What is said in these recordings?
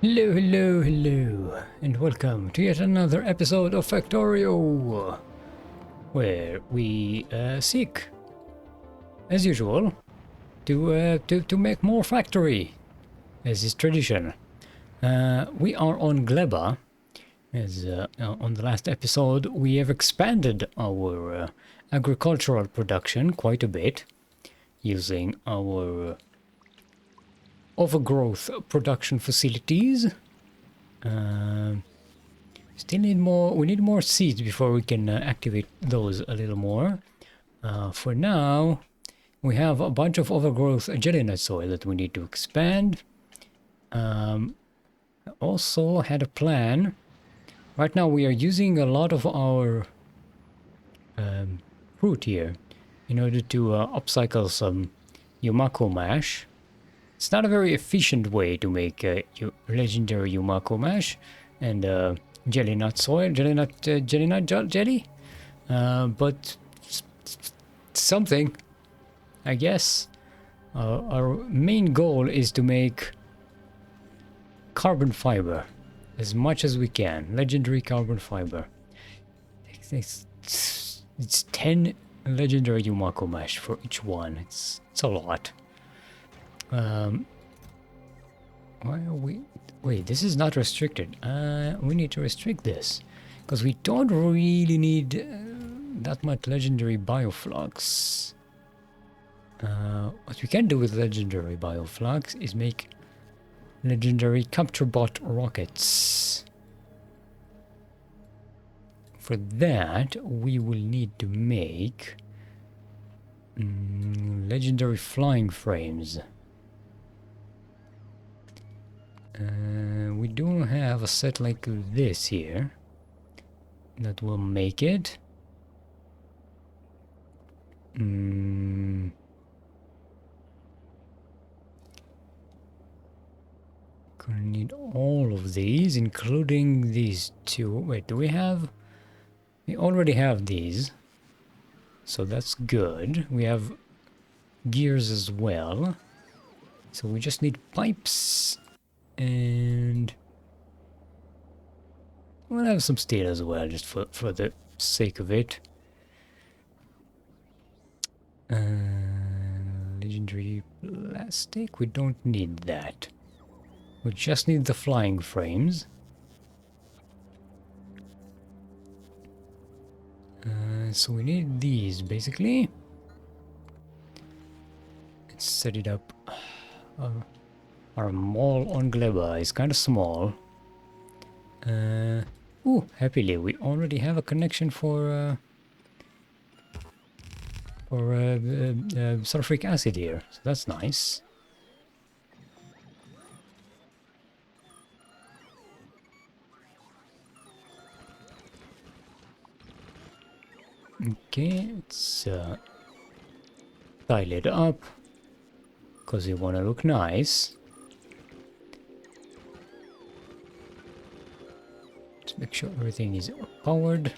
Hello, hello, hello, and welcome to yet another episode of Factorio, where we seek, as usual, to make more factory, as is tradition. We are on Gleba, as on the last episode we have expanded our agricultural production quite a bit, using our overgrowth production facilities. Still need more. We need more seeds before we can activate those a little more. For now, we have a bunch of overgrowth gelatinous soil that we need to expand. Also had a plan. Right now we are using a lot of our fruit here in order to upcycle some Yumako mash. It's not a very efficient way to make legendary Yumako mash and jelly nut soil, jelly nut jelly, but something, I guess. Our main goal is to make carbon fiber as much as we can, legendary carbon fiber. It's 10 legendary Yumako mash for each one. It's a lot. Why are we... Wait, this is not restricted. We need to restrict this, because we don't really need that much legendary bioflux. What we can do with legendary bioflux is make legendary capture bot rockets. For that, we will need to make legendary flying frames. We do have a set like this here that will make it. Gonna need all of these, including these two. Wait, do we have... We already have these, so that's good. We have gears as well, so we just need pipes. And we'll have some steel as well, just for the sake of it. Legendary plastic, we don't need that. We just need the flying frames. So we need these, basically. Let's set it up. Our mall on Gleba is kind of small. Ooh, happily, we already have a connection for sulfuric acid here, so that's nice. Okay, let's dial it up, because we want to look nice. Let's make sure everything is powered.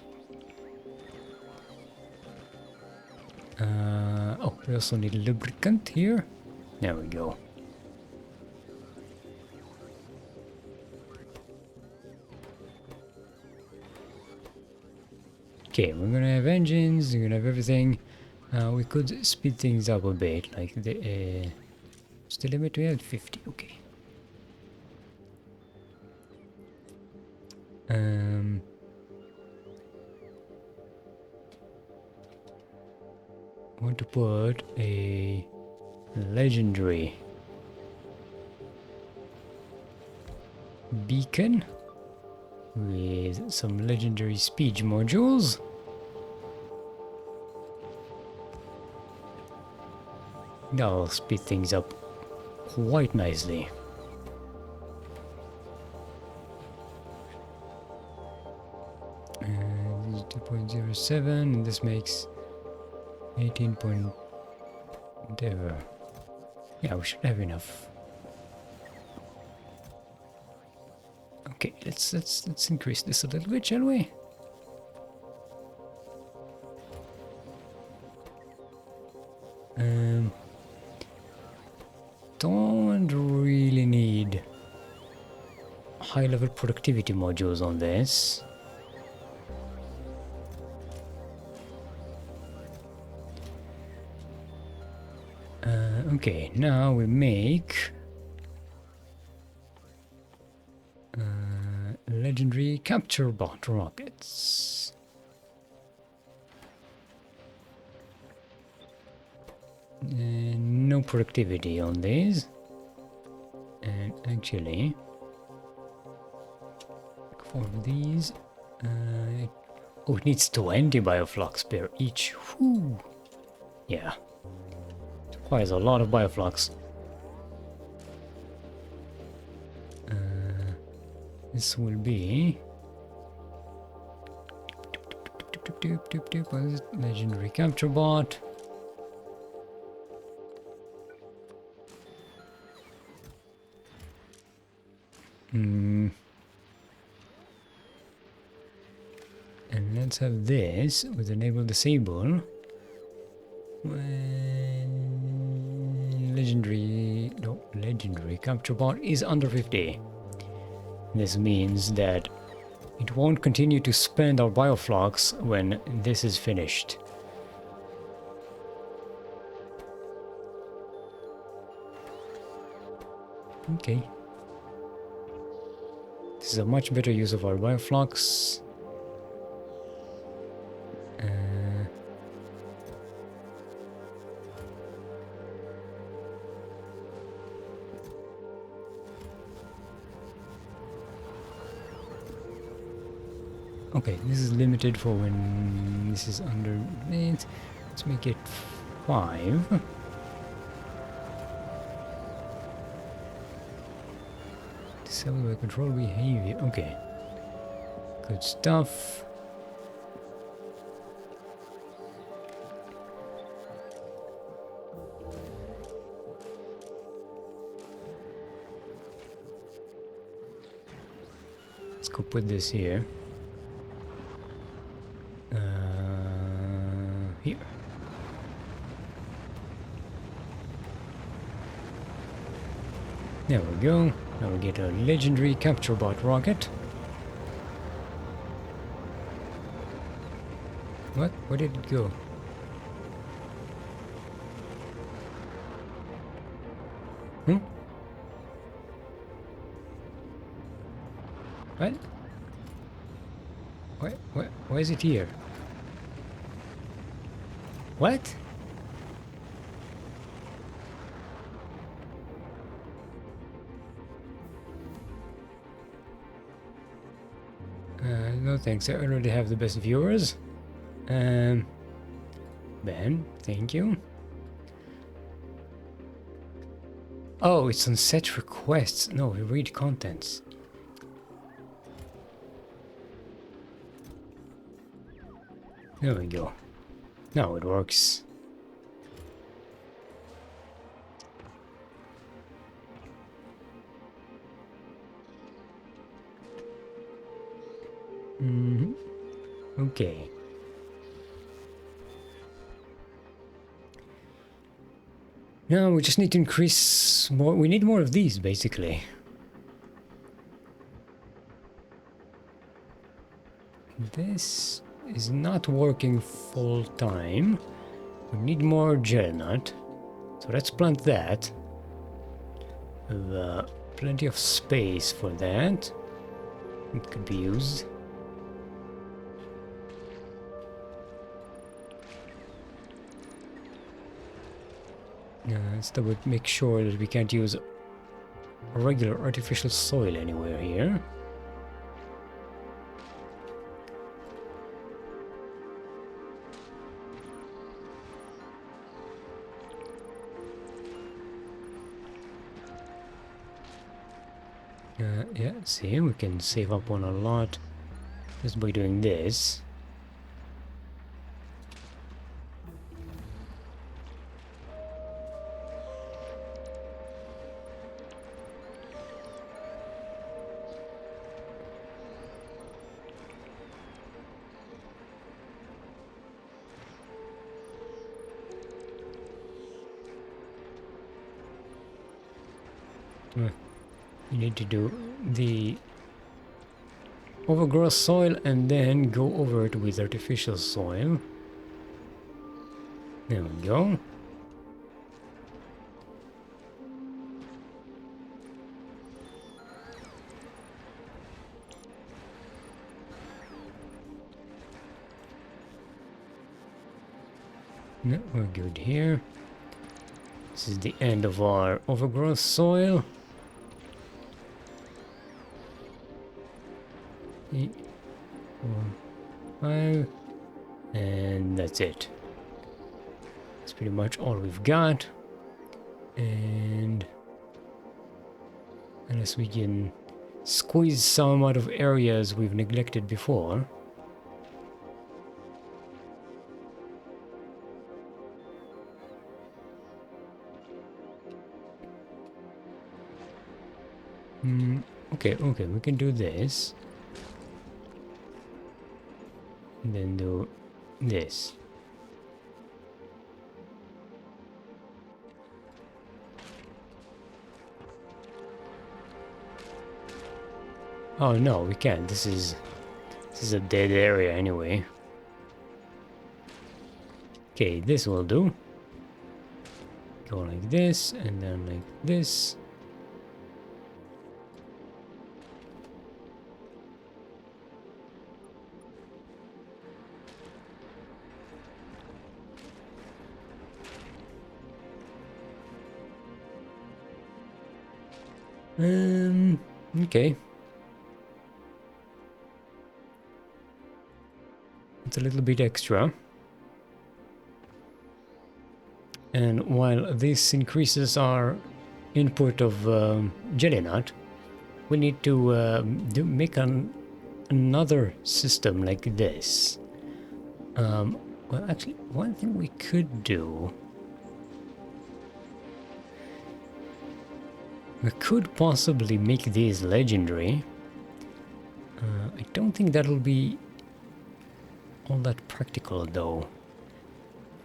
Oh, we also need lubricant here. There we go. Okay, we're gonna have engines, we're gonna have everything. We could speed things up a bit, like the... what's the limit? We have 50, okay. I want to put a legendary beacon with some legendary speech modules. That'll speed things up quite nicely. This is 2.07, and this makes 18 point whatever. Yeah, we should have enough. Okay, let's increase this a little bit, shall we? Don't really need high-level productivity modules on this. Okay, now we make legendary capture bot rockets. No productivity on these. And actually, for these, oh, it needs 20 bioflux per each. Whew. Yeah, it requires a lot of bioflux. This will be what is it? Legendary capture bot. And let's have this with enable disable. When legendary capture bot is under 50. This means that it won't continue to spend our bioflux when this is finished. Okay. This is a much better use of our bioflux. Okay, this is limited for when this is under it. Let's make it 5. Disable by control behavior. Okay. Good stuff. Let's go put this here. Here. There we go. Now we get a legendary capture bot rocket. What? Where did it go? What? Why is it here? What? No thanks, I already have the best viewers. Ben, thank you. Oh, it's on set requests. No, we read contents. There we go. Now it works. Okay. Now we just need to increase more. We need more of these, basically. This is not working full time. We need more gel nut. So let's plant that. Plenty of space for that. It could be used. Let's make sure that we can't use regular artificial soil anywhere here. Yeah, see, we can save up on a lot just by doing this. You need to do the overgrown soil and then go over it with artificial soil. There we go. No, we're good here. This is the end of our overgrown soil. 3, 4, 5, and that's it. That's pretty much all we've got. And unless we can squeeze some out of areas we've neglected before. Okay, we can do this. And then do this. Oh no, we can't. This is a dead area anyway. Okay, this will do. Go like this, and then like this. Okay. It's a little bit extra. And while this increases our input of jelly nut, we need to make another system like this. Well, actually, one thing we could do... We could possibly make these legendary. I don't think that'll be all that practical, though.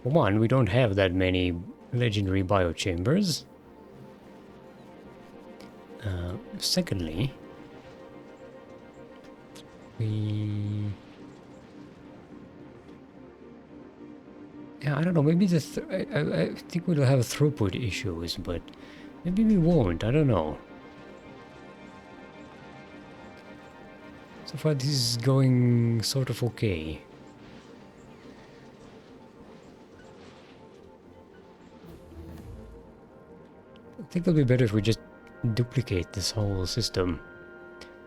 For one, we don't have that many legendary biochambers. Secondly, we... Yeah, I don't know, maybe I think we'll have throughput issues, but maybe we won't, I don't know. So far this is going sort of okay. I think it'll be better if we just duplicate this whole system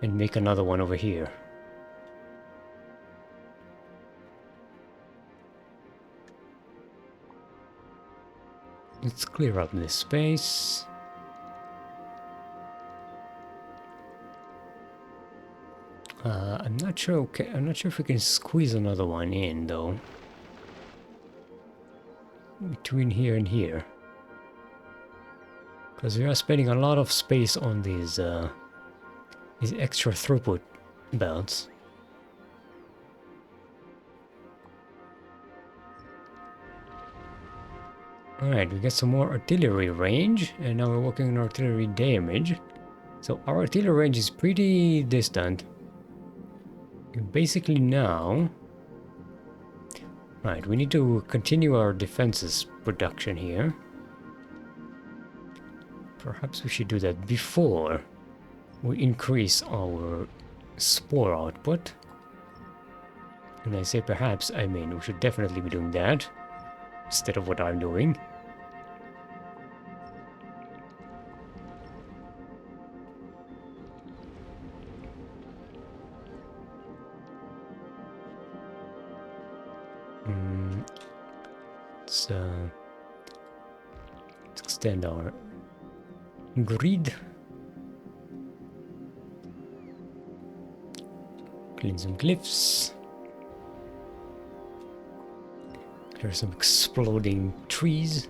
and make another one over here. Let's clear up this space. I'm not sure. Okay, I'm not sure if we can squeeze another one in though. Between here and here, because we are spending a lot of space on these extra throughput belts. Alright, we got some more artillery range, and now we're working on artillery damage. So our artillery range is pretty distant. Basically now... Right, we need to continue our defenses production here. Perhaps we should do that before we increase our spore output. When I say perhaps, I mean we should definitely be doing that instead of what I'm doing. Let's extend our grid. Clean some glyphs. Clear some exploding trees.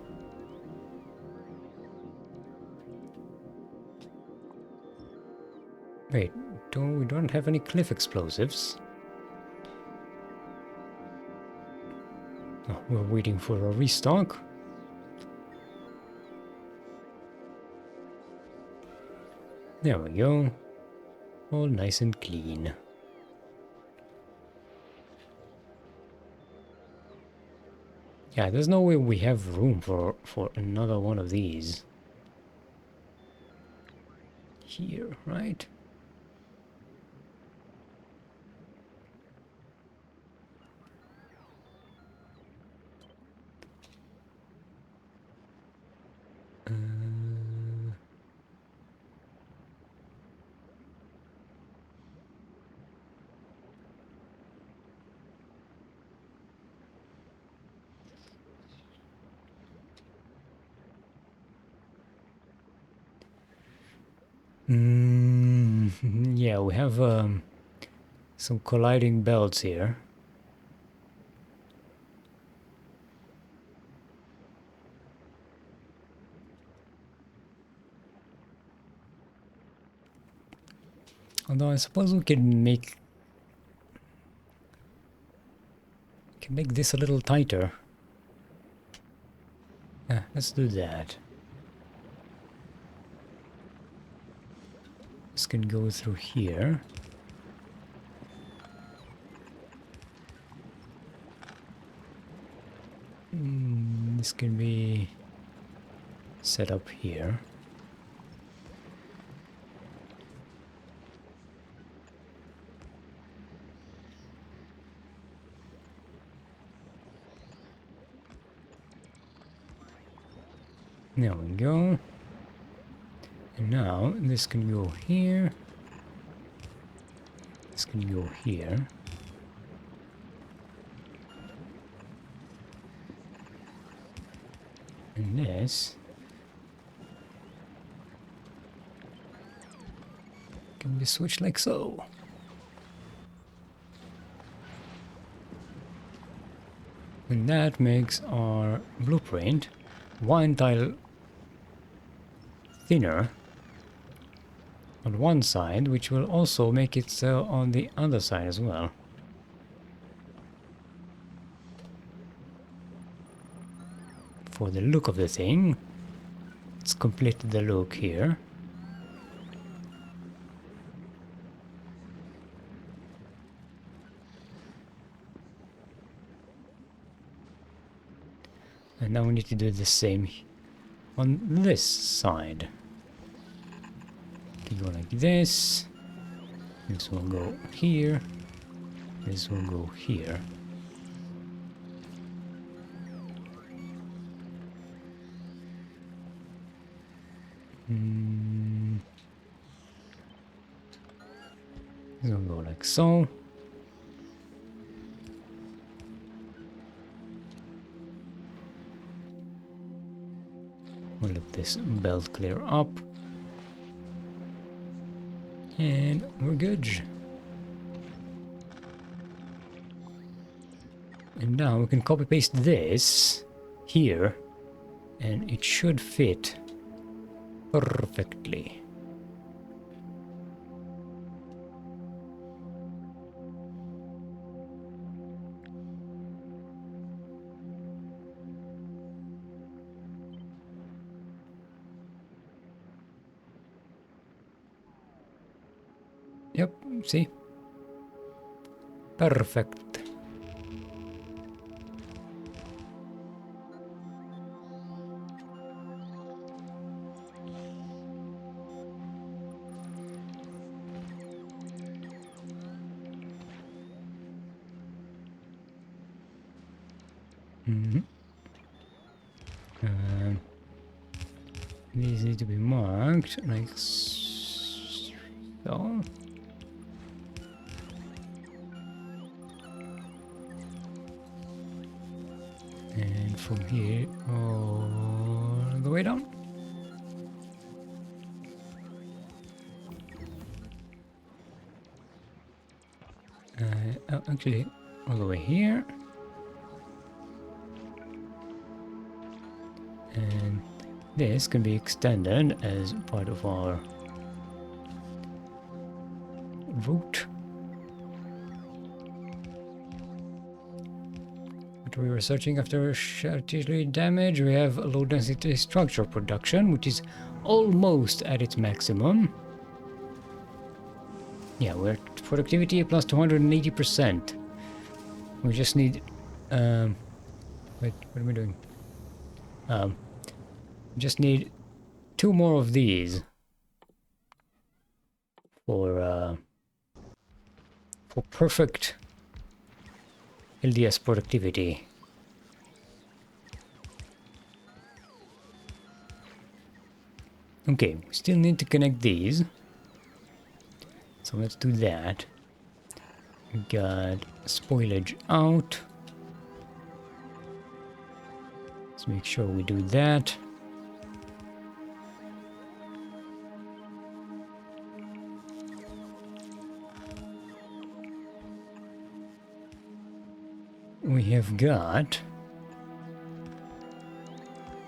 Wait, we don't have any cliff explosives. Oh, we're waiting for a restock. There we go. All nice and clean. Yeah, there's no way we have room for another one of these. Here, right? Uh, yeah, we have some colliding belts here. Although I suppose we can make this a little tighter. Yeah, let's do that. This can go through here. This can be set up here. There we go. And now this can go here. This can go here. And this can be switched like so. And that makes our blueprint one tile thinner on one side, which will also make it so on the other side as well. For the look of the thing, let's complete the look here. And now we need to do the same on this side. You go like this. This will go here. This will go here. This will go like so. We'll let this belt clear up. And we're good. And now we can copy paste this here, and it should fit perfectly. Yep, see? Perfect. These need to be marked like so. And from here all the way down. Actually, all the way here. And this can be extended as part of our route. What we were searching after artillery damage, we have low density structure production, which is almost at its maximum. Yeah, we're at productivity plus 280%. We just need Wait, what am I doing? Just need 2 more of these for perfect LDS productivity. Okay, we still need to connect these. So let's do that. We got spoilage out. Let's make sure we do that. We have got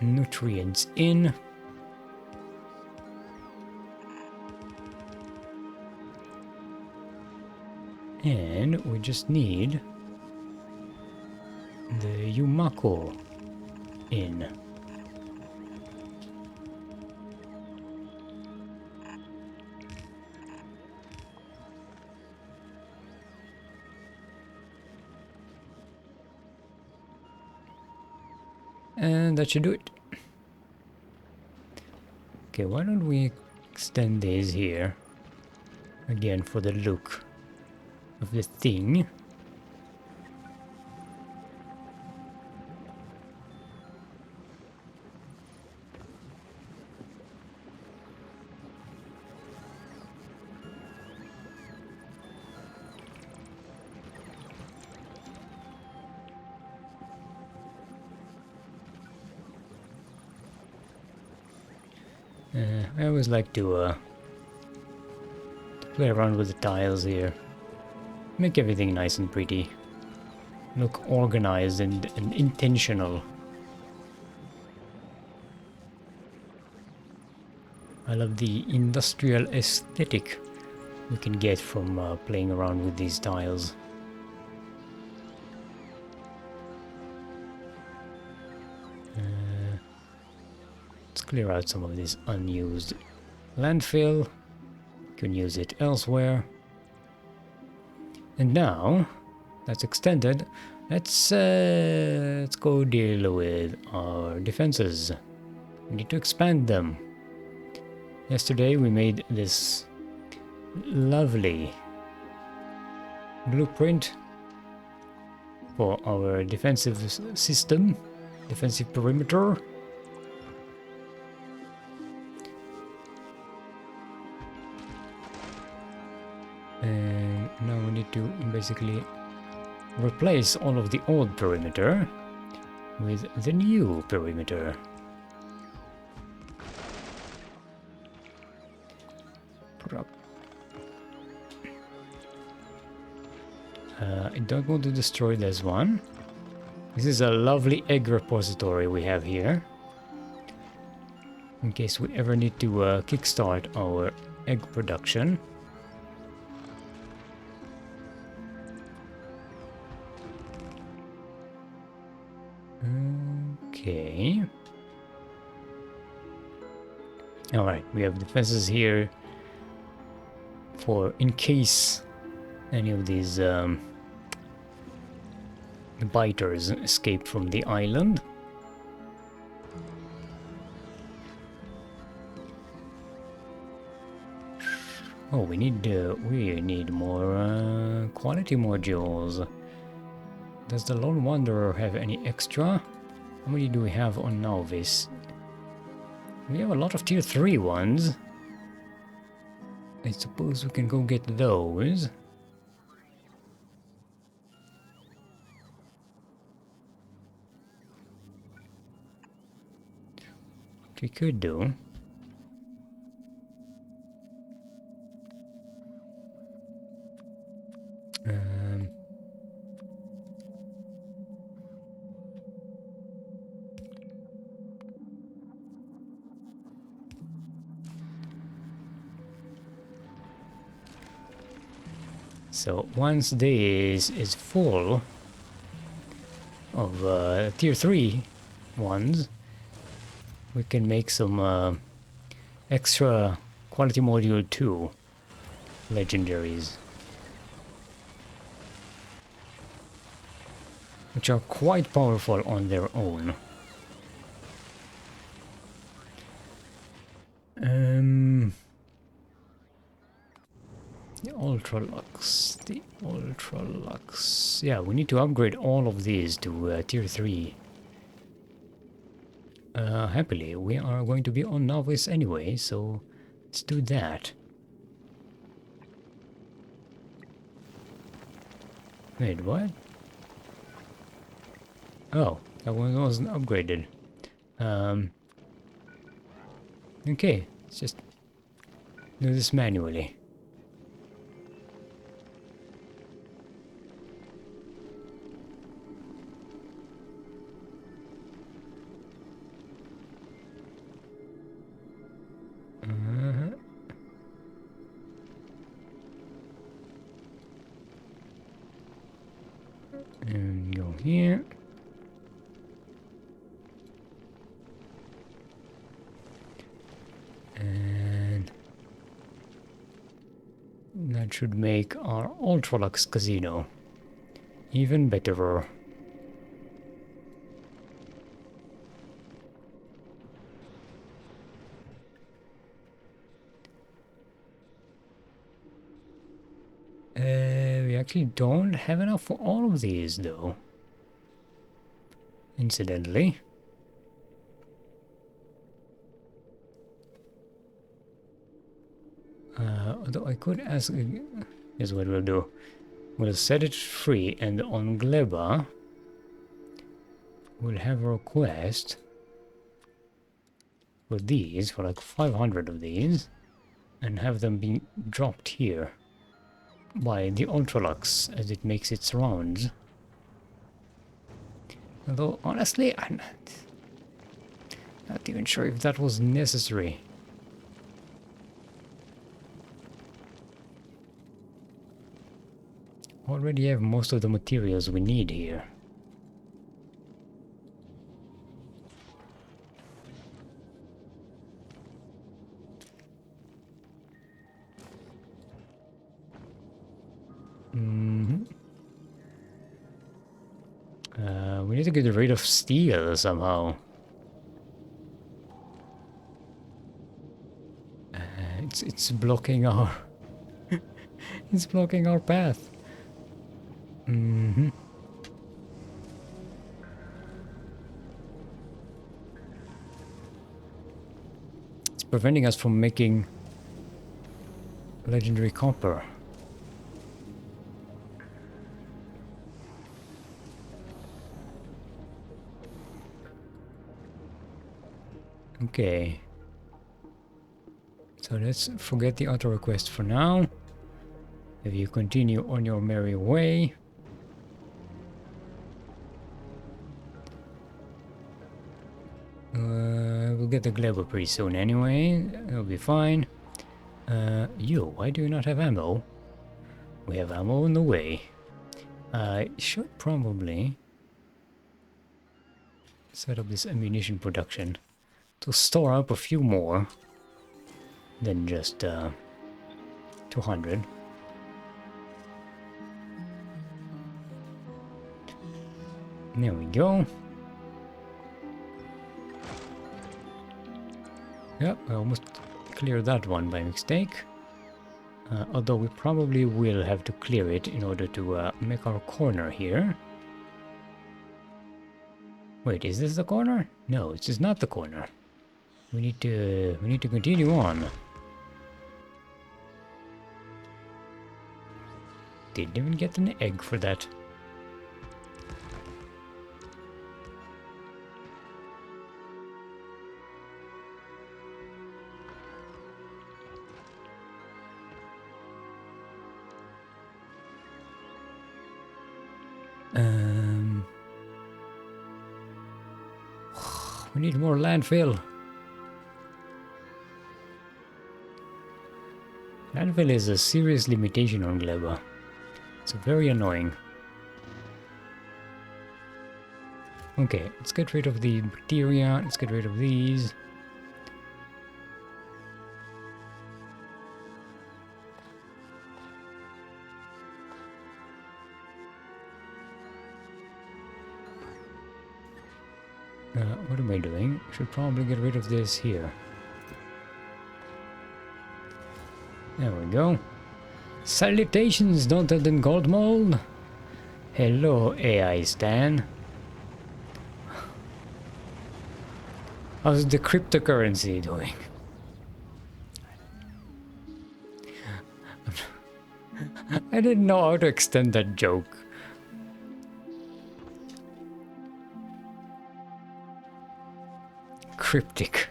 nutrients in. And we just need the Yumako in. And that should do it. Okay, why don't we extend these here again for the look of the thing. I always like to play around with the tiles here. Make everything nice and pretty. Look organized and intentional. I love the industrial aesthetic we can get from playing around with these tiles. Let's clear out some of this unused landfill. You can use it elsewhere. And now that's extended. Let's go deal with our defenses. We need to expand them. Yesterday we made this lovely blueprint for our defensive system, defensive perimeter. And now we need to basically replace all of the old perimeter with the new perimeter. I don't want to destroy this one. This is a lovely egg repository we have here, in case we ever need to kickstart our egg production. Okay. Alright, we have defenses here for in case any of these biters escape from the island. Oh, we need more quality modules. Does the Lone Wanderer have any extra? How many do we have on Novice? We have a lot of tier 3 ones. I suppose we can go get those. Which we could do. So once this is full of tier 3 ones, we can make some extra quality module 2 legendaries. which are quite powerful on their own. The Ultra Lux, the Ultra Lux. Yeah, we need to upgrade all of these to tier 3. Happily, we are going to be on Novice anyway, so let's do that. Wait, what? Oh, that one wasn't upgraded. Okay, let's just do this manually. And go here. And that should make our Ultralux casino even better. We actually don't have enough for all of these though. Incidentally. Although I could ask, here's what we'll do. We'll set it free, and on Gleba, we'll have a request for these, for like 500 of these, and have them be dropped here by the Ultralux as it makes its rounds. Although, honestly, I'm not even sure if that was necessary. Already have most of the materials we need here. We need to get rid of steel somehow. It's blocking our it's blocking our path. It's preventing us from making legendary copper. Okay. So let's forget the auto request for now. If you continue on your merry way. We'll get the Gleba pretty soon anyway. It'll be fine. Why do you not have ammo? We have ammo on the way. I should probably set up this ammunition production to store up a few more than just 200. There we go. Yep, I almost cleared that one by mistake. Although we probably will have to clear it in order to make our corner here. Wait, is this the corner? No, this is not the corner. We need to continue on. Didn't even get an egg for that. We need more landfill. Landfill is a serious limitation on Gleba. It's very annoying. Okay, let's get rid of the bacteria. Let's get rid of these. What am I doing? Should probably get rid of this here. There we go. Salutations, Daunted and Gold Mold. Hello, AI Stan. How's the cryptocurrency doing? I didn't know how to extend that joke. Cryptic.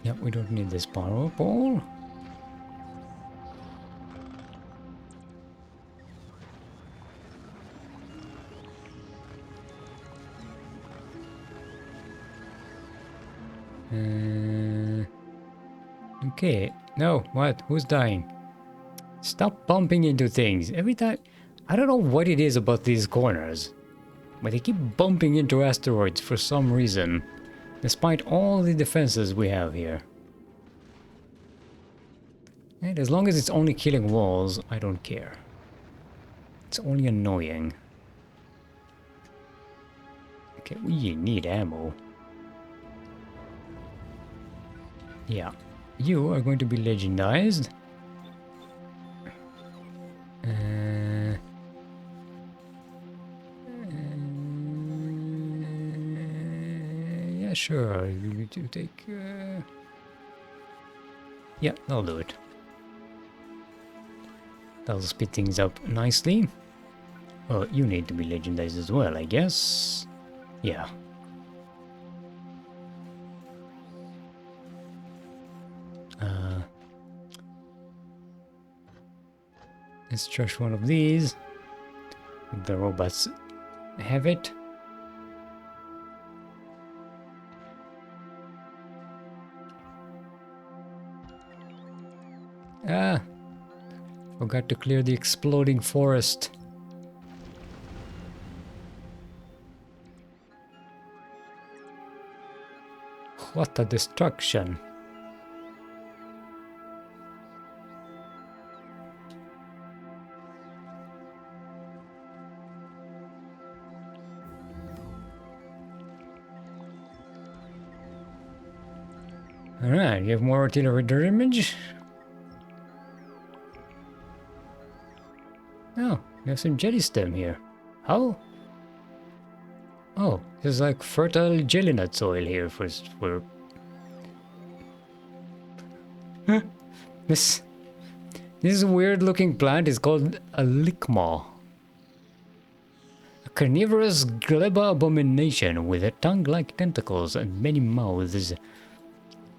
Yeah, we don't need this power pole. Okay. No, what? Who's dying? Stop bumping into things. Every time... I don't know what it is about these corners, but they keep bumping into asteroids for some reason, despite all the defenses we have here. And as long as it's only killing walls, I don't care. It's only annoying. Okay, we need ammo. Yeah. You are going to be legendized. Yeah, sure. You need to take... Yeah, I'll do it. That'll speed things up nicely. Well, you need to be legendized as well, I guess. Yeah. Let's trash one of these. The robots have it. Ah! Forgot to clear the exploding forest. What a destruction. Alright, you have more artillery damage. Oh, we have some jelly stem here. How? Oh, there's like fertile jelly nut soil here for this weird looking plant is called a lickmaw. A carnivorous gleba abomination with a tongue-like tentacles and many mouths.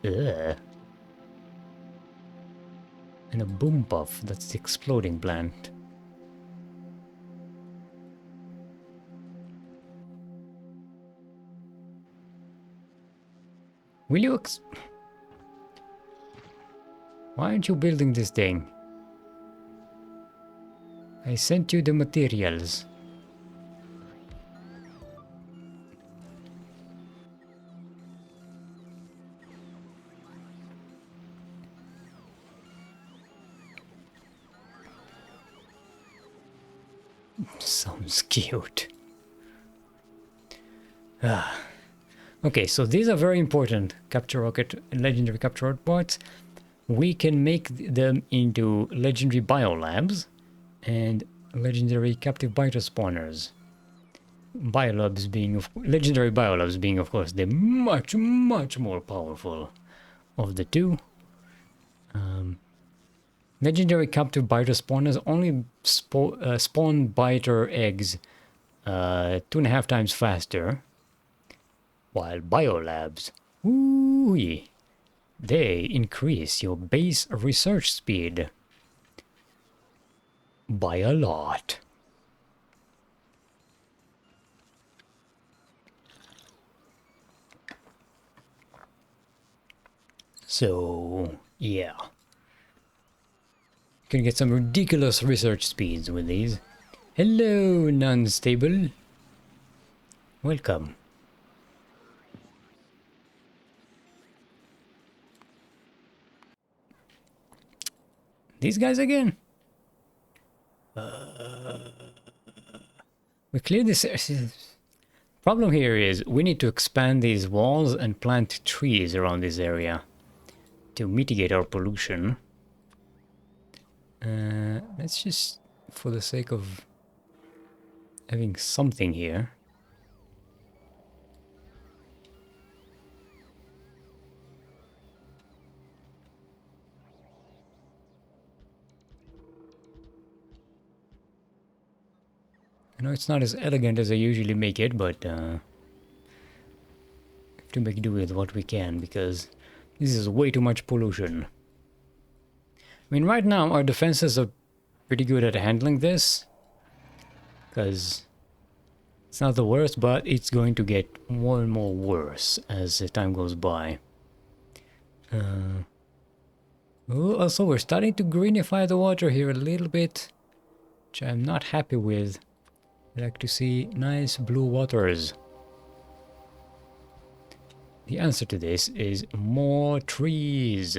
Ugh. And a boom puff, that's the exploding plant. Will you Why aren't you building this thing? I sent you the materials. Sounds cute. Okay, so these are very important capture rocket and legendary capture rocket parts. We can make them into legendary biolabs and legendary captive biter spawners. Legendary biolabs being, of course, the much more powerful of the two. Legendary captive biter spawners only spawn biter eggs 2.5 times faster, while biolabs, ooh, they increase your base research speed by a lot. So, yeah. You can get some ridiculous research speeds with these. Hello, non-stable. Welcome. These guys again? We clear this. Problem here is we need to expand these walls and plant trees around this area to mitigate our pollution. Let's just, for the sake of having something here. I know it's not as elegant as I usually make it, but have to make do with what we can, because this is way too much pollution. I mean, right now our defenses are pretty good at handling this, because it's not the worst, but it's going to get more and more worse as the time goes by. Also, we're starting to greenify the water here a little bit, which I'm not happy with. I like to see nice blue waters. The answer to this is more trees.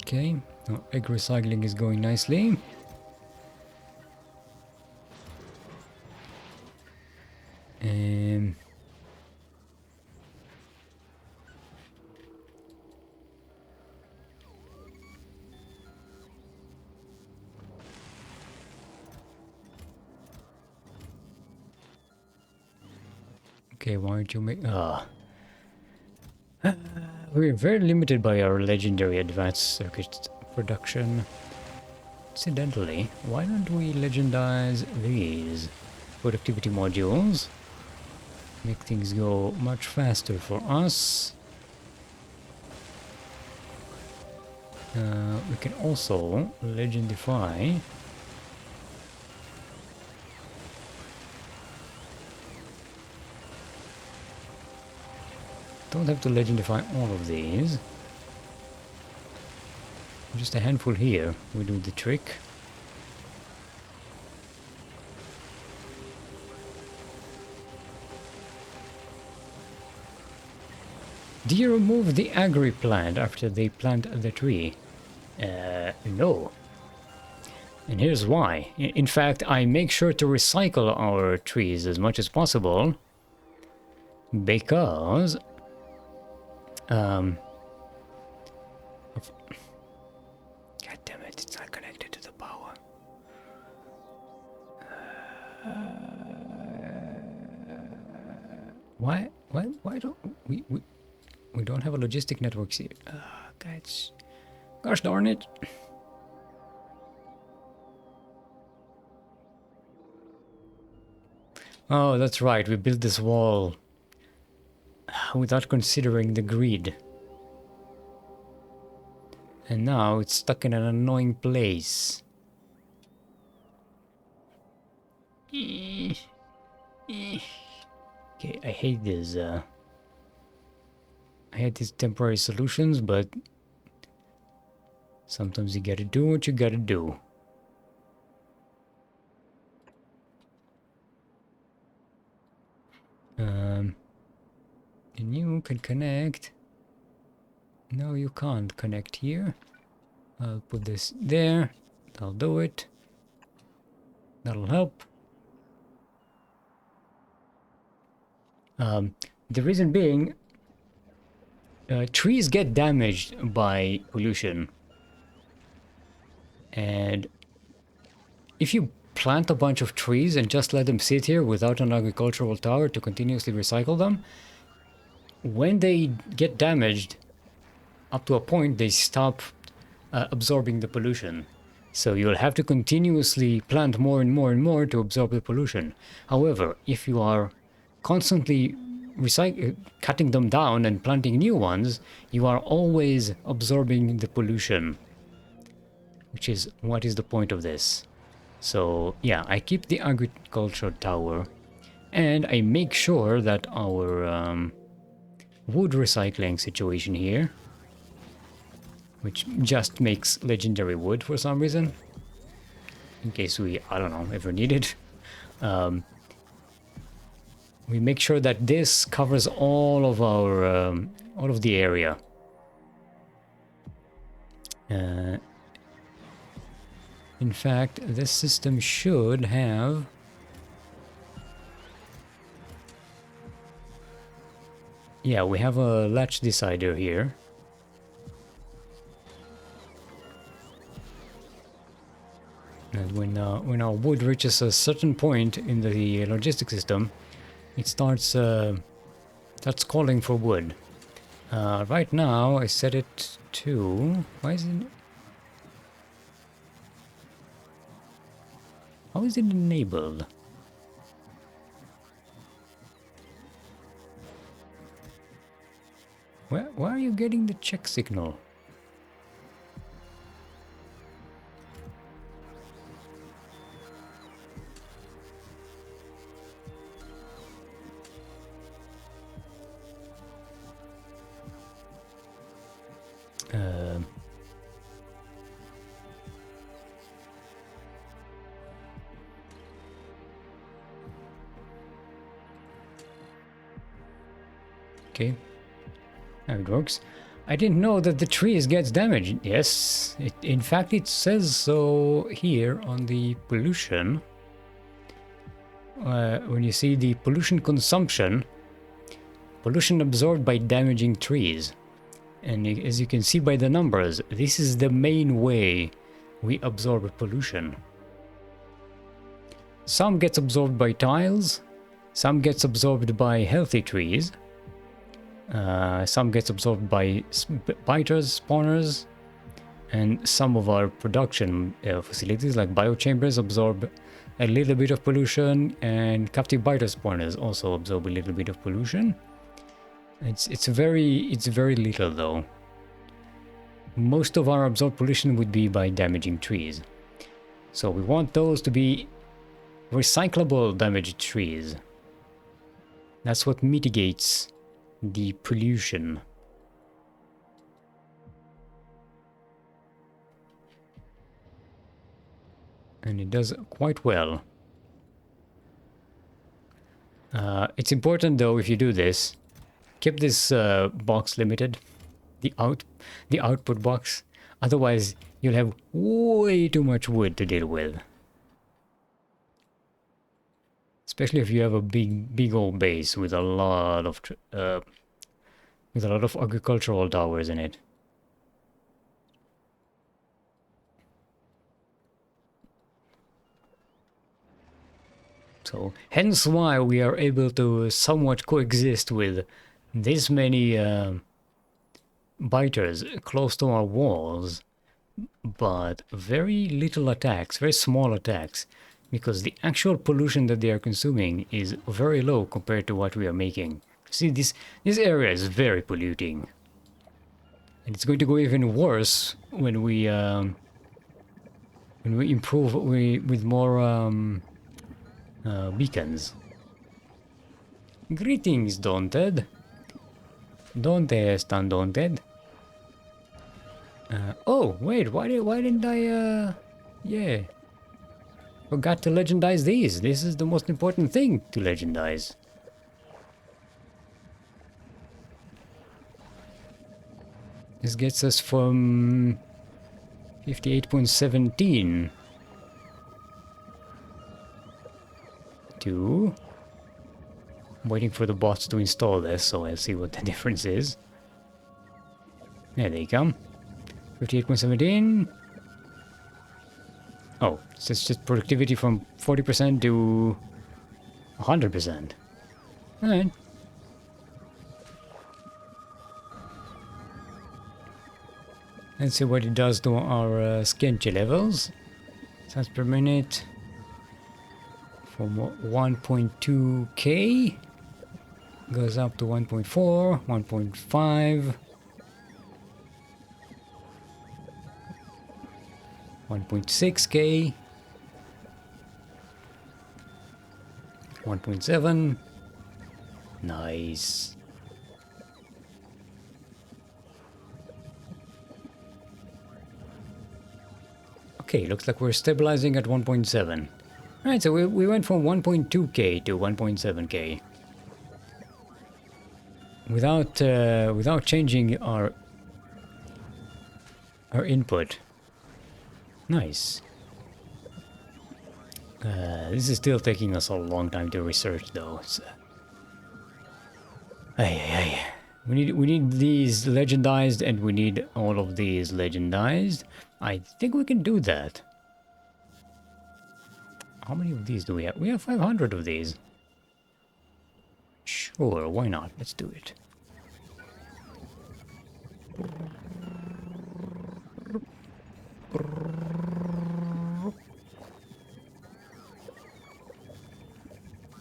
Okay, now egg recycling is going nicely. Okay, why don't you make... we're very limited by our legendary advanced circuit production. Incidentally, why don't we legendize these productivity modules? Make things go much faster for us. We can also legendify don't have to legendify all of these. Just a handful here will do the trick. Do you remove the agri plant after they plant the tree? No. And here's why. In fact, I make sure to recycle our trees as much as possible, because God damn it, it's not connected to the power. Why don't we don't have a logistic network here? Guys, gosh darn it. Oh, that's right, we built this wall without considering the grid. And now it's stuck in an annoying place. Okay, I hate this. I hate these temporary solutions, but sometimes you gotta do what you gotta do. And you can connect. No, you can't connect here. I'll put this there. That'll do it. That'll help. The reason being, trees get damaged by pollution. And if you plant a bunch of trees and just let them sit here without an agricultural tower to continuously recycle them, when they get damaged, up to a point, they stop absorbing the pollution. So you'll have to continuously plant more and more and more to absorb the pollution. However, if you are constantly cutting them down and planting new ones, you are always absorbing the pollution, which is what is the point of this. So yeah, I keep the agriculture tower, and I make sure that our wood recycling situation here, which just makes legendary wood for some reason, in case we, I don't know, ever need it. we make sure that this covers all of our all of the area. In fact, this system should have... Yeah, we have a latch decider here. And when our wood reaches a certain point in the logistic system, it starts calling for wood. Right now, I set it to... Why is it... How is it enabled? Where are you getting the check signal? Okay, now it works. I didn't know that the trees gets damaged. Yes, in fact it says so here on the pollution. When you see the pollution consumption, pollution absorbed by damaging trees. And as you can see by the numbers, this is the main way we absorb pollution. Some gets absorbed by tiles, some gets absorbed by healthy trees, some gets absorbed by biters, spawners, and some of our production facilities like biochambers absorb a little bit of pollution, and captive biter spawners also absorb a little bit of pollution. It's very little though. Most of our absorbed pollution would be by damaging trees. So we want those to be recyclable damaged trees. That's what mitigates the pollution. And it does quite well. It's important though, if you do this, keep this box limited, the output box. Otherwise, you'll have way too much wood to deal with. Especially if you have a big old base with a lot of agricultural towers in it. So, hence why we are able to somewhat coexist with this many biters close to our walls, but very little attacks, very small attacks, because the actual pollution that they are consuming is very low compared to what we are making. See, this area is very polluting, and it's going to go even worse when we improve with more beacons. Greetings, Daunted. ¿Dónde están, Daunted? Oh, wait, why didn't I, yeah. Forgot to legendize these. This is the most important thing to legendize. This gets us from 58.17 to... I'm waiting for the bots to install this, so I'll see what the difference is. There they come. 58.17. Oh, so it's just productivity from 40% to 100%. Alright. Let's see what it does to our sketchy levels. Sounds per minute from 1.2k goes up to 1.4, 1.5, 1.6k, 1.7. Nice. Okay, looks like we're stabilizing at 1.7. Alright, so we went from 1.2k to 1.7k. without changing our input. Nice. This is still taking us a long time to research, though. So. Ay. We need these legendized, and we need all of these legendized. I think we can do that. How many of these do we have? We have 500 of these. Sure, why not? Let's do it.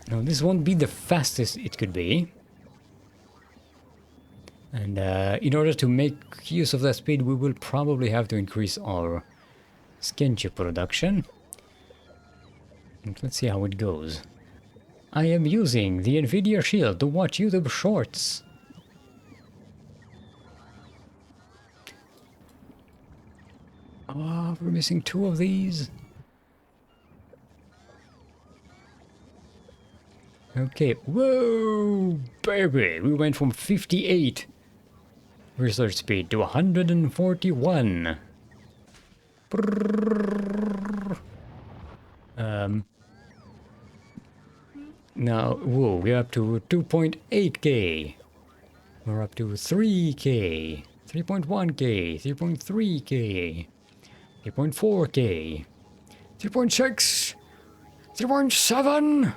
Now, this won't be the fastest it could be. And in order to make use of that speed, we will probably have to increase our skin chip production. And let's see how it goes. I am using the Nvidia Shield to watch YouTube Shorts. Oh, we're missing 2 of these. Okay, whoa, baby! We went from 58 research speed to 141. Now, whoa, we're up to 2.8k. We're up to 3k, 3.1k, 3.3k, 3.4k, 3.6, 3.7,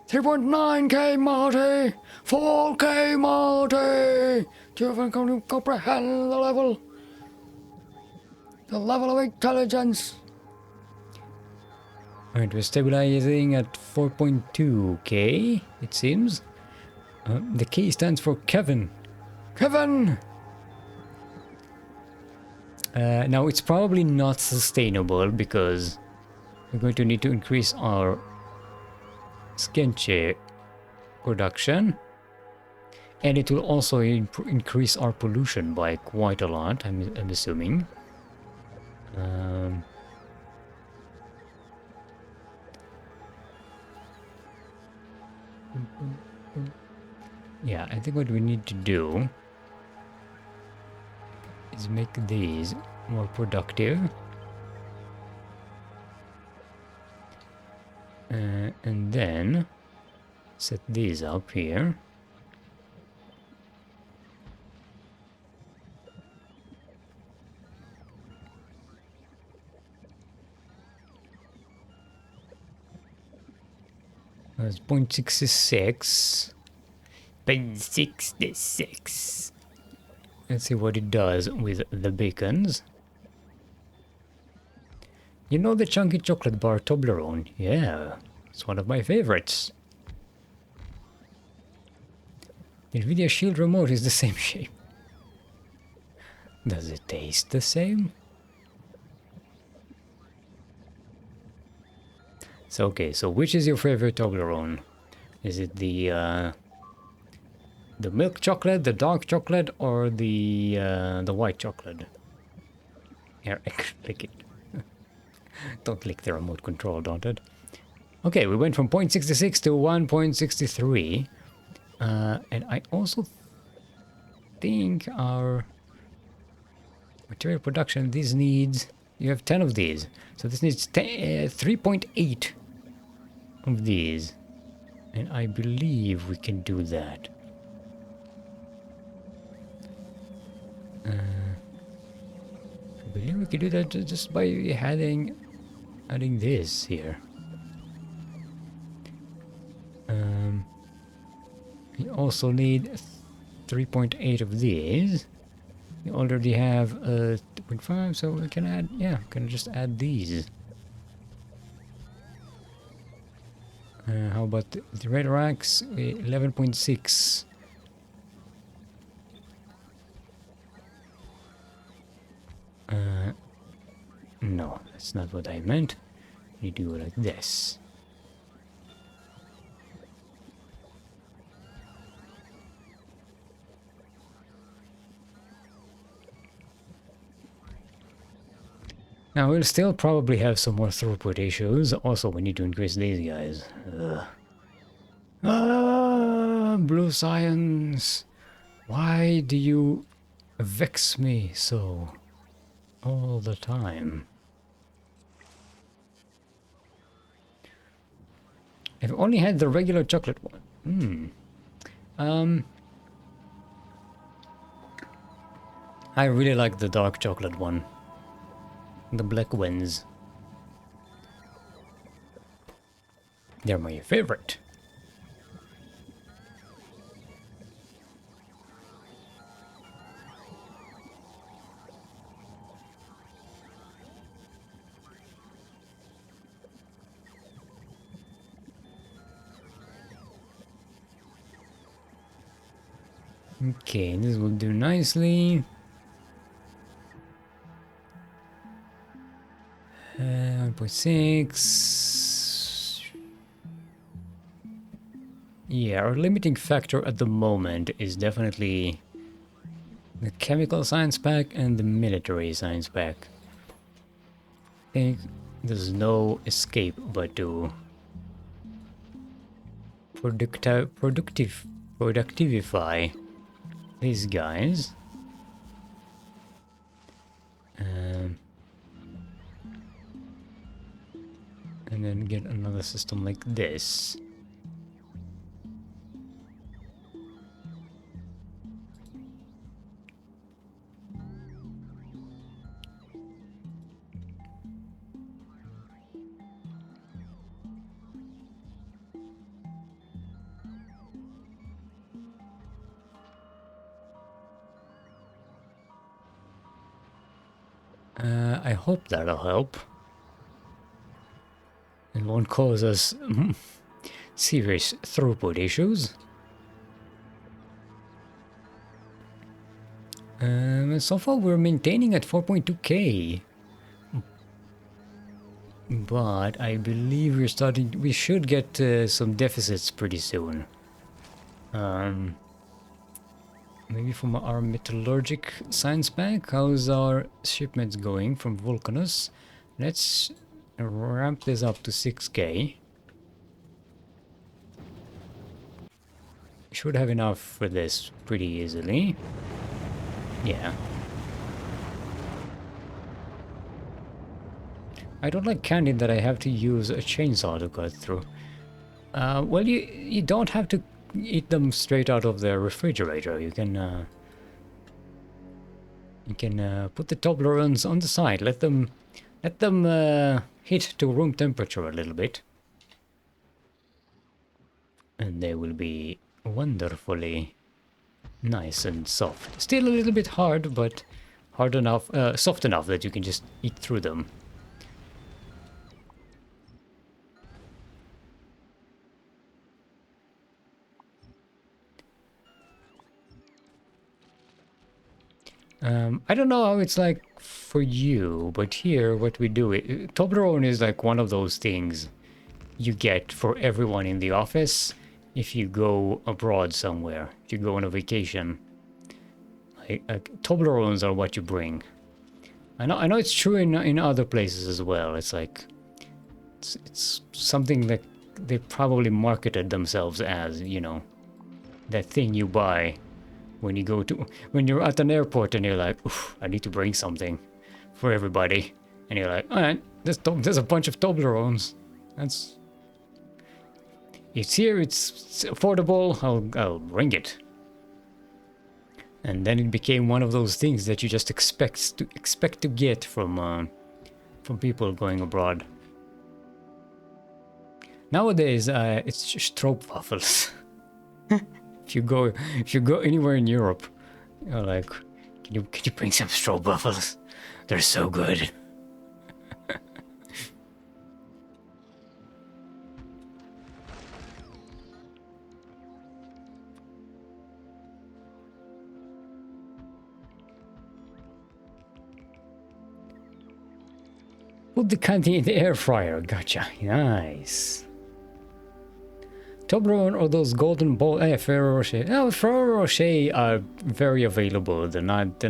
3.9k, Marty! 4k, Marty! Do you even comprehend the level? The level of intelligence! Alright, we're stabilizing at 4.2k, it seems. The K stands for Kevin. Kevin! Now, it's probably not sustainable because we're going to need to increase our skin chip production. And it will also increase our pollution by quite a lot, I'm assuming. Yeah, I think what we need to do is make these more productive. And then set these up here. That's 0.66. 0.66. Let's see what it does with the beacons. You know the chunky chocolate bar Toblerone? Yeah, it's one of my favorites. The Nvidia Shield remote is the same shape. Does it taste the same? So okay, so which is your favorite Toblerone? Is it the milk chocolate, the dark chocolate, or the white chocolate? Here, click it. Don't click the remote control, don't it? Okay, we went from 0.66 to 1.63. And I also think our material production, this needs... You have 10 of these. So this needs 3.8 of these. And I believe we can do that. I believe we can do that just by adding this here. We also need 3.8 of these. We already have 2.5, so we can add, yeah, we can just add these. How about the red racks? 11.6. No, that's not what I meant. You do it like this. Now, we'll still probably have some more throughput issues. Also, we need to increase these guys. Blue science. Why do you vex me so all the time? I've only had the regular chocolate one. I really like the dark chocolate one. The black ones. They're my favorite. Okay, this will do nicely. 1.6. Yeah, our limiting factor at the moment is definitely the chemical science pack and the military science pack. I think there's no escape but to productivify these guys. And then get another system like this. I hope that'll help. It won't cause us serious throughput issues. So far we're maintaining at 4.2k. But I believe we should get some deficits pretty soon. Maybe from our metallurgic science pack. How's our shipments going from Vulcanus? Let's ramp this up to 6k. Should have enough for this pretty easily. Yeah. I don't like candy that I have to use a chainsaw to cut through. Well, you don't have to eat them straight out of the refrigerator. You can put the Toblerones on the side. Let them hit to room temperature a little bit, and they will be wonderfully nice and soft. Still a little bit hard, but hard enough, soft enough that you can just eat through them. I don't know how it's like for you, but here what we do, Toblerone is like one of those things you get for everyone in the office if you go abroad somewhere, if you go on a vacation. Like Toblerones are what you bring. I know it's true in other places as well. It's like it's something that they probably marketed themselves as, you know, that thing you buy when you're at an airport and you're like, oof, I need to bring something for everybody, and you're like, all right, there's a bunch of Toblerones. It's here, it's affordable. I'll bring it. And then it became one of those things that you just expect to get from people going abroad. Nowadays, it's just stroopwafels. If you go anywhere in Europe, you're like, can you bring some stroopwafels? They're so good. Put the candy in the air fryer. Gotcha. Nice. Toblerone or those golden ball, Ferrero Rocher. No, Ferrero Rocher are very available. They're not.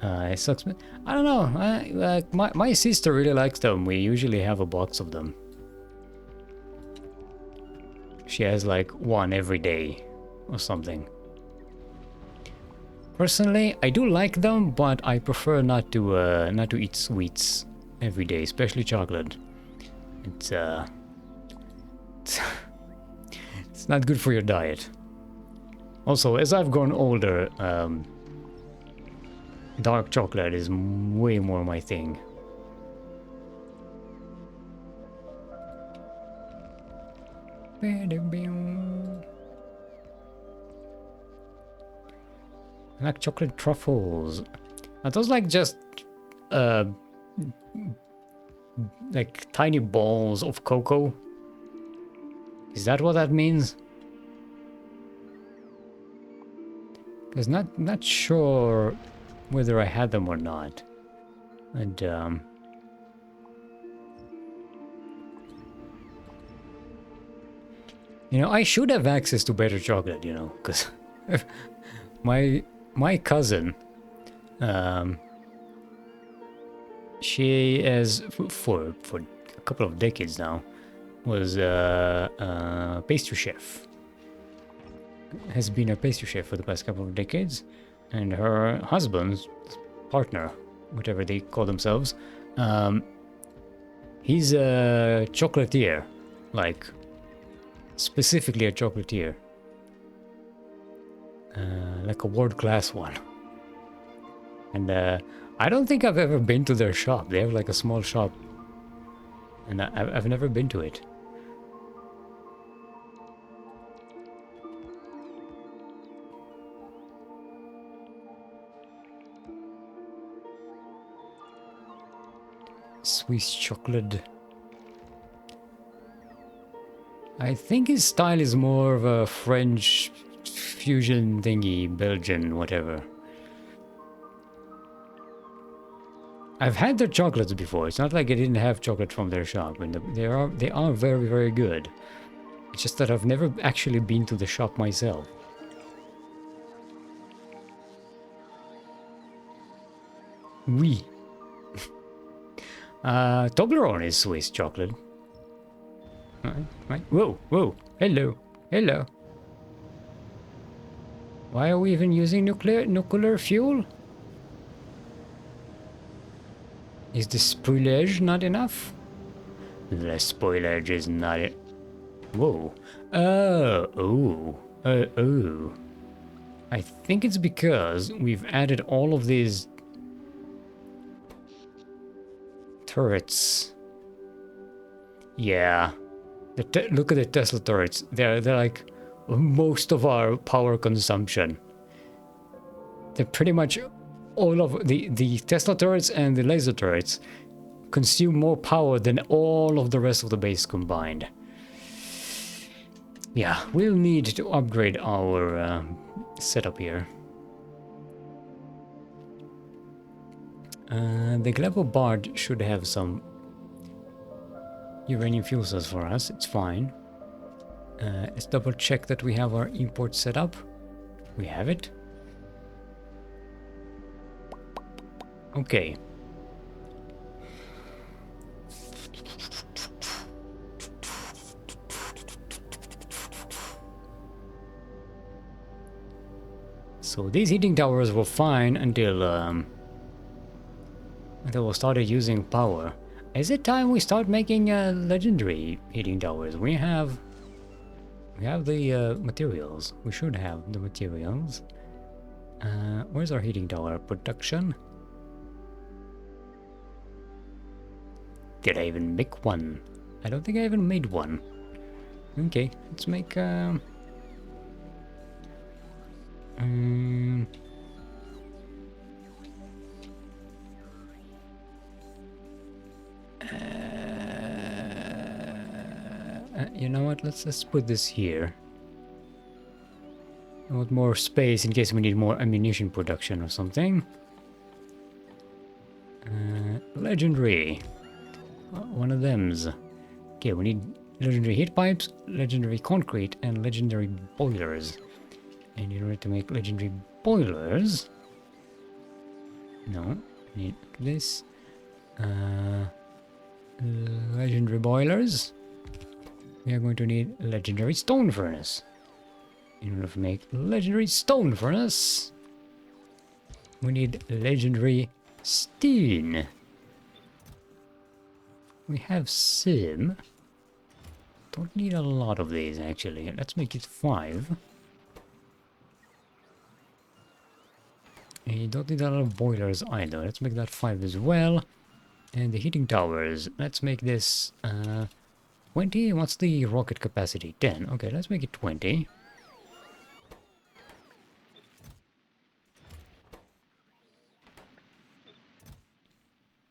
It sucks. I don't know. Like my sister really likes them. We usually have a box of them. She has like one every day, or something. Personally, I do like them, but I prefer not to eat sweets every day, especially chocolate. It's it's, it's not good for your diet. Also, as I've grown older, dark chocolate is way more my thing. I like chocolate truffles. Are those like just uh like tiny balls of cocoa? Is that what that means? Because not sure whether I had them or not. And you know, I should have access to better chocolate, you know, because my cousin, she is for a couple of decades now was a pastry chef. Has been a pastry chef for the past couple of decades, and her husband's partner, whatever they call themselves, he's a chocolatier, like specifically a chocolatier, like a world-class one. And I don't think I've ever been to their shop. They have like a small shop, and I've never been to it. Swiss chocolate. I think his style is more of a French fusion thingy, Belgian, whatever. I've had their chocolates before. It's not like I didn't have chocolate from their shop, and they are very, very good. It's just that I've never actually been to the shop myself. Oui. Toblerone is Swiss chocolate. Right. Whoa, whoa. Hello. Hello. Why are we even using nuclear fuel? Is the spoilage not enough? The spoilage is not it. Whoa. Oh. I think it's because we've added all of these turrets. Yeah. Look at the Tesla turrets. They're like most of our power consumption. They're pretty much all of the Tesla turrets and the laser turrets consume more power than all of the rest of the base combined. Yeah, we'll need to upgrade our setup here. The Glebo Bard should have some uranium fuel cells for us. It's fine. Let's double check that we have our import set up. We have it. Okay. So these heating towers were fine until we started using power. Is it time we start making legendary heating towers? We have the materials. We should have the materials. Where's our heating tower production? Did I even make one? I don't think I even made one. Okay, let's make you know what? Let's put this here. I want more space in case we need more ammunition production or something. Legendary. One of them's. Okay, we need legendary heat pipes, legendary concrete, and legendary boilers. And in order to make legendary boilers, no, we need this. Legendary boilers. We are going to need a legendary stone furnace. In order to make legendary stone furnace, We need legendary stone. We have some. Don't need a lot of these actually. Let's make it 5. And you don't need a lot of boilers either. Let's make that 5 as well. And the heating towers. Let's make this 20. What's the rocket capacity? 10. Okay, let's make it 20.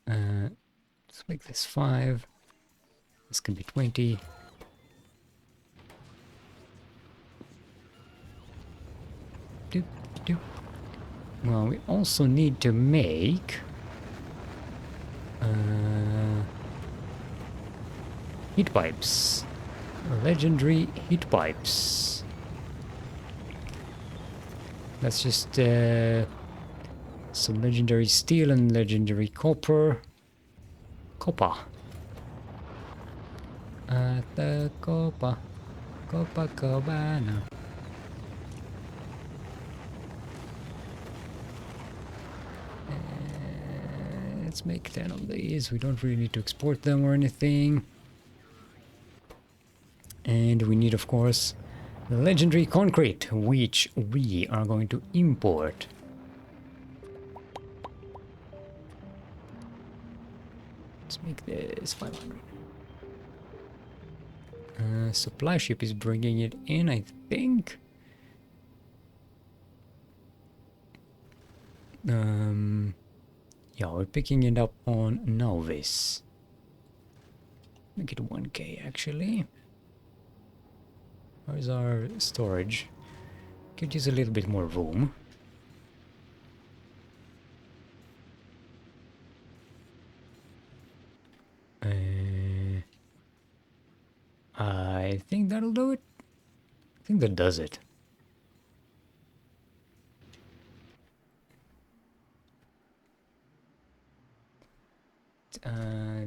Let's make this 5. This can be 20. Doop, doop. Well, we also need to make heat pipes. Legendary heat pipes. That's just some legendary steel and legendary copper. Copper. At the Copacabana. Let's make 10 of these. We don't really need to export them or anything. And we need, of course, the legendary concrete, which we are going to import. Let's make this 500. Supply ship is bringing it in, I think. Yeah, we're picking it up on Novice. Make it 1K actually. Where's our storage? Could use a little bit more room. I think that'll do it. I think that does it.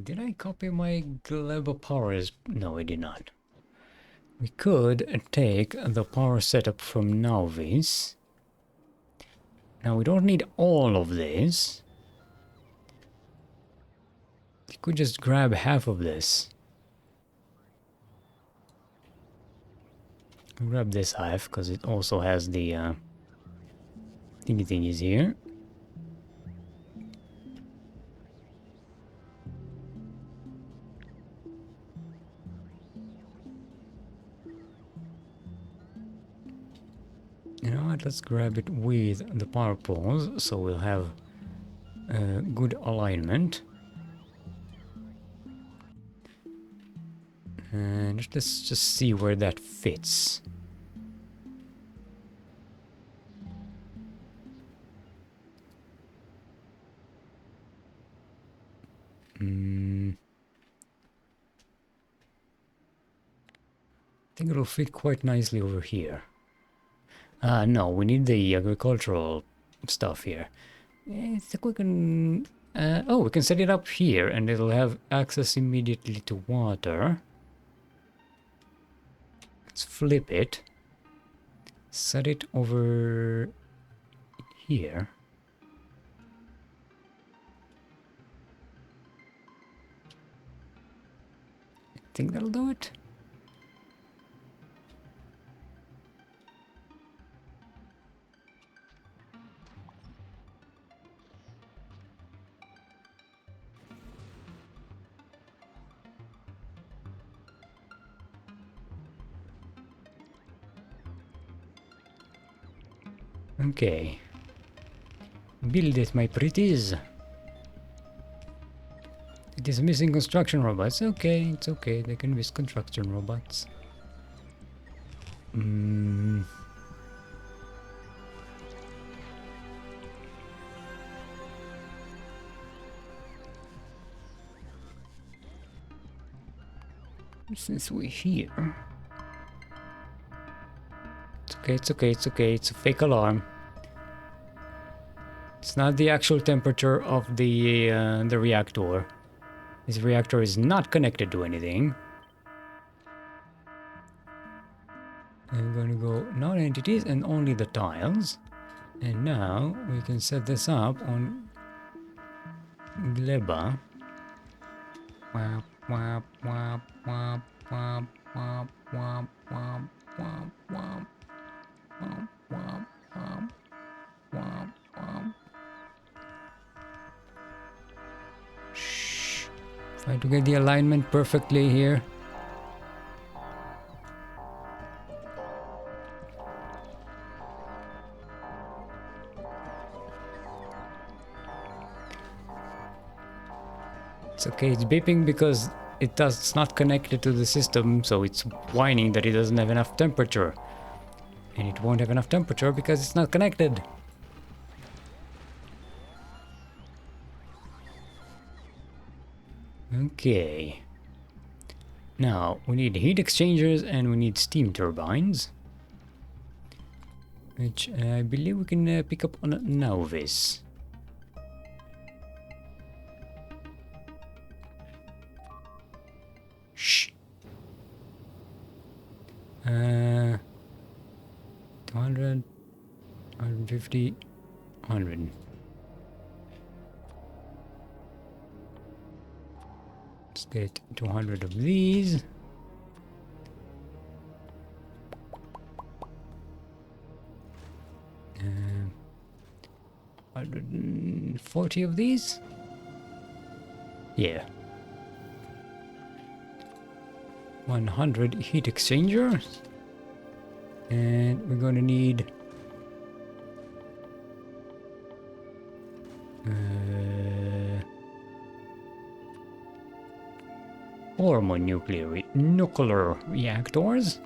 Did I copy my global powers? No, I did not. We could take the power setup from Novice. Now we don't need all of this. You could just grab half of this. Grab this half because it also has the thingies here. You know what, let's grab it with the power poles so we'll have good alignment. And let's just see where that fits. I think it'll fit quite nicely over here. No, we need the agricultural stuff here. I think we can... oh, we can set it up here and it'll have access immediately to water. Let's flip it. Set it over here. I think that'll do it. Okay. Build it, my pretties. It is missing construction robots. Okay, it's okay. They can miss construction robots. Since we're here... It's okay, it's okay, it's a fake alarm. It's not the actual temperature of the reactor. This reactor is not connected to anything. I'm gonna go non-entities and only the tiles. And now we can set this up on Gleba. Wap, wap, wap, wap, wap, wap, wap, wap, wap, wap, wap, wap, wap, wap, wap. Shh. Try to get the alignment perfectly here. It's okay, it's beeping because it's not connected to the system, so it's whining that it doesn't have enough temperature. And it won't have enough temperature because it's not connected. Okay. Now, we need heat exchangers and we need steam turbines. Which I believe we can pick up on a Novice. Shh. 200, 150, 100. Let's get 200 of these. Uh, 140 of these? Yeah. 100 heat exchangers. And we're going to need four more nuclear reactors,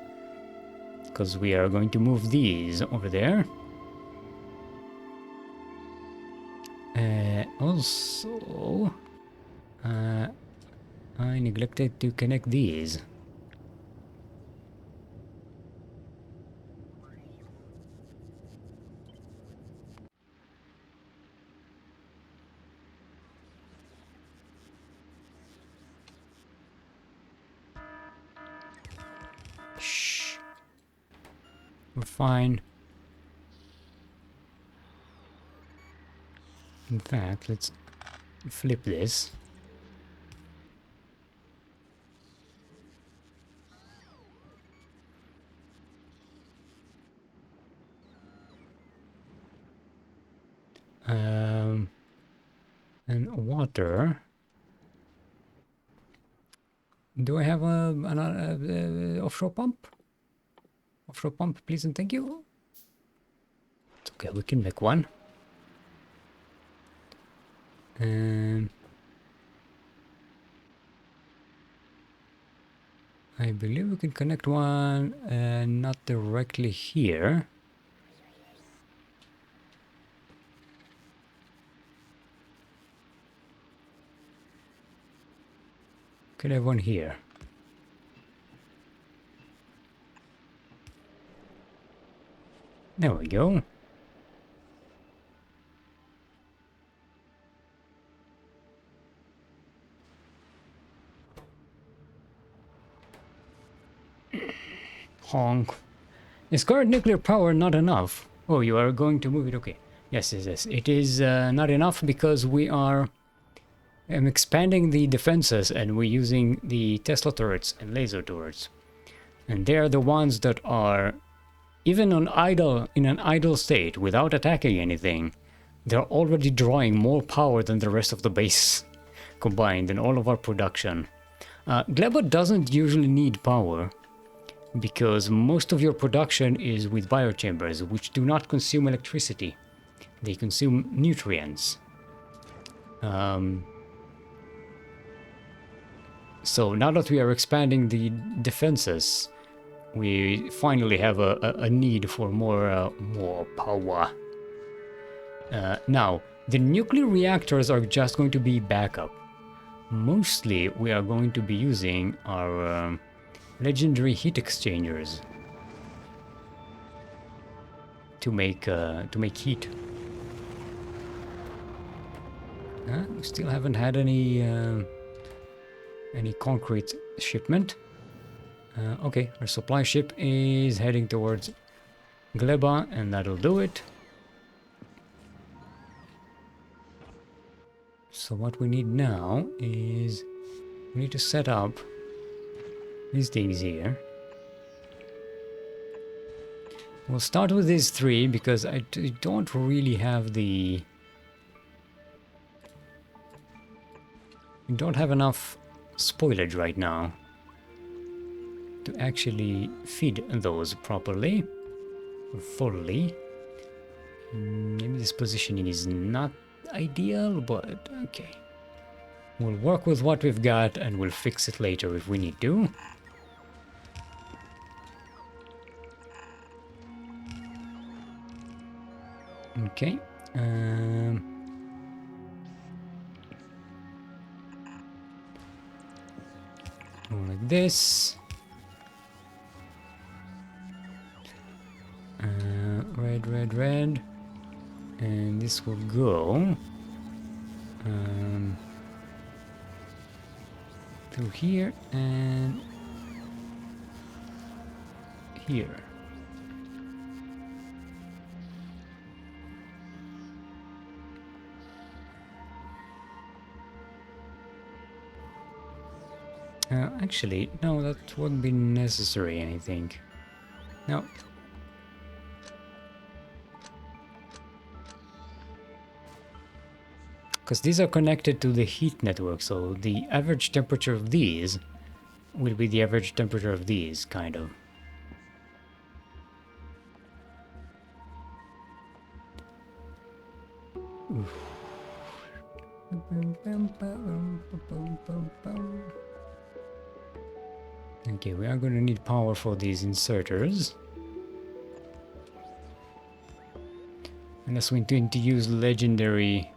because we are going to move these over there. Also, I neglected to connect these. Shh. We're fine. In fact, let's flip this. And water. Do I have an offshore pump? Offshore pump, please and thank you. It's okay, we can make one. I believe we can connect one, not directly here. Could have one here. There we go. Honk. Is current nuclear power not enough? Oh, you are going to move it? Okay. Yes, yes, yes. It is not enough because we are expanding the defenses and we're using the Tesla turrets and laser turrets. And they are the ones that are, even in an idle state, without attacking anything, they're already drawing more power than the rest of the base combined in all of our production. Gleba doesn't usually need power, because most of your production is with biochambers, which do not consume electricity. They consume nutrients. So now that we are expanding the defenses, we finally have a need for more power. Now, the nuclear reactors are just going to be backup. Mostly, we are going to be using our legendary heat exchangers to make heat. We still haven't had any concrete shipment. Okay, our supply ship is heading towards Gleba, and that'll do it. So what we need now is we need to set up these things here. We'll start with these three because I don't really have the... We don't have enough spoilage right now to actually feed those properly, or fully. Maybe this positioning is not ideal, but okay. We'll work with what we've got and we'll fix it later if we need to. Okay. Go like this. Red, red, red. And this will go through here and here. Actually, no, that wouldn't be necessary, I think. No. Because these are connected to the heat network, so the average temperature of these will be the average temperature of these, kind of. Okay, we are going to need power for these inserters. Unless we need to use legendary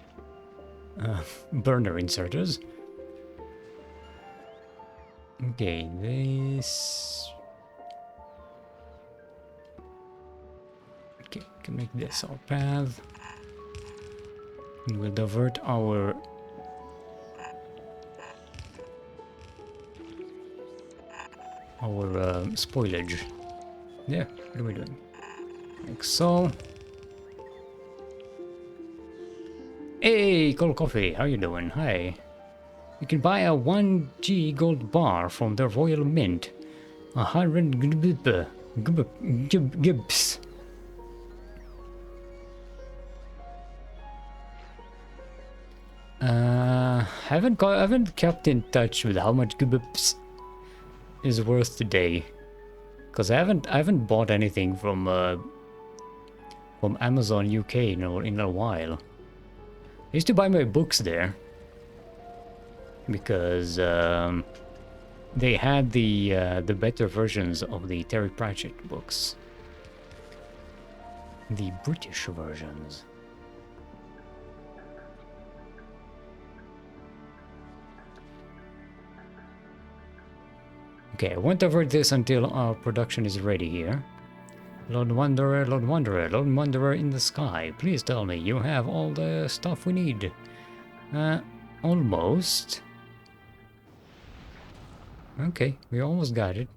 burner inserters. Okay, this... Okay, we can make this our path. And we'll divert our... spoilage. Yeah, what are we doing? Like so. Hey, Cold Coffee, how you doing? Hi. You can buy a 1G gold bar from the Royal Mint. 100 gibbs. Haven't kept in touch with how much gibbs is worth today, because I haven't bought anything from Amazon UK in a while. I used to buy my books there because they had the better versions of the Terry Pratchett books, the British versions. Okay, I won't avert this until our production is ready here. Lord Wanderer, Lord Wanderer, Lord Wanderer in the sky, please tell me you have all the stuff we need. Almost. Okay, we almost got it.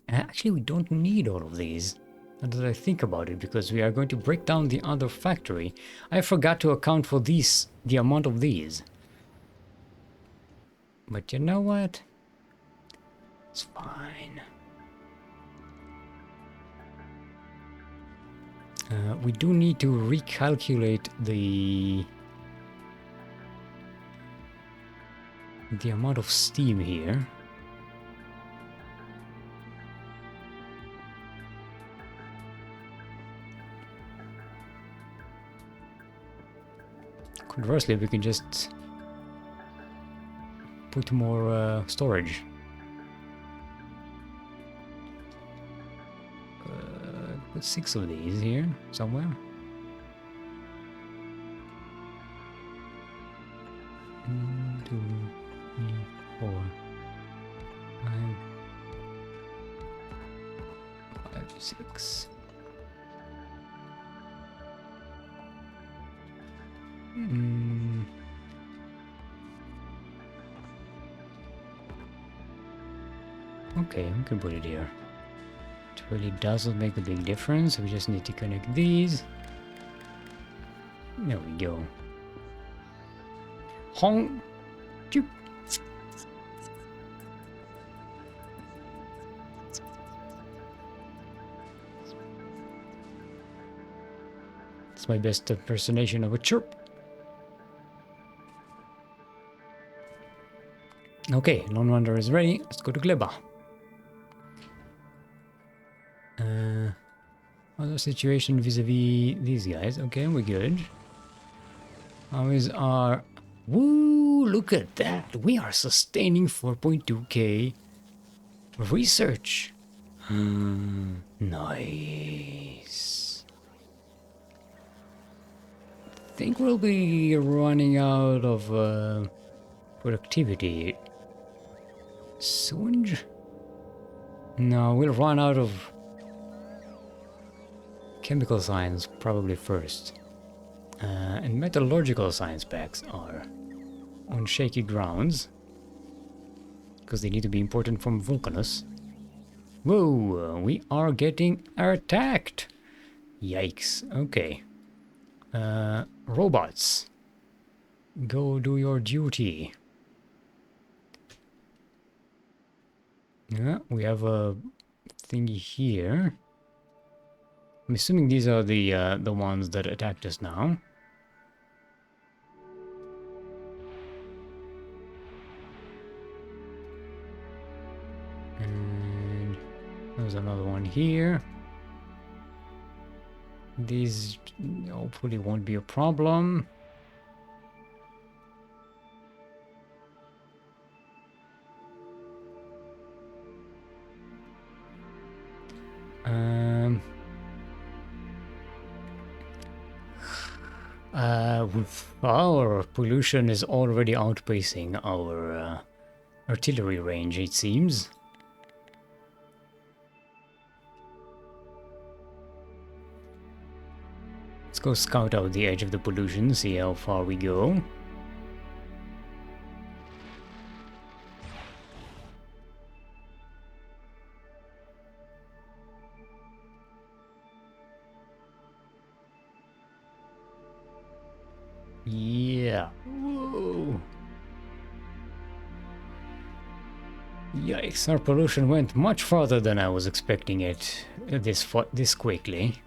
Actually, we don't need all of these. Now that I think about it, because we are going to break down the other factory. I forgot to account for these, the amount of these. But you know what? It's fine. We do need to recalculate the amount of steam here. Conversely, we can just put more storage. Put 6 of these here somewhere. One, 2, 3, 4, 5, 6. Okay, we can put it here. It really doesn't make a big difference. We just need to connect these. There we go. Hong. Choop. It's my best impersonation of a chirp. Okay, Lone Wanderer is ready. Let's go to Gleba. Other situation vis-a-vis these guys. Okay, we're good. How is our... Woo! Look at that! We are sustaining 4.2k research. Nice. I think we'll be running out of productivity soon. No, we'll run out of chemical science probably first. And metallurgical science packs are on shaky grounds because they need to be imported from Vulcanus. Whoa, we are getting attacked. Yikes. Okay. Robots, go do your duty. Yeah, we have a thingy here. I'm assuming these are the ones that attacked us now. And there's another one here. These hopefully won't be a problem. Our pollution is already outpacing our artillery range, it seems. Let's go scout out the edge of the pollution, see how far we go. Yeah. Whoa. Yikes, our pollution went much farther than I was expecting it this quickly.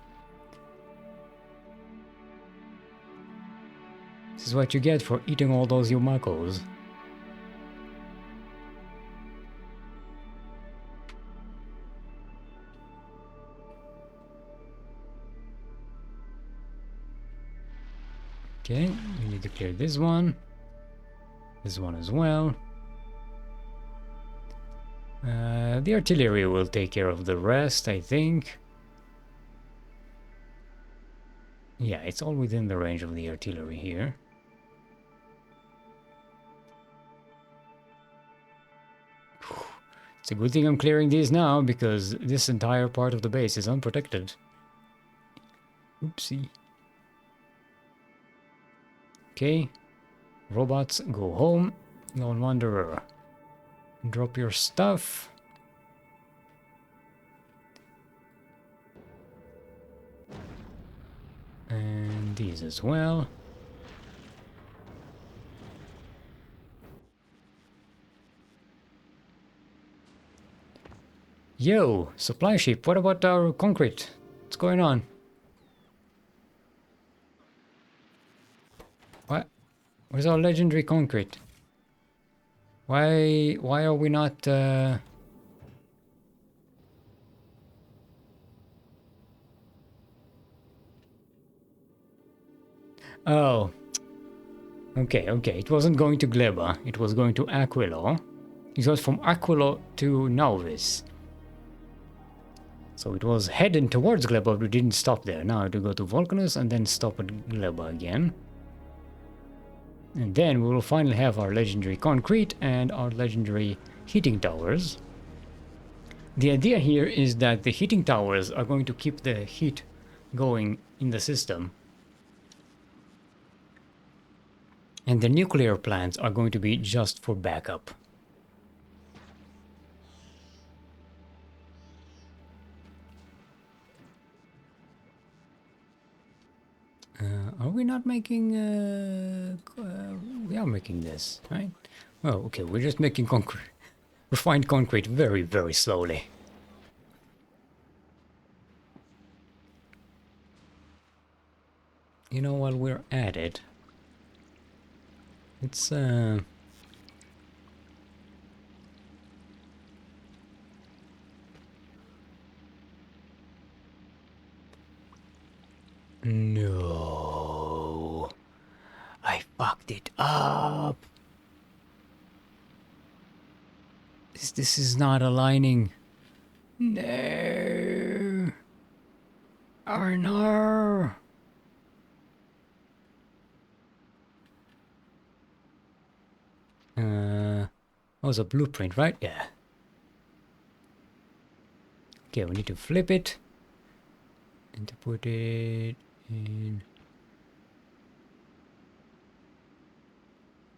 This is what you get for eating all those Yumakos. Okay, we need to clear this one as well. The artillery will take care of the rest, I think. Yeah, it's all within the range of the artillery here. It's a good thing I'm clearing these now, because this entire part of the base is unprotected. Oopsie. Okay, robots, go home. Lone Wanderer, drop your stuff. And these as well. Yo, supply ship, what about our concrete? What's going on? What? Where's our legendary concrete? Why are we not Oh. Okay, it wasn't going to Gleba, it was going to Aquilo. It was from Aquilo to Nauvis. So it was heading towards Gleba, but we didn't stop there. Now to go to Vulcanus and then stop at Gleba again. And then we will finally have our legendary concrete and our legendary heating towers. The idea here is that the heating towers are going to keep the heat going in the system. And the nuclear plants are going to be just for backup. Are we not making... we are making this, right? Oh, okay, we're just making concrete, refined concrete very, very slowly. You know, while we're at it, it's no, I fucked it up. This is not aligning. No. Oh no. Oh, it's a blueprint, right? Yeah. Okay, we need to flip it and to put it in.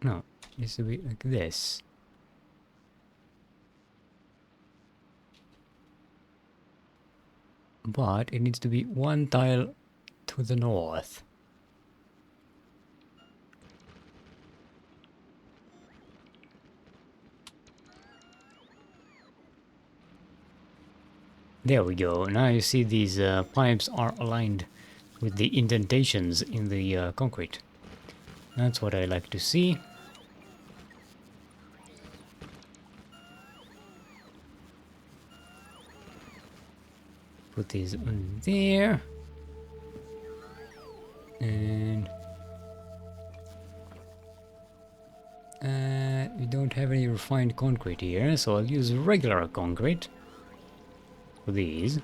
No, it needs to be like this. But it needs to be one tile to the north. There we go. Now you see these pipes are aligned with the indentations in the concrete. That's what I like to see. Put these on there. And we don't have any refined concrete here, so I'll use regular concrete for these.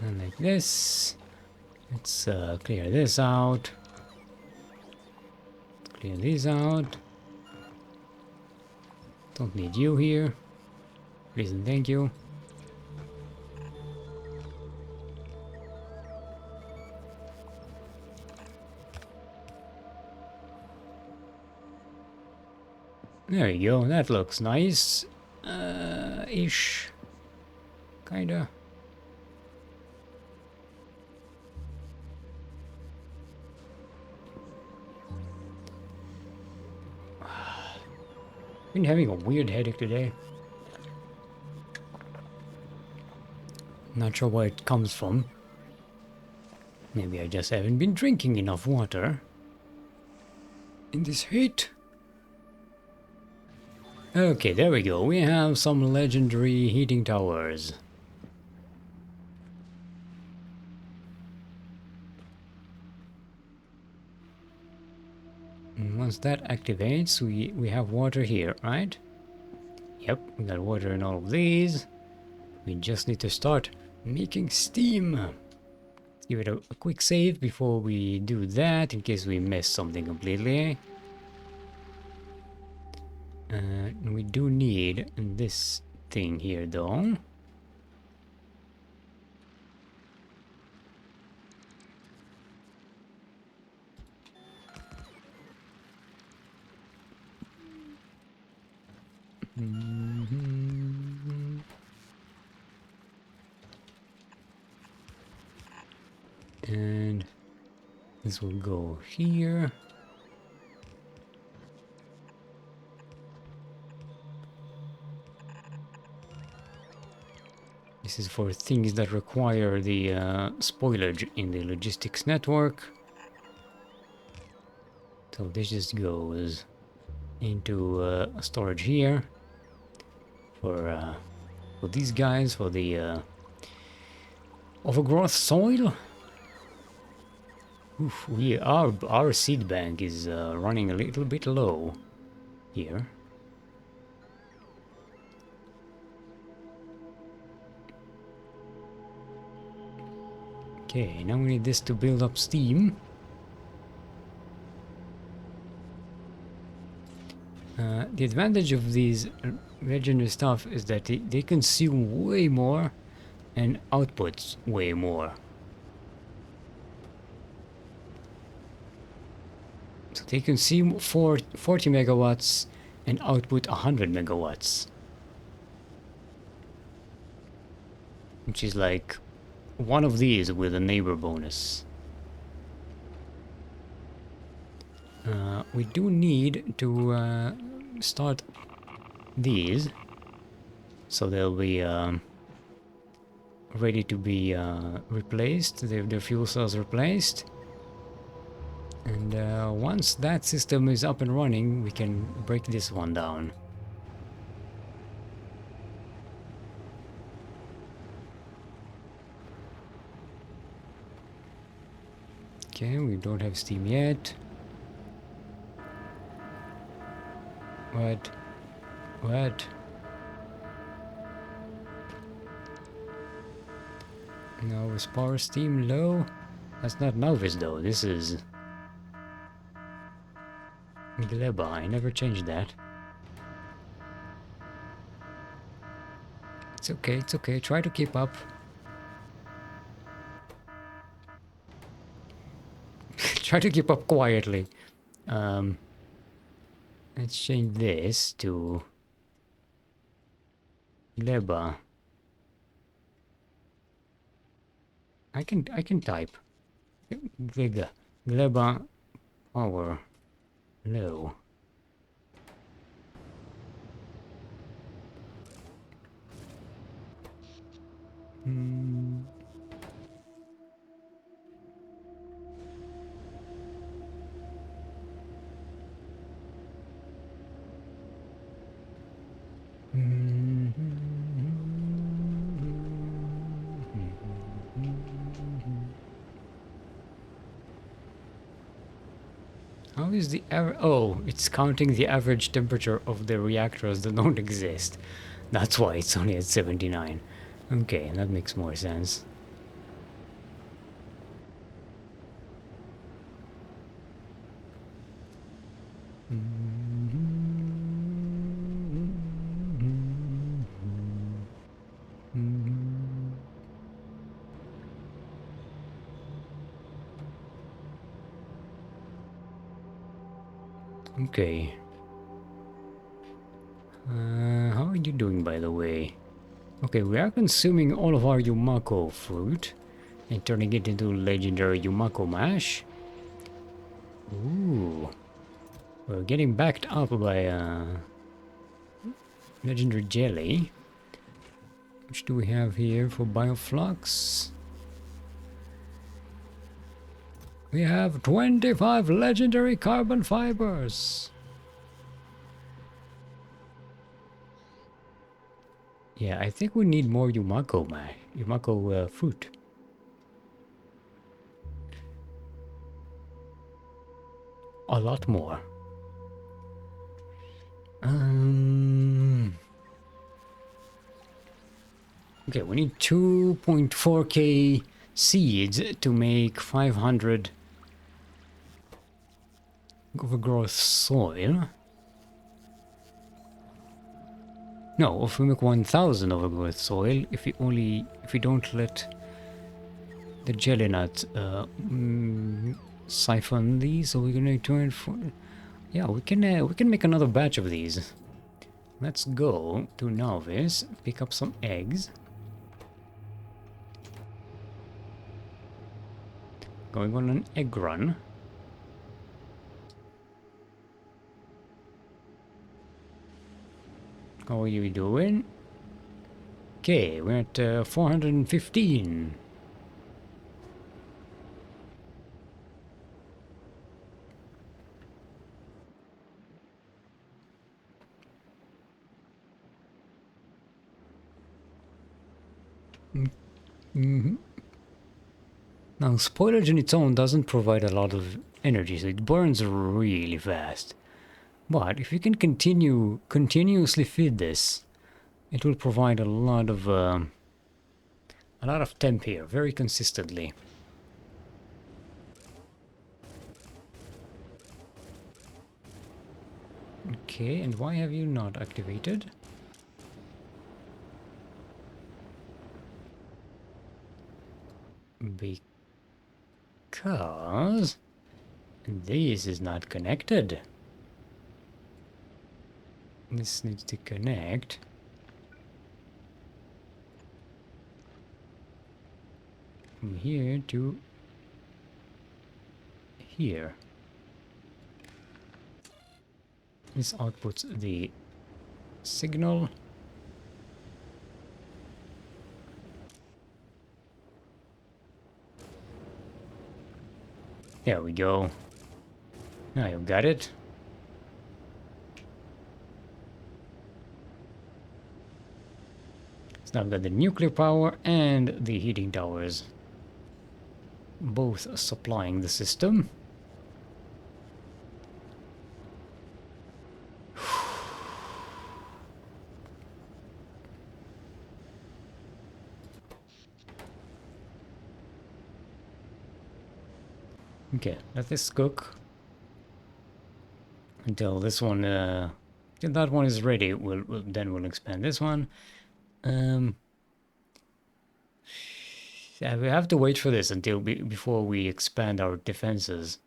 And like this. Let's clear this out. Clear these out. Don't need you here. Please and thank you. There you go. That looks nice. Ish. Kinda. Been having a weird headache today. Not sure where it comes from. Maybe I just haven't been drinking enough water. In this heat. Okay, there we go. We have some legendary heating towers. And once that activates, we have water here, right? Yep, we got water in all of these. We just need to start making steam. Let's give it a quick save before we do that, in case we miss something completely. We do need this thing here, though. And this will go here. This is for things that require the spoilage in the logistics network. So this just goes into storage here for these guys, for the overgrowth soil. Oof, our seed bank is running a little bit low here. Okay, now we need this to build up steam. The advantage of these legendary stuff is that they consume way more and outputs way more. So they consume 40 megawatts and output 100 megawatts. Which is like one of these with a neighbor bonus. We do need to start these, so they'll be ready to be replaced, their fuel cells replaced. And once that system is up and running, we can break this one down. Okay, we don't have steam yet. What? What? No, is power steam low? That's not Novice though, this is Gleba. I never changed that. It's okay, it's okay. Try to keep up. Try to keep up quietly. Let's change this to Gleba. I can type. Gleba power low. How is the average? Oh, it's counting the average temperature of the reactors that don't exist. That's why it's only at 79. Okay, that makes more sense. Okay. How are you doing, by the way? Okay, we are consuming all of our Yumako fruit and turning it into legendary Yumako mash. Ooh. We're getting backed up by legendary jelly. Which do we have here for Bioflux? We have 25 legendary carbon fibers. Yeah, I think we need more Yumako fruit. A lot more. Okay, we need 2.4k seeds to make 500 overgrowth soil. No, if we make 1000 overgrowth soil, if we don't let the jelly nut siphon these, so we're gonna turn for. Yeah, we can make another batch of these. Let's go to Novice, pick up some eggs. Going on an egg run. How are you doing? Okay, we're at 415. Now, spoilage on its own doesn't provide a lot of energy, so it burns really fast. But if you can continuously feed this, it will provide a lot of temp here, very consistently. Okay, and why have you not activated? Because this is not connected. This needs to connect. From here to here. This outputs the signal. There we go. Now you got it. So now I've got the nuclear power and the heating towers both supplying the system. Okay, let this cook until this one, till that one is ready. Then we'll expand this one. Yeah, we have to wait for this until before we expand our defenses,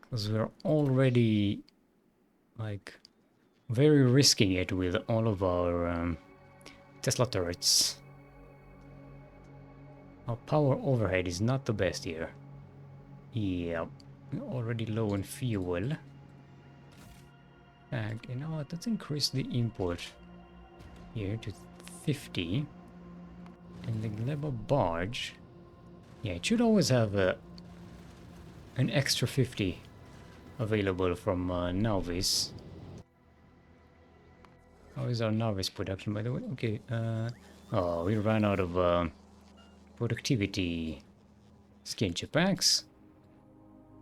because we're already like very risking it with all of our Tesla turrets. Our power overhead is not the best here. Yeah, we're already low on fuel. And you know what, let's increase the import here to 50. And the Gleba barge, yeah, it should always have an extra 50 available from Nauvis. How is our Nauvis production, by the way? Okay, oh, we ran out of productivity skin chip packs.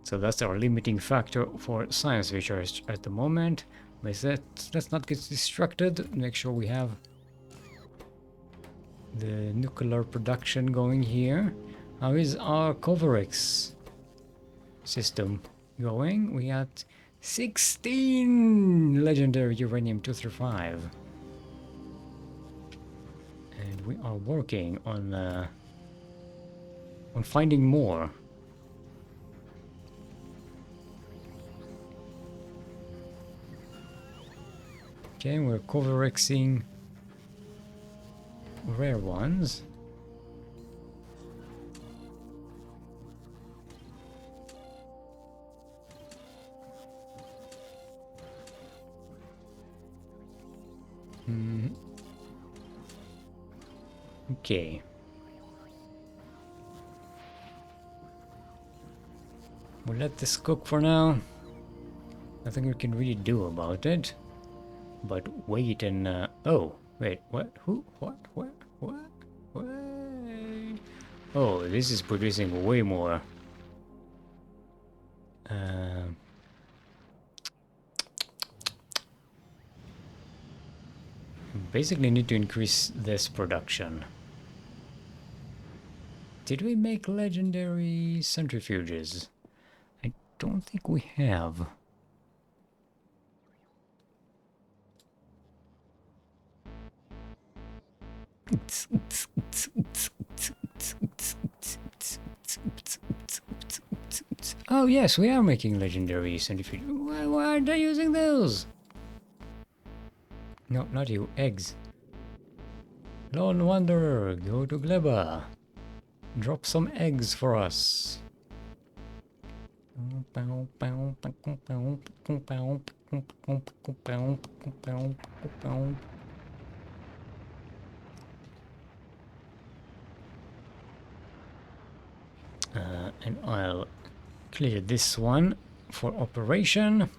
So that's our limiting factor for science research at the moment. But let's not get distracted. Make sure we have the nuclear production going here. How is our Coverix system going? We got 16 legendary uranium-235. And we are working on finding more. Okay, we're Coverixing rare ones. Okay. We'll let this cook for now. Nothing we can really do about it. But wait and oh, wait, what? Who? What? Oh, this is producing way more. Basically need to increase this production. Did we make legendary centrifuges? I don't think we have. Oh yes, we are making legendary centrifuges. Why aren't I using those? No, not you. Eggs. Lone Wanderer, go to Gleba. Drop some eggs for us. And I'll clear this one for operation.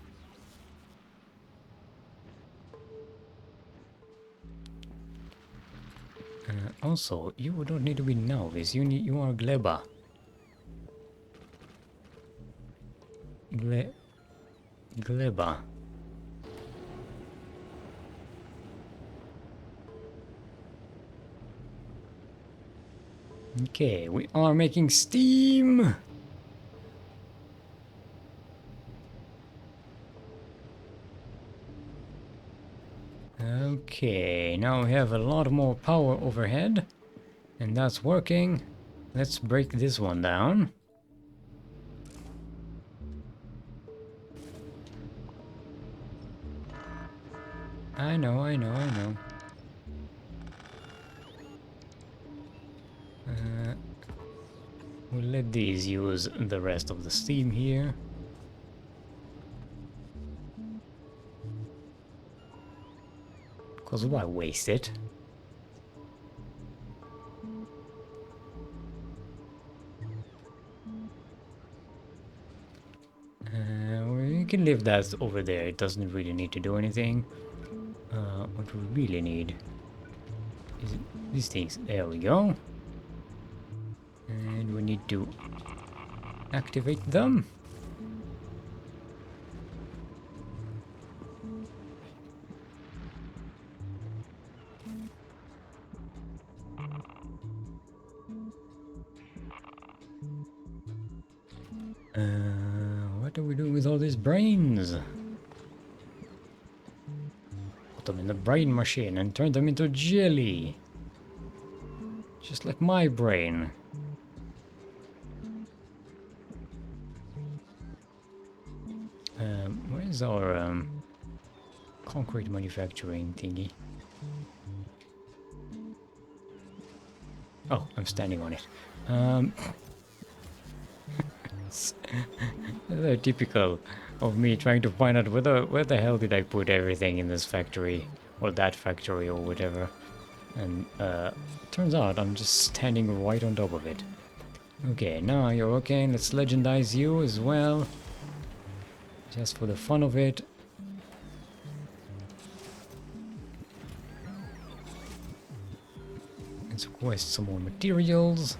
Also, you don't need to be Nauvis. You are Gleba. Gleba. Okay, we are making steam. Okay, now we have a lot more power overhead, and that's working. Let's break this one down. I know, I know, I know. We'll let these use the rest of the steam here. Because why waste it? We can leave that over there. It doesn't really need to do anything. What we really need is these things. There we go. And we need to activate them. What do we do with all these brains? Put them in the brain machine and turn them into jelly. Just like my brain. Where's our concrete manufacturing thingy? Oh, I'm standing on it. It's very typical of me trying to find out where the hell did I put everything in this factory or that factory or whatever. And turns out I'm just standing right on top of it. Okay, now you're okay. Let's legendize you as well. Just for the fun of it. Let's request some more materials.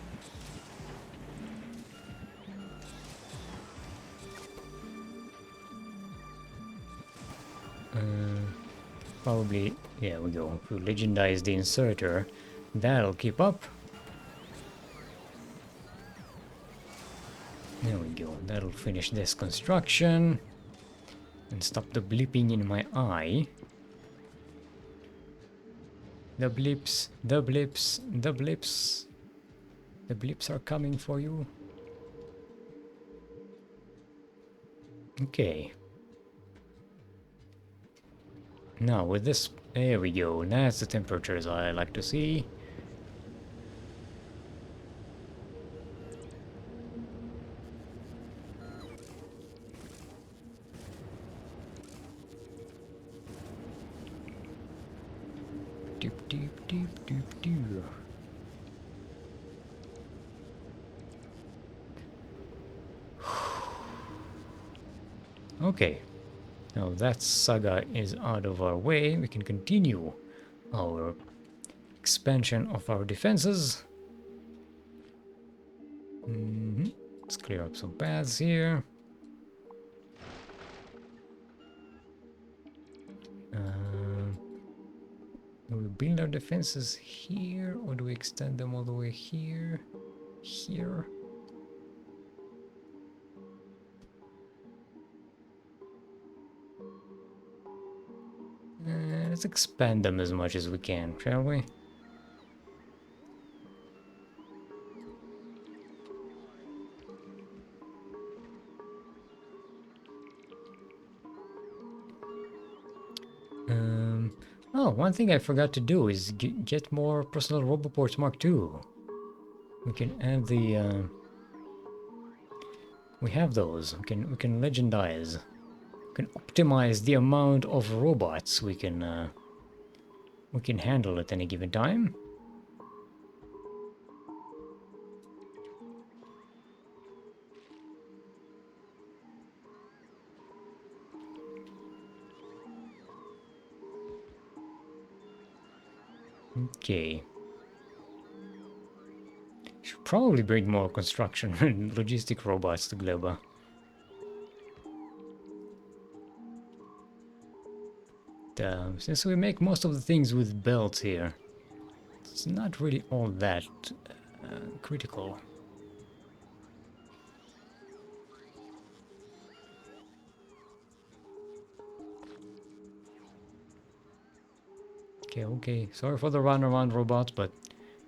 Probably, yeah, we go. If we legendize the inserter, that'll keep up. There we go. That'll finish this construction and stop the blipping in my eye. The blips, the blips, the blips. The blips are coming for you. Okay. Now with this, there we go. That's the temperatures I like to see. Doop doop doop doop doop. Okay. Now that saga is out of our way, we can continue our expansion of our defenses. Let's clear up some paths here. Do we build our defenses here, or do we extend them all the way here? Here? Let's expand them as much as we can, shall we? Oh, one thing I forgot to do is get more personal roboports Mark II. We can add the. We have those. We can legendize. We can optimize the amount of robots we can handle at any given time. Okay. Should probably bring more construction and logistic robots to Globa. Since we make most of the things with belts here, it's not really all that critical. Okay. Sorry for the run around robots, but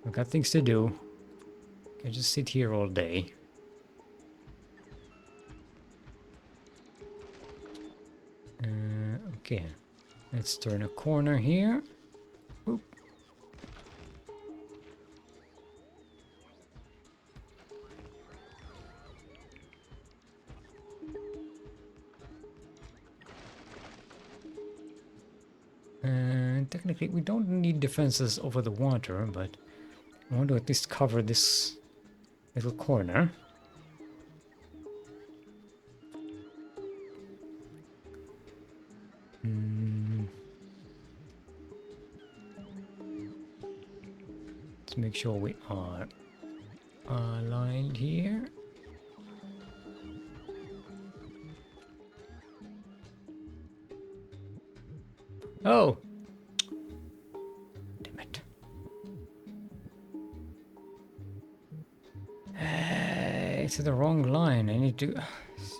I've got things to do. Can't just sit here all day. Okay. Let's turn a corner here. Oop. Technically, we don't need defenses over the water, but I want to at least cover this little corner. Let's make sure we are aligned here. Oh! Damn it. It's the wrong line. I need to...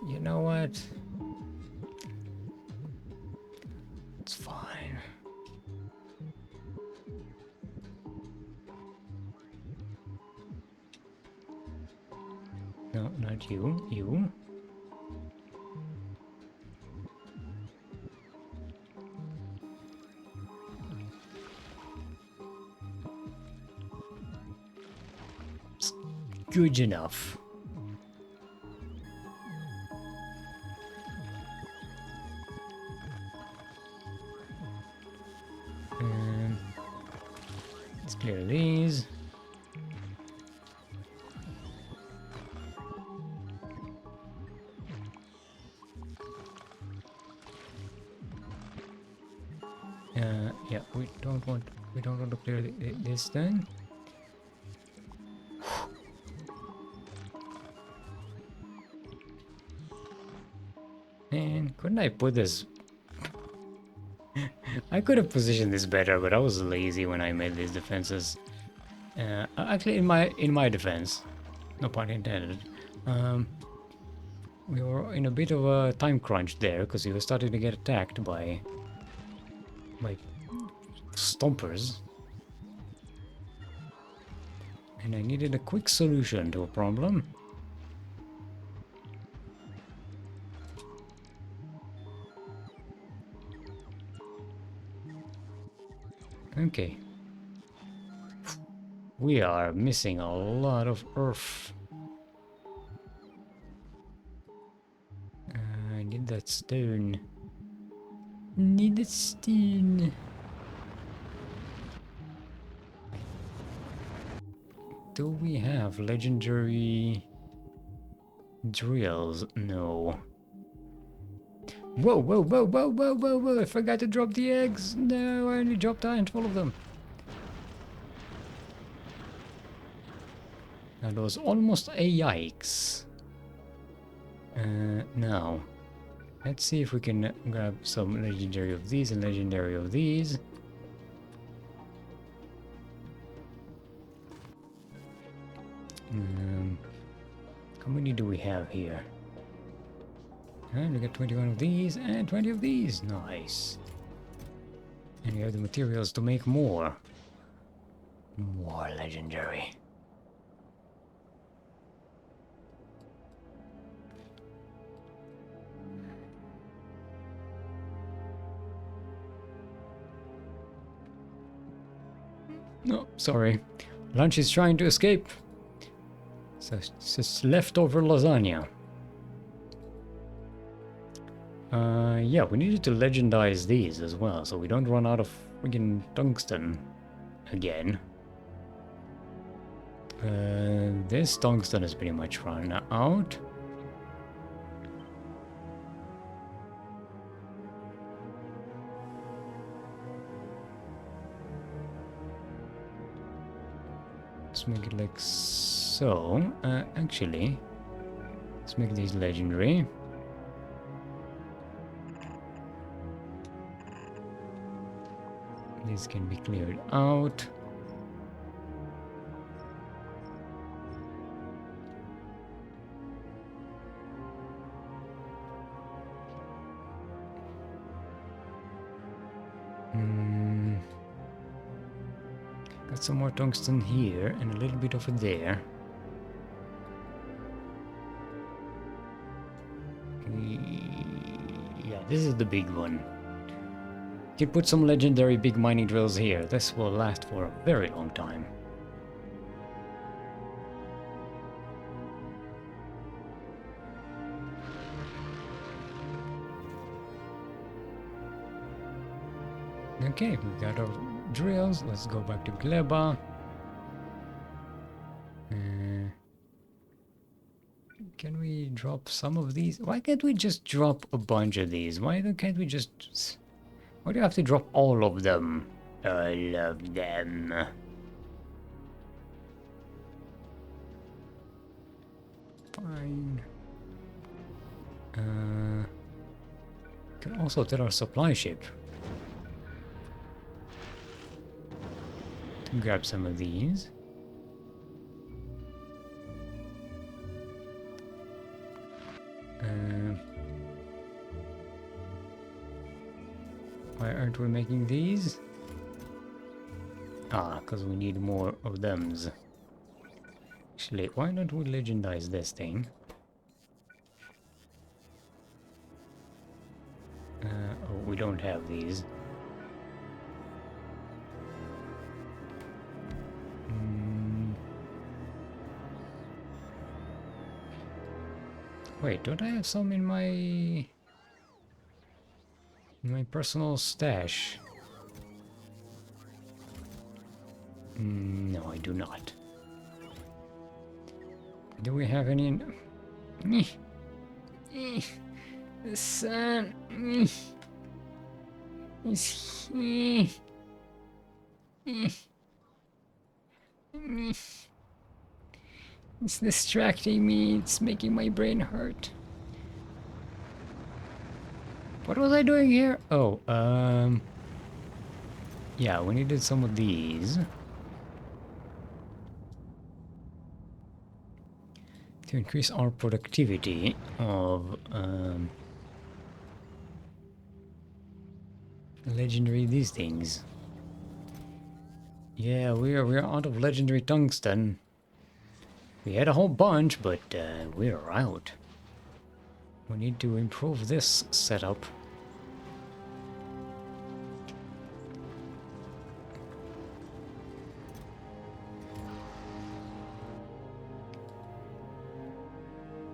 You know what? It's fine. No, not you. You. It's good enough. Let's clear these. Yeah, we don't want to clear this then. And couldn't I put this? I could have positioned this better, but I was lazy when I made these defenses. Actually, in my defense, no pun intended. We were in a bit of a time crunch there because we were starting to get attacked by stompers, and I needed a quick solution to a problem. Okay. We are missing a lot of earth. I need that stone. Need that stone. Do we have legendary drills? No. Whoa, whoa, whoa, whoa, whoa, whoa, whoa! I forgot to drop the eggs! No, I only dropped a handful of them. That was almost a yikes. Now, let's see if we can grab some legendary of these and legendary of these. How many do we have here? And we got 21 of these and 20 of these. Nice. And we have the materials to make more. More legendary. No, sorry. Lunch is trying to escape. So it's just leftover lasagna. Yeah, we needed to legendize these as well, so we don't run out of friggin' tungsten again. This tungsten is pretty much run out. Let's make it like so. Actually, let's make these legendary. These can be cleared out. Got some more tungsten here and a little bit over there. Yeah, this is the big one. Can put some legendary big mining drills here. This will last for a very long time. Okay, we got our drills. Let's go back to Gleba. Can we drop some of these? Why can't we just drop a bunch of these? Why can't we just... Why do you have to drop all of them? All of them. Fine. Can also tell our supply ship to grab some of these. Why aren't we making these? Ah, because we need more of thems. Actually, why don't we legendize this thing? Oh, we don't have these. Wait, don't I have some in my personal stash? No, I do not. Do we have any in... The sun is here. It's distracting me, it's making my brain hurt. What was I doing here? Oh, yeah, we needed some of these to increase our productivity of legendary these things. Yeah, we're out of legendary tungsten. We had a whole bunch, but we're out. We need to improve this setup.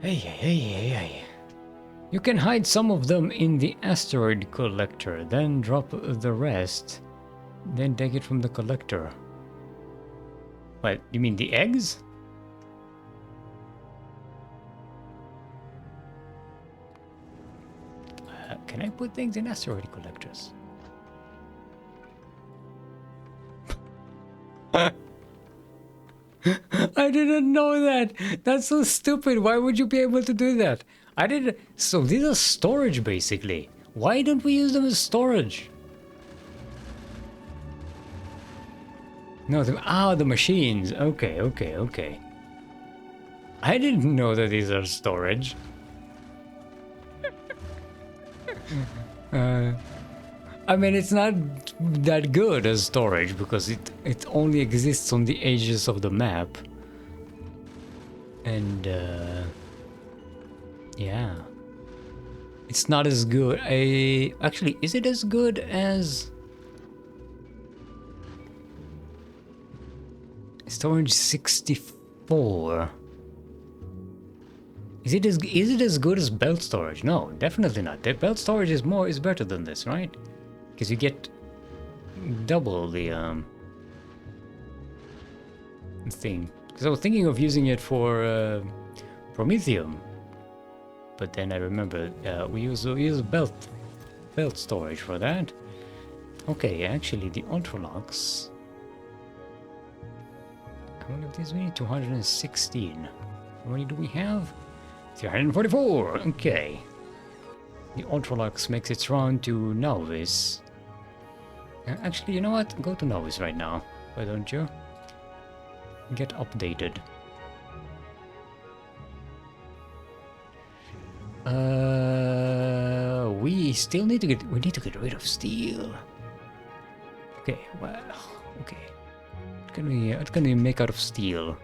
Hey. You can hide some of them in the asteroid collector, then drop the rest, then take it from the collector. What, you mean the eggs? Can I put things in asteroid collectors? I didn't know that. That's so stupid. Why would you be able to do that? I didn't. So these are storage basically. Why don't we use them as storage? No, the machines. Okay. I didn't know that these are storage. I mean, it's not that good as storage because it only exists on the edges of the map. And yeah, it's not as good. Actually, is it as good as storage 64? Is it as good as belt storage? No, definitely not. The belt storage is better than this, right? Because you get double the thing. Because I was thinking of using it for Promethium, but then I remember we use belt storage for that. Okay, actually the Ultralux. How many of these we need? 216. How many do we have? 344. Okay. The Ultralux makes its run to Novice. Actually, you know what? Go to Novice right now. Why don't you? Get updated. We still need to get rid of steel. Okay, well, okay. What can we make out of steel?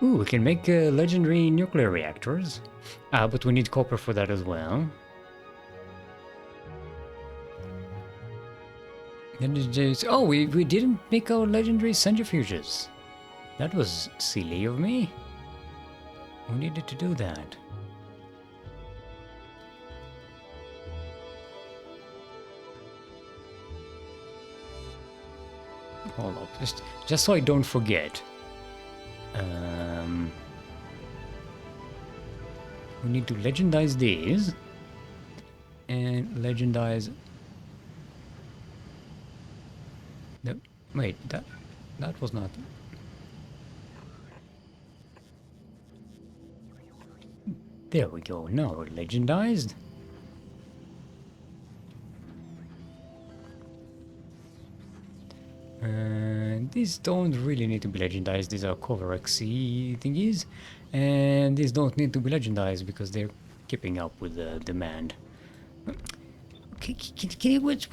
Ooh, we can make legendary nuclear reactors. But we need copper for that as well. Oh, we didn't make our legendary centrifuges. That was silly of me. We needed to do that. Hold up, just so I don't forget. We need to legendize these and legendize. No, wait, that was not. There we go. Now we're legendized. These don't really need to be legendized. These are Coverexy thingies, and these don't need to be legendized because they're keeping up with the demand. Okay, can you, what?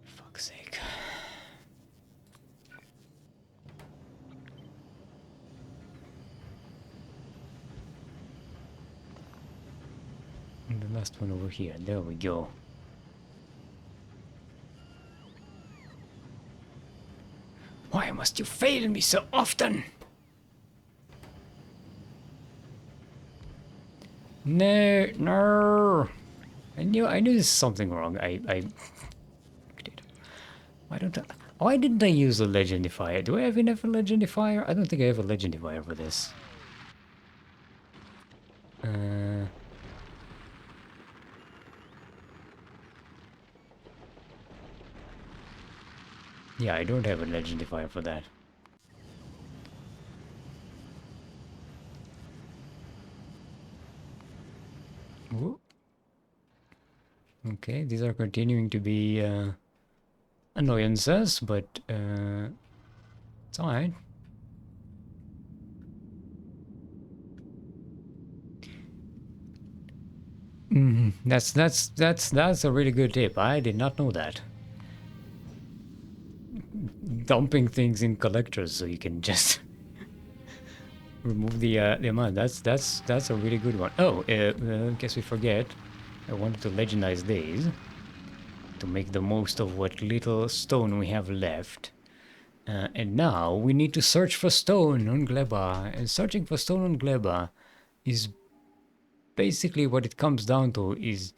Fuck's sake. And the last one over here. There we go. Why must you fail me so often? No, no. I knew there's something wrong. I did. Why didn't I use a legendifier? Do I have enough legendifier? I don't think I have a legendifier for this. Yeah, I don't have a legendifier for that. Whoa. Okay, these are continuing to be annoyances, but it's alright. That's a really good tip. I did not know that. Dumping things in collectors so you can just remove the amount. That's a really good one. Oh, in case we forget, I wanted to legendize these to make the most of what little stone we have left. And now we need to search for stone on Gleba. And searching for stone on Gleba is basically what it comes down to. Is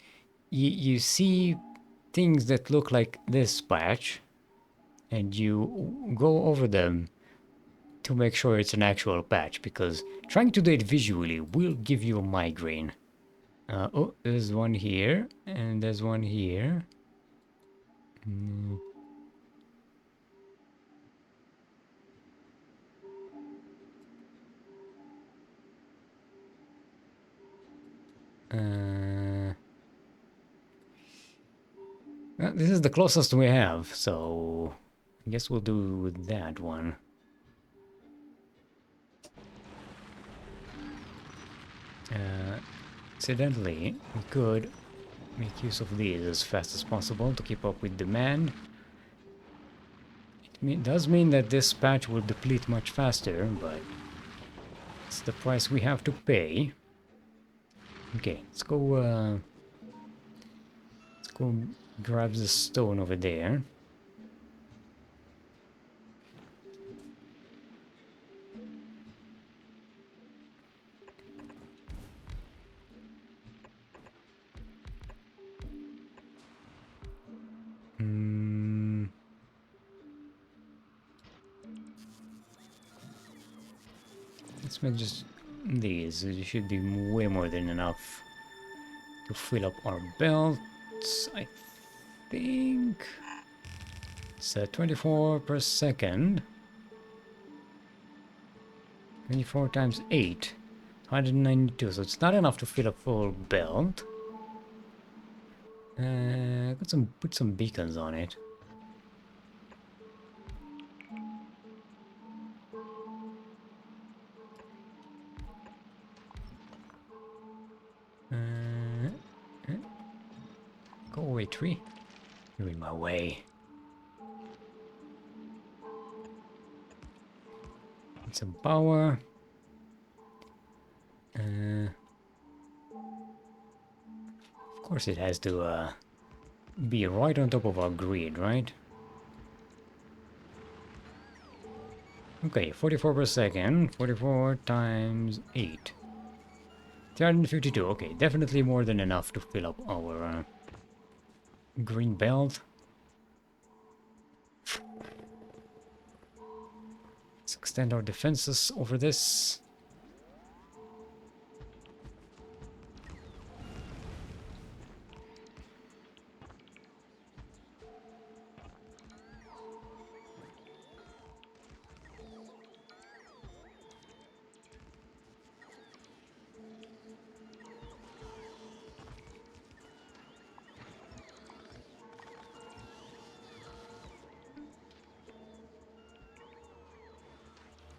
you see things that look like this patch, and you go over them to make sure it's an actual patch, because trying to do it visually will give you a migraine. Oh, there's one here, and there's one here. Well, this is the closest we have, so I guess we'll do with that one. Incidentally, we could make use of these as fast as possible to keep up with demand. It does mean that this patch will deplete much faster, but it's the price we have to pay. Okay, let's go grab the stone over there. Let's make just these. It should be way more than enough to fill up our belts. I think it's 24 per second. 24 times 8. 192. So it's not enough to fill a full belt. Put some beacons on it. Go away, tree. You're in my way. Need some power. Of course it has to be right on top of our grid, right? Okay, 44 per second. 44 times 8. 352. Okay, definitely more than enough to fill up our green belt. Let's extend our defenses over this.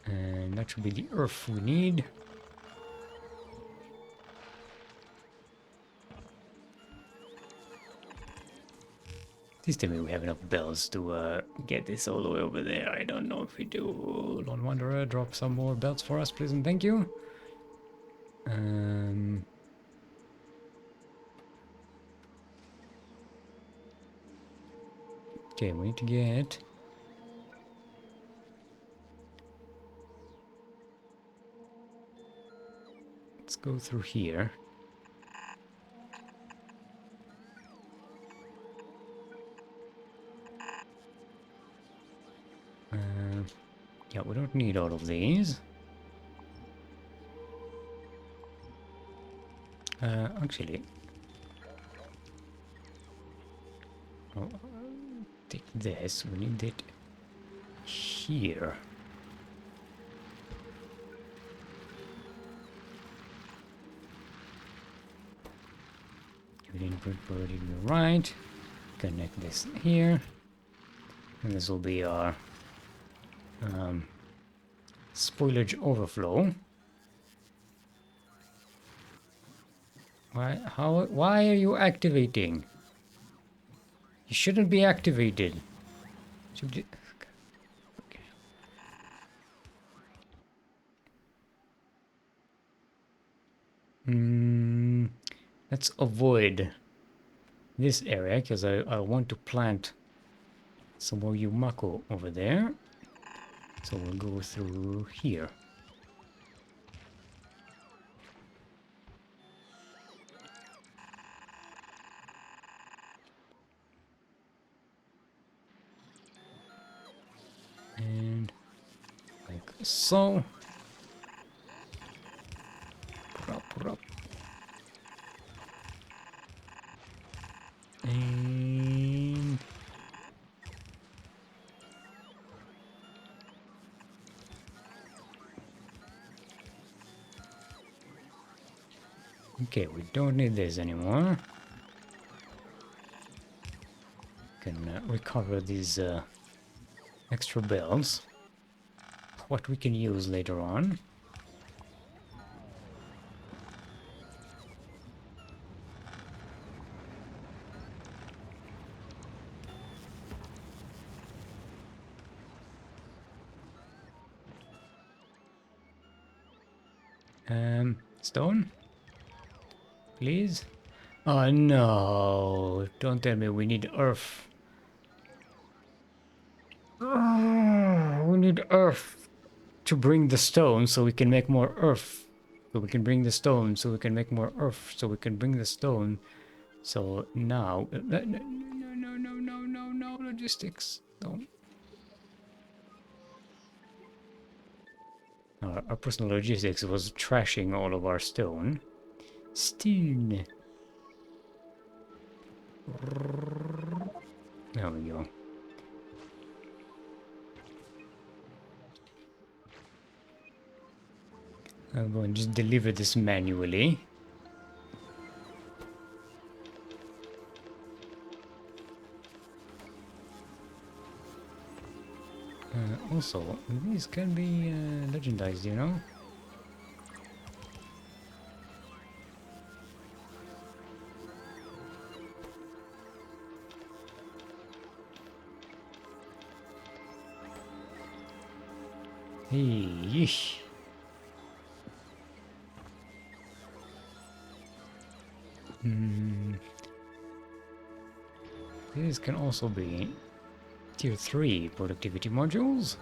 And that should be the earth we need. Please tell me we have enough bells to get this all the way over there. I don't know if we do. Lone Wanderer, drop some more belts for us, please and thank you. Okay, we need to get... Let's go through here. Yeah, we don't need all of these. Actually... Oh, take this, we need it here. We didn't put it in the right. Connect this here. And this will be our spoilage overflow. Why are you activating? You shouldn't be activated. Should be, okay. Let's avoid this area because I want to plant some more Yumako over there. So we'll go through here. And like so. Put up. And okay, we don't need this anymore. Can recover these extra bells. What we can use later on. Stone? Please? Oh no, don't tell me we need earth. We need earth to bring the stone so we can make more earth. So we can bring the stone so we can make more earth. So we can bring the stone. So now... No, logistics. Don't. Our personal logistics was trashing all of our stone. Stone. There we go. I'm going to just deliver this manually. Also, these can be legendized, you know? Hey. These can also be tier 3 productivity modules,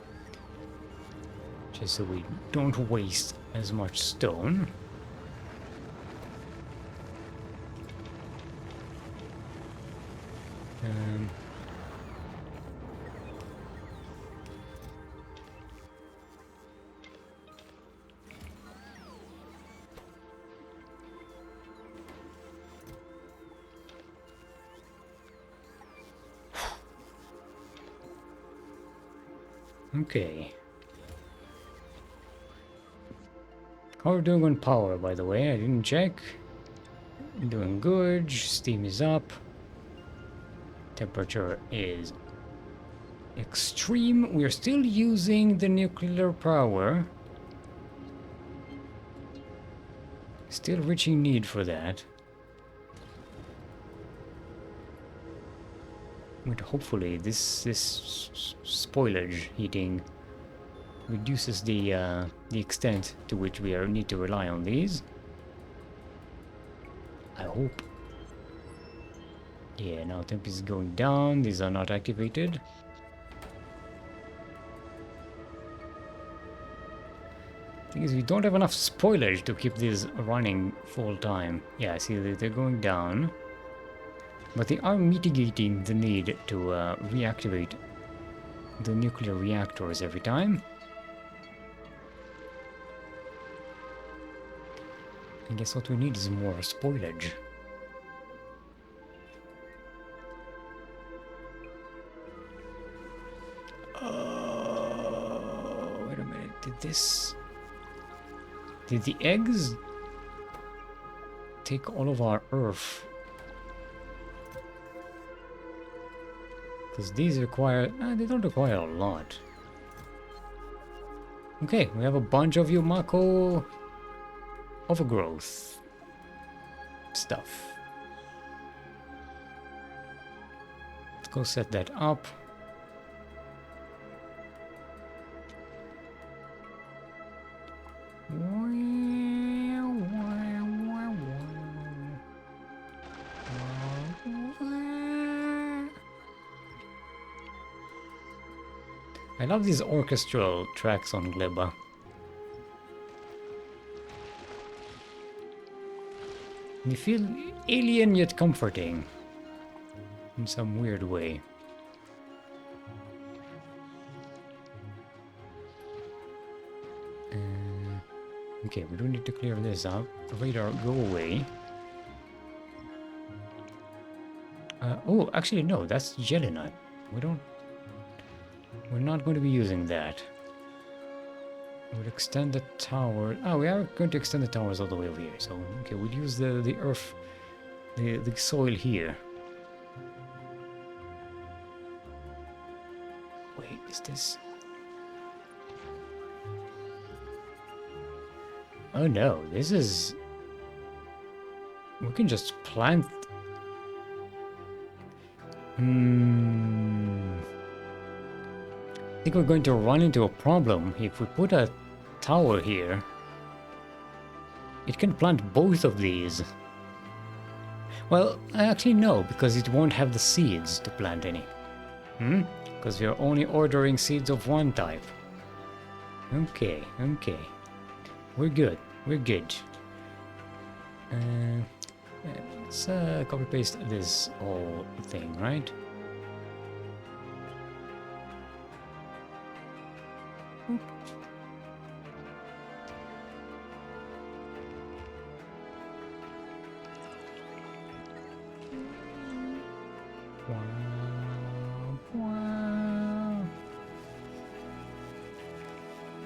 just so we don't waste as much stone. Okay. How are we doing on power, by the way? I didn't check. Doing good. Steam is up. Temperature is extreme. We're still using the nuclear power. Still reaching need for that. But hopefully this spoilage heating reduces the extent to which we need to rely on these. I hope. Yeah, now temp is going down. These are not activated. Thing is, we don't have enough spoilage to keep these running full time. Yeah, see, they're going down. But they are mitigating the need to reactivate the nuclear reactors every time. I guess what we need is more spoilage. Wait a minute, did the eggs take all of our earth? Because these require... they don't require a lot. Okay, we have a bunch of Yumako overgrowth stuff. Let's go set that up. I love these orchestral tracks on Gleba. They feel alien yet comforting in some weird way. Okay, we do need to clear this up. Radar, go away. Oh, actually no, that's jelly nut. We're not going to be using that. We'll extend the tower. Oh, we are going to extend the towers all the way over here. So, okay, we'll use the earth, the soil here. Wait, is this... Oh no, this is... We can just plant... I think we're going to run into a problem if we put a tower here. It can plant both of these. Well, actually no, because it won't have the seeds to plant any. Because we are only ordering seeds of one type. Okay. We're good. Let's copy paste this whole thing, right?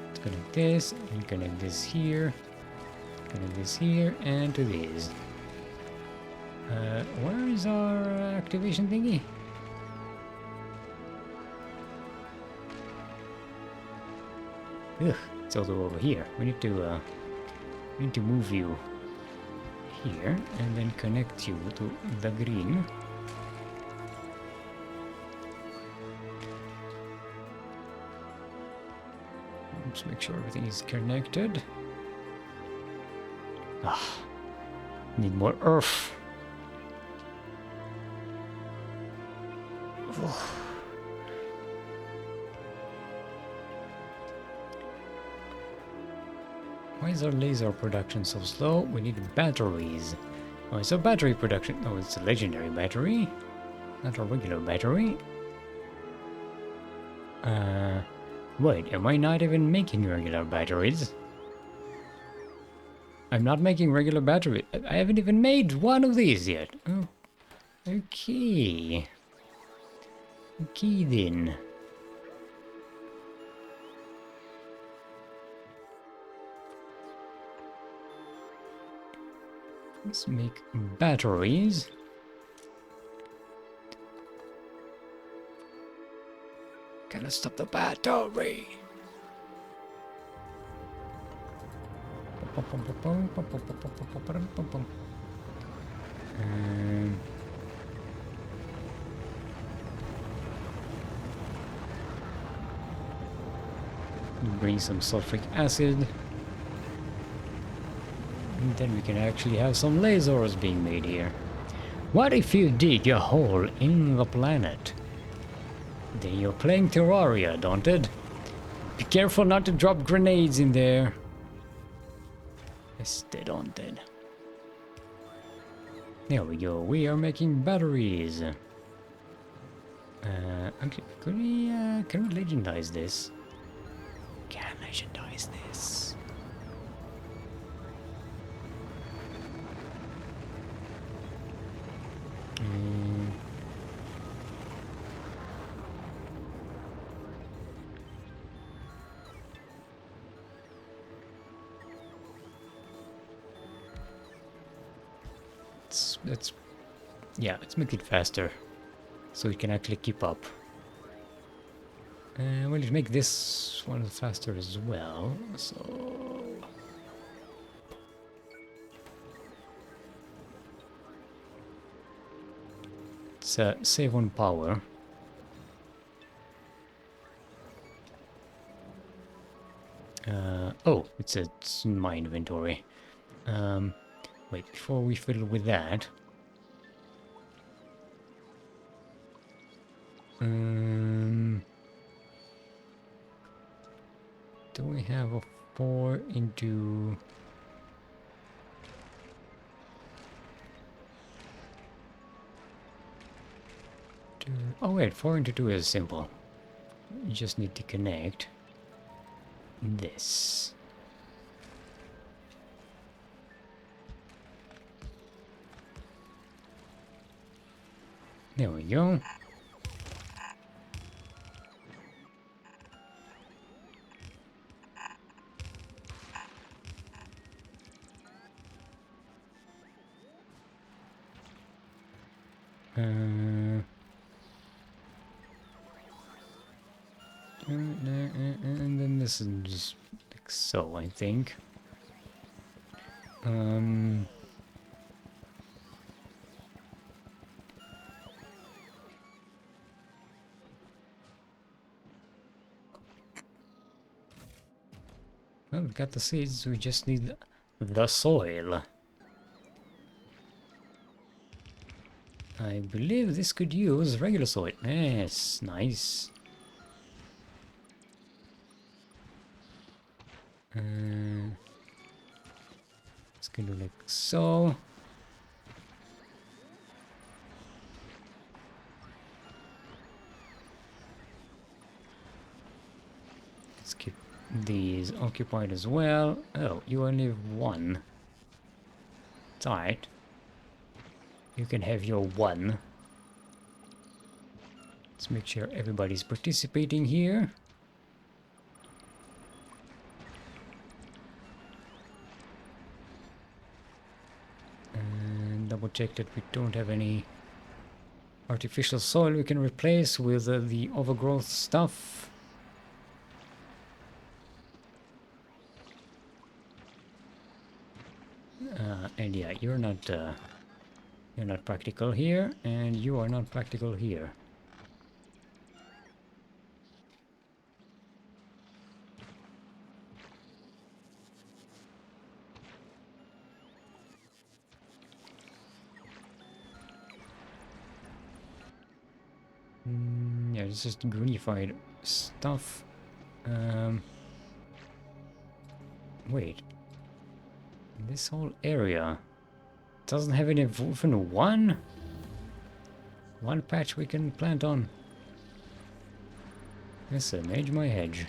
Let's connect this and connect this here. Connect this here and to these. Where is our activation thingy? Ugh, it's also over here. We need to move you here and then connect you to the green. Let's make sure everything is connected. Ah, need more earth. Why is our laser production so slow? We need batteries. Oh, it's a battery production. Oh, it's a legendary battery. Not a regular battery. Wait, am I not even making regular batteries? I'm not making regular battery. I haven't even made one of these yet. Oh, okay. Okay then. Let's make batteries. Gotta stop the battery. Bring some sulfuric acid. And then we can actually have some lasers being made here. What if you dig a hole in the planet? Then you're playing Terraria, don't it? Be careful not to drop grenades in there. Yes, they don't. There we go. We are making batteries. Okay, can we legendize this? Can legendize this? Let's make it faster, so we can actually keep up. We'll make this one faster as well. So let's save on power. Oh, it's in my inventory. Wait, before we fiddle with that. Do we have a 4 into... Oh wait, 4 into 2 is simple. You just need to connect this. There we go. And then this is just like so, I think. Well, we got the seeds, we just need the soil. I believe this could use regular soil. Yes, nice. Let's go like so. Let's keep these occupied as well. Oh, you only have one. It's alright. You can have your one. Let's make sure everybody's participating here. And double check that we don't have any artificial soil we can replace with the overgrowth stuff. And yeah, you're not practical here, and you are not practical here. Yeah, it's just greenified stuff. Wait. This whole area doesn't have any even one patch we can plant on. Listen, age my hedge.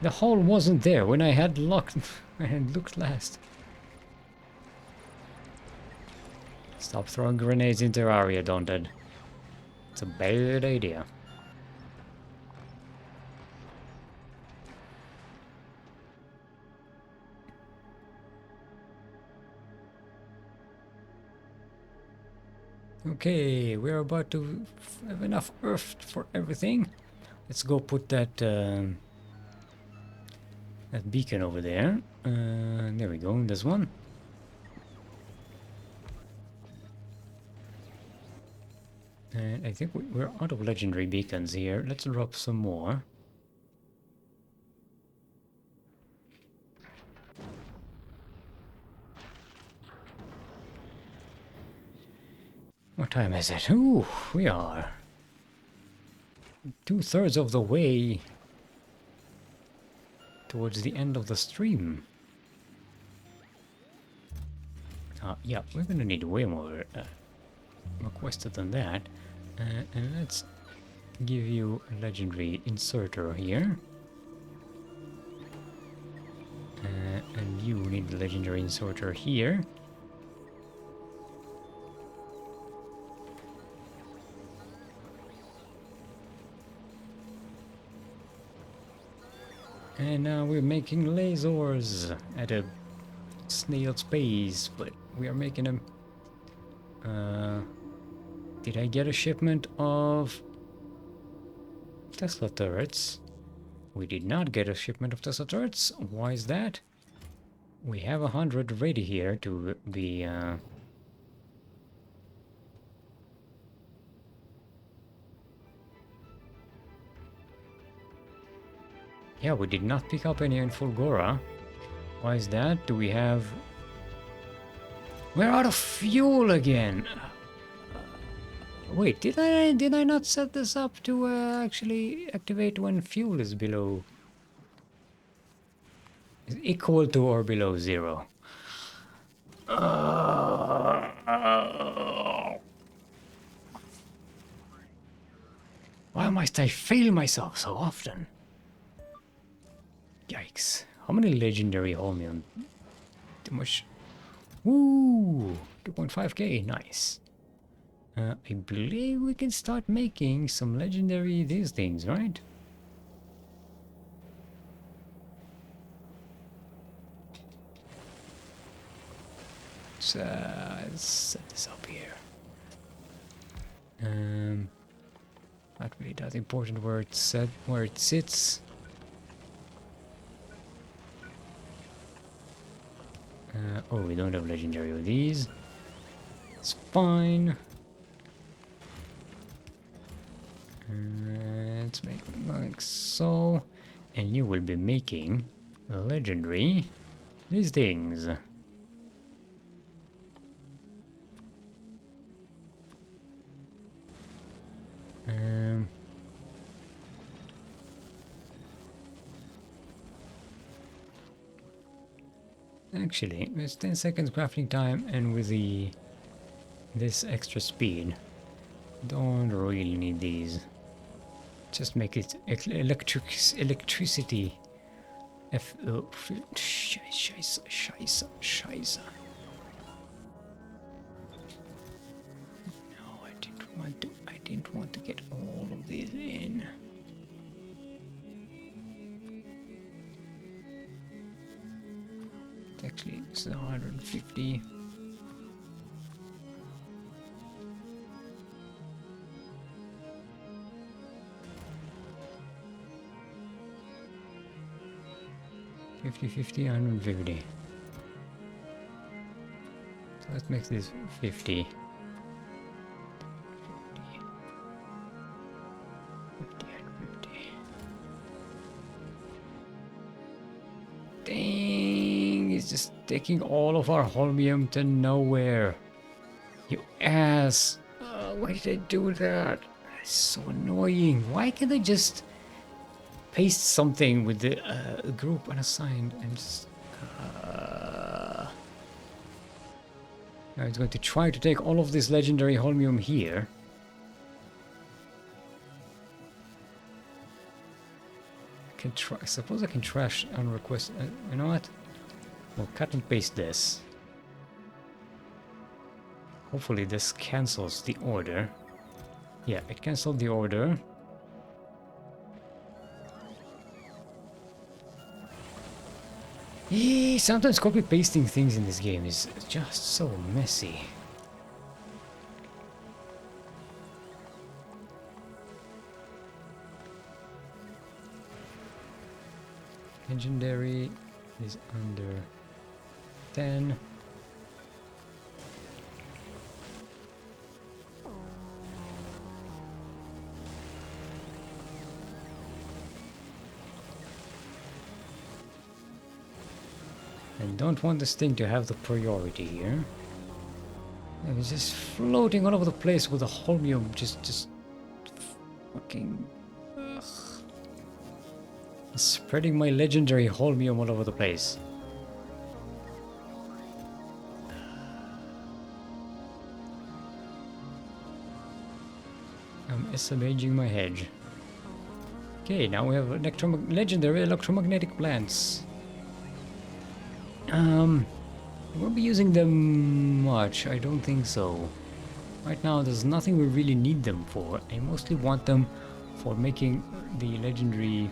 The hole wasn't there when I had looked and looked last. Stop throwing grenades into our area, Daunted. It's a bad idea. Okay, we're about to have enough earth for everything. Let's go put that that beacon over there. There we go, there's one. And I think we're out of legendary beacons here. Let's drop some more. What time is it? Ooh, we are 2/3 of the way towards the end of the stream. Yeah, we're gonna need way more quests than that. And let's give you a legendary inserter here. And you need a legendary inserter here. And now we're making lasers at a snail's pace, but we are making them. Did I get a shipment of Tesla turrets? We did not get a shipment of Tesla turrets. Why is that? We have 100 ready here to be. Yeah, we did not pick up any in Fulgora. Why is that? Do we have... We're out of fuel again! Wait, did I not set this up to actually activate when fuel is below... is equal to or below 0? Why must I fail myself so often? Yikes. How many legendary holmium? Too much. Woo! 2.5k, nice. I believe we can start making some legendary these things, right? So, let's set this up here. Not really that important where it's set, where it sits. Oh, we don't have legendary of these. It's fine. Let's make it like so. And you will be making legendary these things. Actually, it's 10 seconds crafting time, and with this extra speed, don't really need these. Just make it electricity. Scheiße. No, I didn't want to get all of these in. Actually, it's 150. $50, 150. So let's make this 50. 50 and 50. Dang, it's just taking all of our holmium to nowhere. You ass! Why did I do that? It's so annoying. Why can't I just paste something with the group unassigned and just... Now it's going to try to take all of this legendary holmium here. I suppose I can trash unrequested. You know what? We'll cut and paste this. Hopefully this cancels the order. Yeah, it canceled the order. Sometimes copy-pasting things in this game is just so messy. Legendary is under 10. I don't want this thing to have the priority here. It's just floating all over the place with the holmium just fucking... Ugh. Spreading my legendary holmium all over the place. I'm SMHing my hedge. Okay, now we have legendary electromagnetic plants. Won't be using them much, I don't think so. Right now there's nothing we really need them for. I mostly want them for making the legendary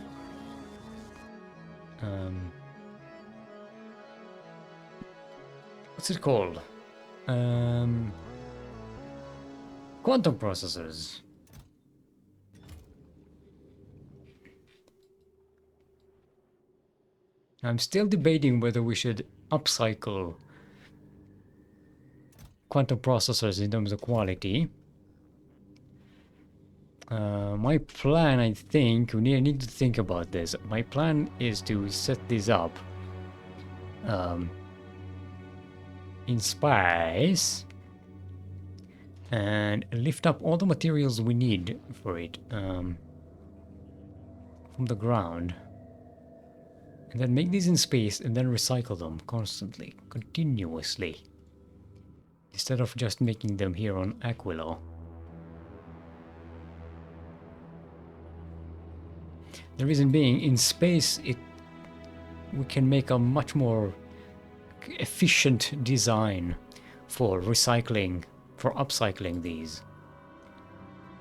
what's it called? Quantum processors. I'm still debating whether we should upcycle quantum processors in terms of quality. My plan, I think, I need to think about this. My plan is to set this up in space and lift up all the materials we need for it from the ground. And then make these in space and then recycle them constantly, continuously. Instead of just making them here on Aquilo. The reason being, in space, we can make a much more efficient design for recycling, for upcycling these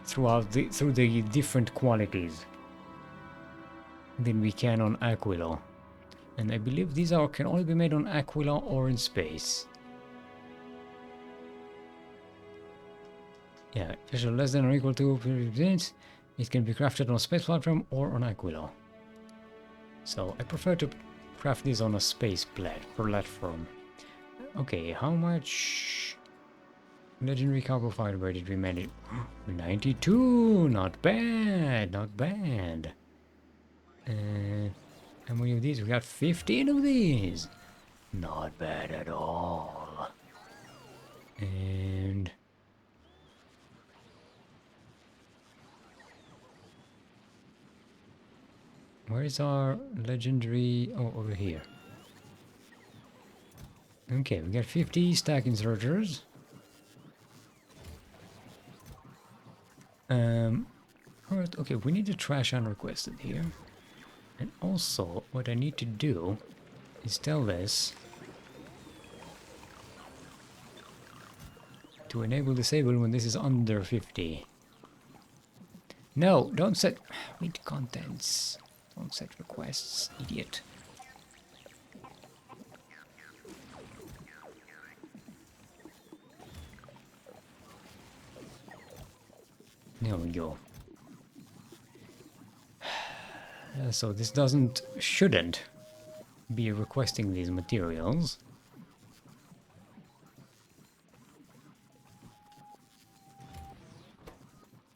through the different qualities than we can on Aquilo. And I believe these can only be made on Aquila or in space. Yeah, special less than or equal to it can be crafted on a space platform or on Aquila. So I prefer to craft these on a space platform. Okay, how much legendary carbon fiber did we manage? 92! Not bad, not bad. How many of these? We got 15 of these. Not bad at all. And where is our legendary? Oh, over here. Okay, we got 50 stack inserters. Alright, okay, we need to trash unrequested here. And also, what I need to do is tell this to enable disable when this is under 50. No, don't set read contents. Don't set requests, idiot. There we go. So this shouldn't be requesting these materials.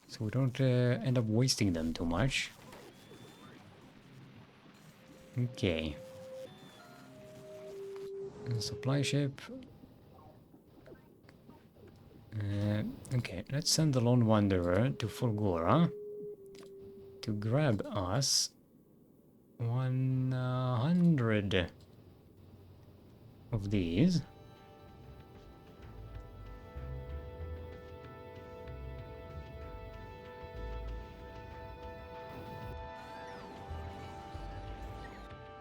So we don't end up wasting them too much. Okay. And supply ship. Okay, let's send the Lone Wanderer to Fulgora to grab us 100 of these.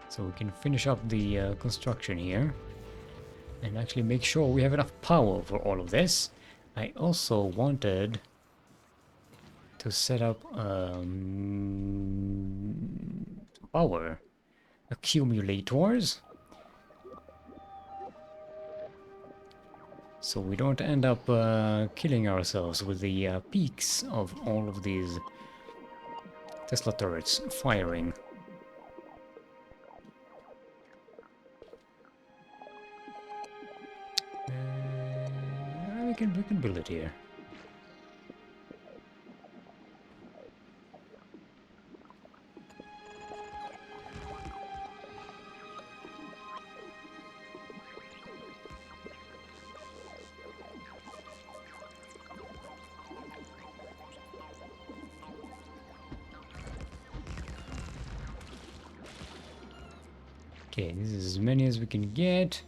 So we can finish up the construction here and actually make sure we have enough power for all of this. I also wanted to set up power accumulators so we don't end up killing ourselves with the peaks of all of these Tesla turrets firing. We can build it here. Okay, this is as many as we can get.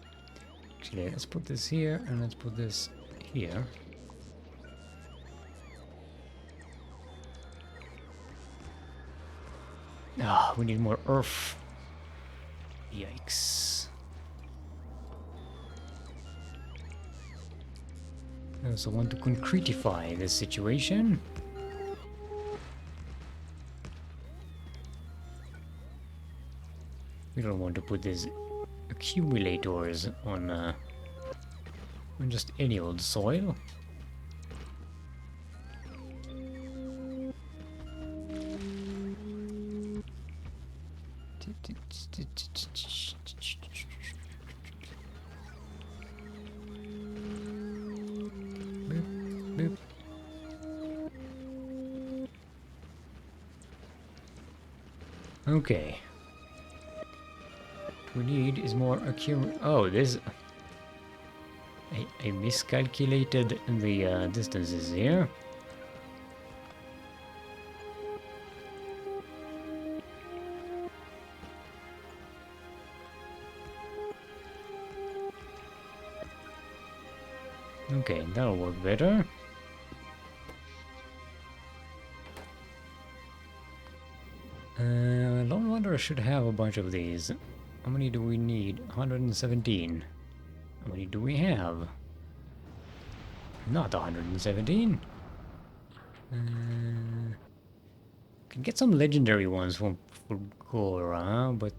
Actually, let's put this here and let's put this here. Ah, we need more earth. Yikes. I also want to concretify this situation. We don't want to put these accumulators on just any old soil. Boop. Okay. What we need is more Oh, there's... I miscalculated the distances here. Okay, that'll work better. Lone Wanderer should have a bunch of these. How many do we need? 117. How many do we have? Not 117. Can get some legendary ones from Fulgora, but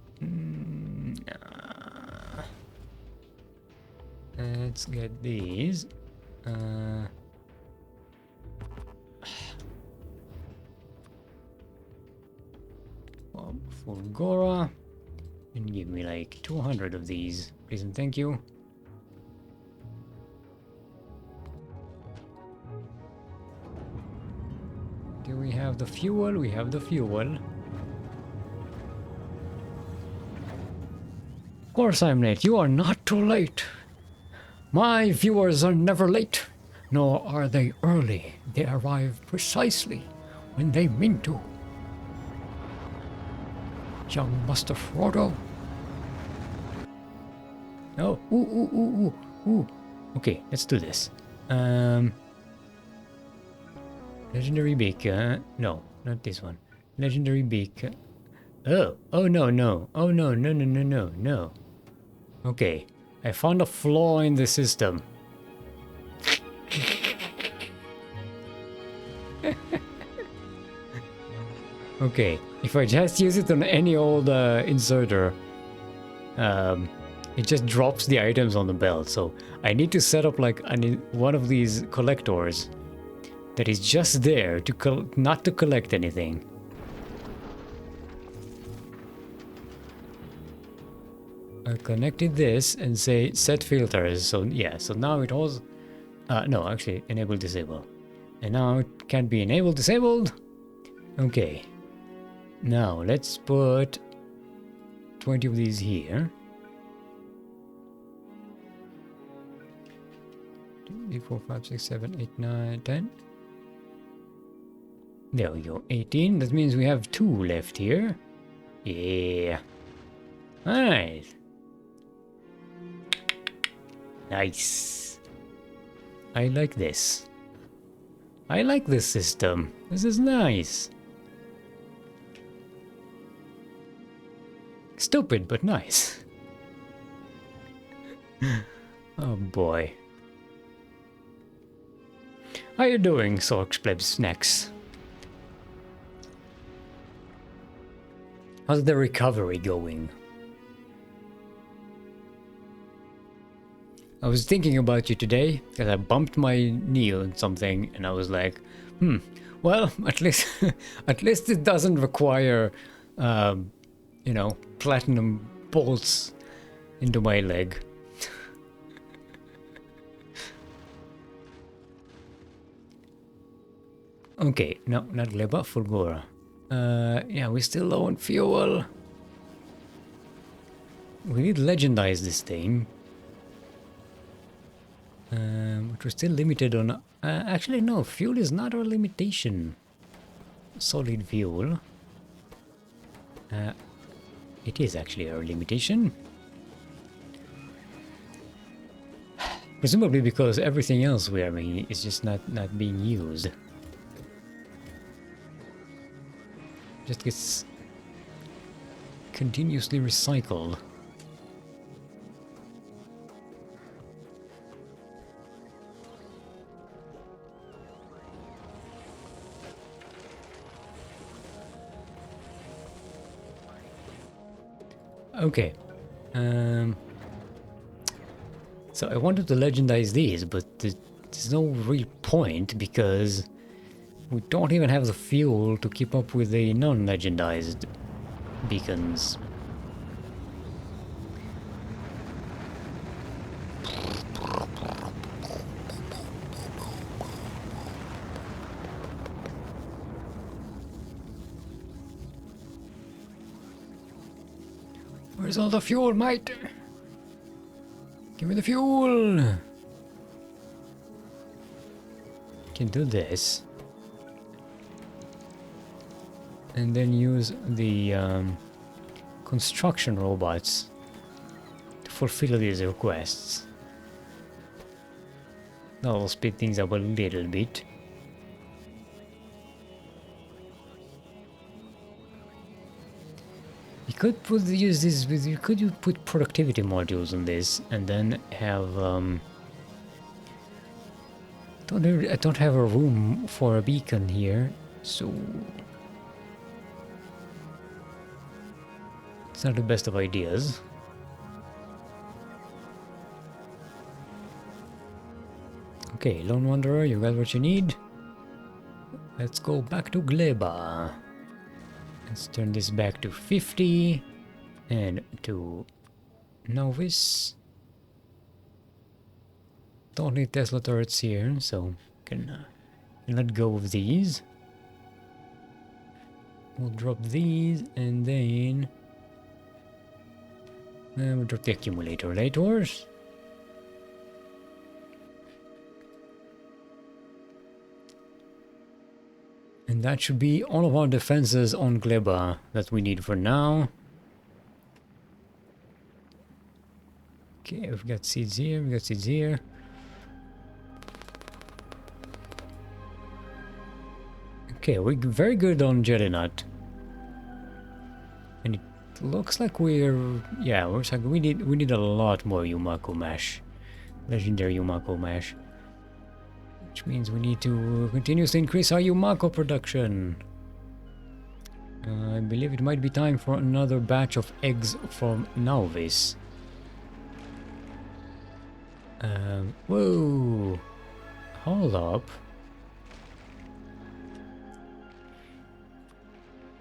let's get these. Fulgora, and give me like 200 of these, please and thank you. Do we have the fuel? We have the fuel. Of course I'm late. You are not too late. My viewers are never late, nor are they early. They arrive precisely when they mean to. Young Master Frodo. Oh, ooh. Okay, let's do this. Legendary Baker. No, not this one. Legendary Baker. Oh no. Oh no. Okay, I found a flaw in the system. Okay, if I just use it on any old inserter, it just drops the items on the belt. So I need to set up like one of these collectors that is just there to not to collect anything. I connected this and say set filters. So yeah, so now it was no, actually enable disable. And now it can be enabled disabled. Okay. Now let's put 20 of these here. 3, 4, 5, 6, 7, 8, 9, 10. There we go, 18. That means we have 2 left here. Yeah. Alright. Nice. I like this. I like this system. This is nice. Stupid, but nice. Oh boy. How you doing, Sorks Plebs Snacks? How's the recovery going? I was thinking about you today because I bumped my knee on something and I was like, well, at least at least it doesn't require you know, platinum bolts into my leg. Okay, no, not Gleba, Fulgora. Yeah, we're still low on fuel. We need to legendize this thing. But we're still limited on... actually, no, fuel is not our limitation. Solid fuel. It is actually our limitation. Presumably because everything else we are making is just not being used. Just gets continuously recycled. Okay. So I wanted to legendize these, but there's no real point because we don't even have the fuel to keep up with the non-legendized beacons. Where's all the fuel, mate? Give me the fuel! Can do this. And then use the construction robots to fulfill these requests. That'll speed things up a little bit. You could use this with. You could put productivity modules on this, and then have. I don't have a room for a beacon here, so it's not the best of ideas. Okay, Lone Wanderer, you got what you need. Let's go back to Gleba. Let's turn this back to 50 and to Novice. Don't need Tesla turrets here, so can let go of these. We'll drop these and then we'll drop the accumulator later. And that should be all of our defenses on Gleba that we need for now. Okay, we've got seeds here, we've got seeds here. Okay, we're very good on Jelly Nut. And it looks like we're... yeah, looks like we need a lot more Yumako Mash. Legendary Yumako Mash. Which means we need to continuously increase our Yumako production. I believe it might be time for another batch of eggs from Novice. Whoa! Hold up.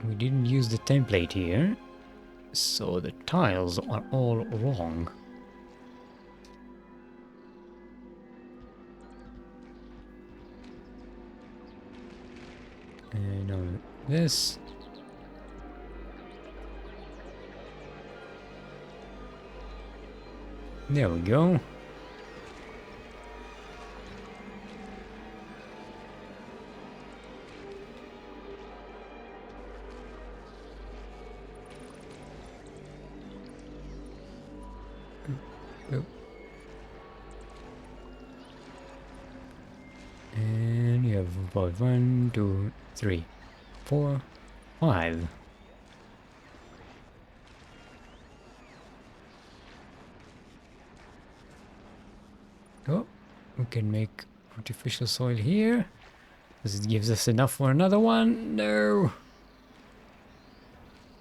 We didn't use the template here, so the tiles are all wrong. And on this. There we go. And you have about 1, 2, 3, 4, 5. Oh, we can make artificial soil here. Does it gives us enough for another one? No.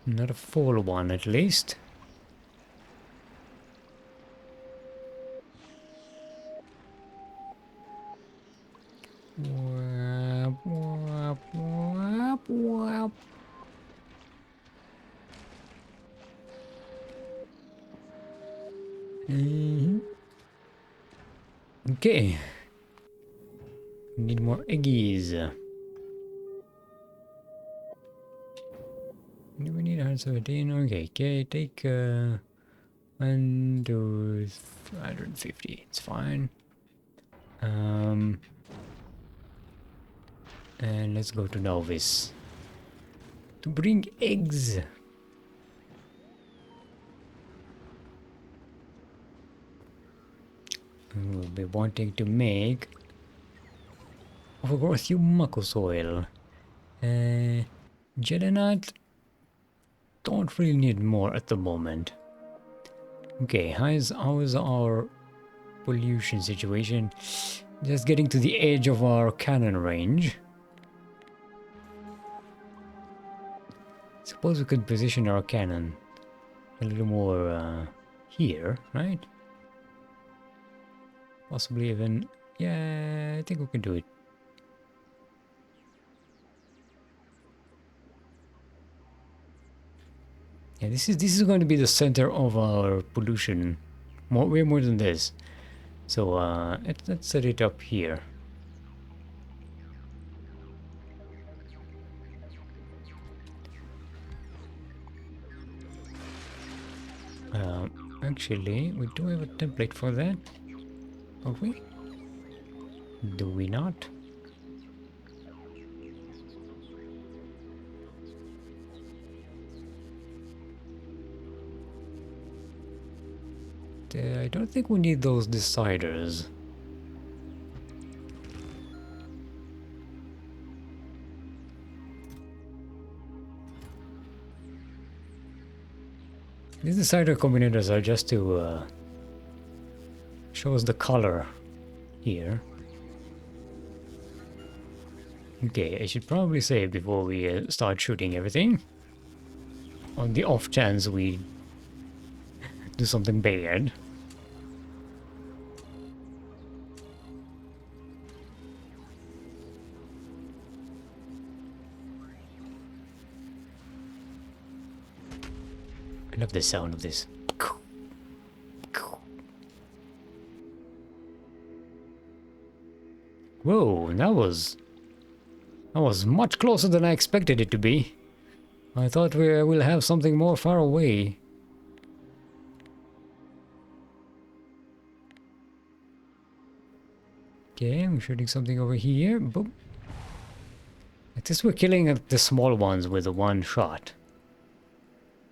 Not a full one, at least. Wap, wap, wap, wap. Okay. Need more eggies. Do we need 117? Okay, take 1 to 150. It's fine. And let's go to Novice to bring eggs. We'll be wanting to make overgrowth Yumako soil. Gelinite, don't really need more at the moment. Okay, how is our pollution situation? Just getting to the edge of our cannon range. Suppose we could position our cannon a little more here, right? Possibly even, yeah, I think we can do it. Yeah, this is going to be the center of our pollution, way more than this. So let's set it up here. Actually, we do have a template for that, don't we? Do we not? I don't think we need those deciders. These decider combinators are just to show us the color here. Okay, I should probably save before we start shooting everything. On the off chance we do something bad. I love the sound of this. Whoa, that was much closer than I expected it to be. I thought we will have something more far away. Okay, I'm shooting something over here. Boom. At least we're killing the small ones with a one shot.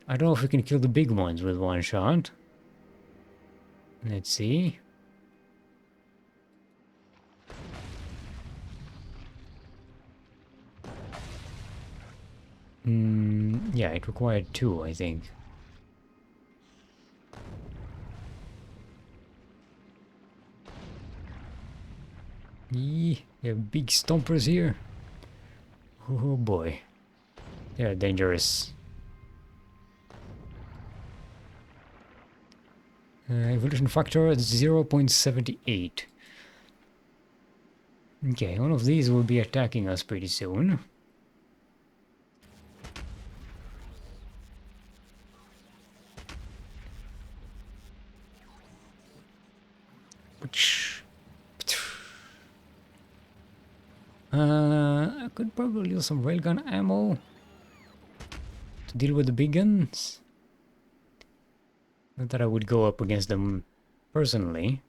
I don't know if we can kill the big ones with one shot. Let's see. Yeah, it required 2, I think. Yee, you have big stompers here. Oh boy. They're dangerous. Evolution factor at 0.78. Okay, one of these will be attacking us pretty soon. I could probably use some railgun ammo to deal with the big guns. Not that I would go up against them personally.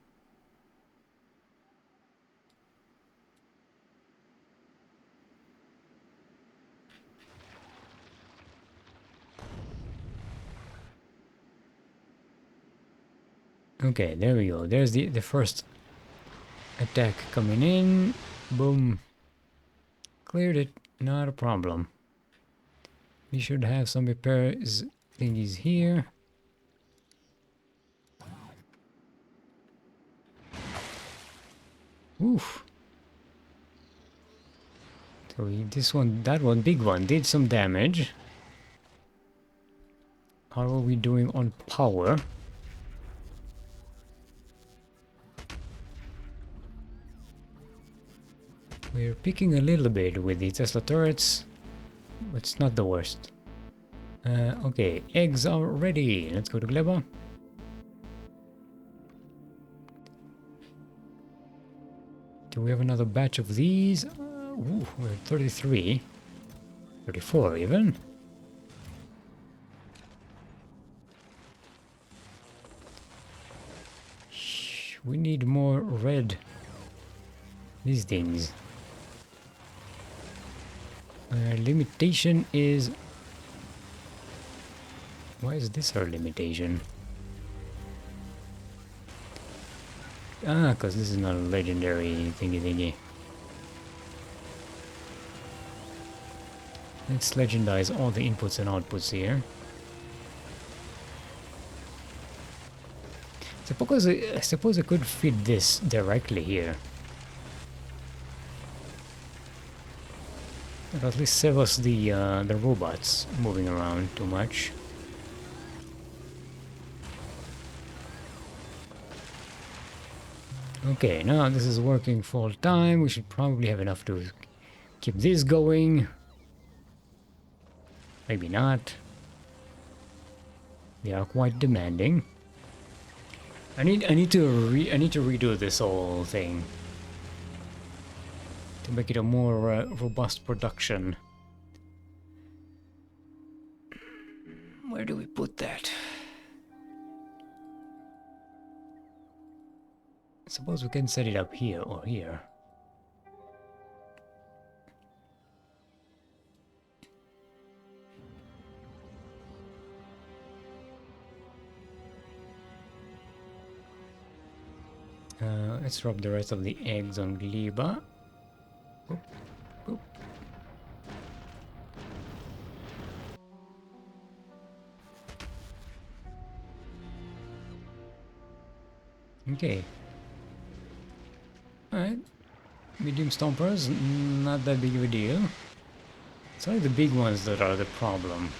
Okay, there we go. There's the first attack coming in. Boom. Cleared it. Not a problem. We should have some repairs thingies here. Oof. So this one, that one, big one, did some damage. How are we doing on power? We're picking a little bit with the Tesla turrets, but it's not the worst. Okay, eggs are ready. Let's go to Gleba. Do we have another batch of these? Ooh, we're at 33. 34 even. We need more red. These things. Limitation is... Why is this our limitation? Ah, because this is not a legendary thingy. Let's legendize all the inputs and outputs here. I suppose I could feed this directly here. It'll at least save us the robots moving around too much. Okay, now this is working full time. We should probably have enough to keep this going. Maybe not. They are quite demanding. I need to redo this whole thing to make it a more robust production. Where do we put that? I suppose we can set it up here or here. Let's drop the rest of the eggs on Gleba. Boop, boop. Okay. Alright. Medium stompers, not that big of a deal. It's only the big ones that are the problem.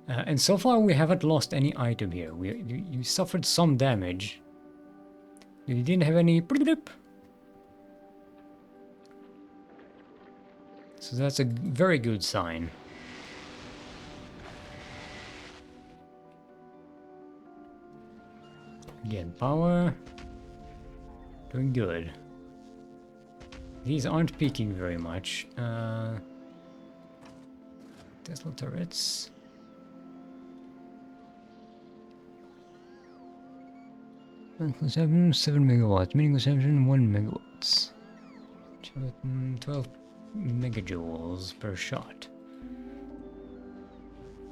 And so far we haven't lost any item here. You suffered some damage. You didn't have any... So that's a very good sign. Again, power. Doing good. These aren't peaking very much. Tesla turrets. Consumption 7 megawatts, meaning consumption 1 megawatts. 12 megajoules per shot.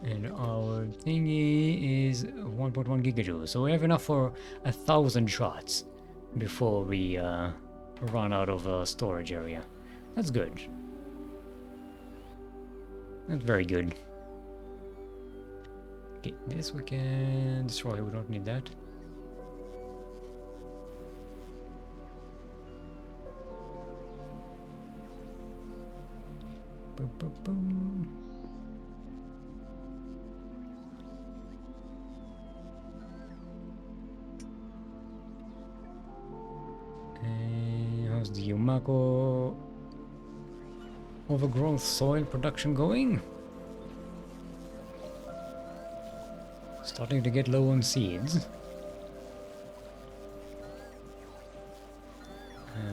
And our thingy is 1.1 gigajoules, so we have enough for 1,000 shots before we run out of storage area. That's good. That's very good. Okay, this we can destroy, we don't need that. Boom, boom, boom. How's the Yumako overgrowth soil production going? Starting to get low on seeds.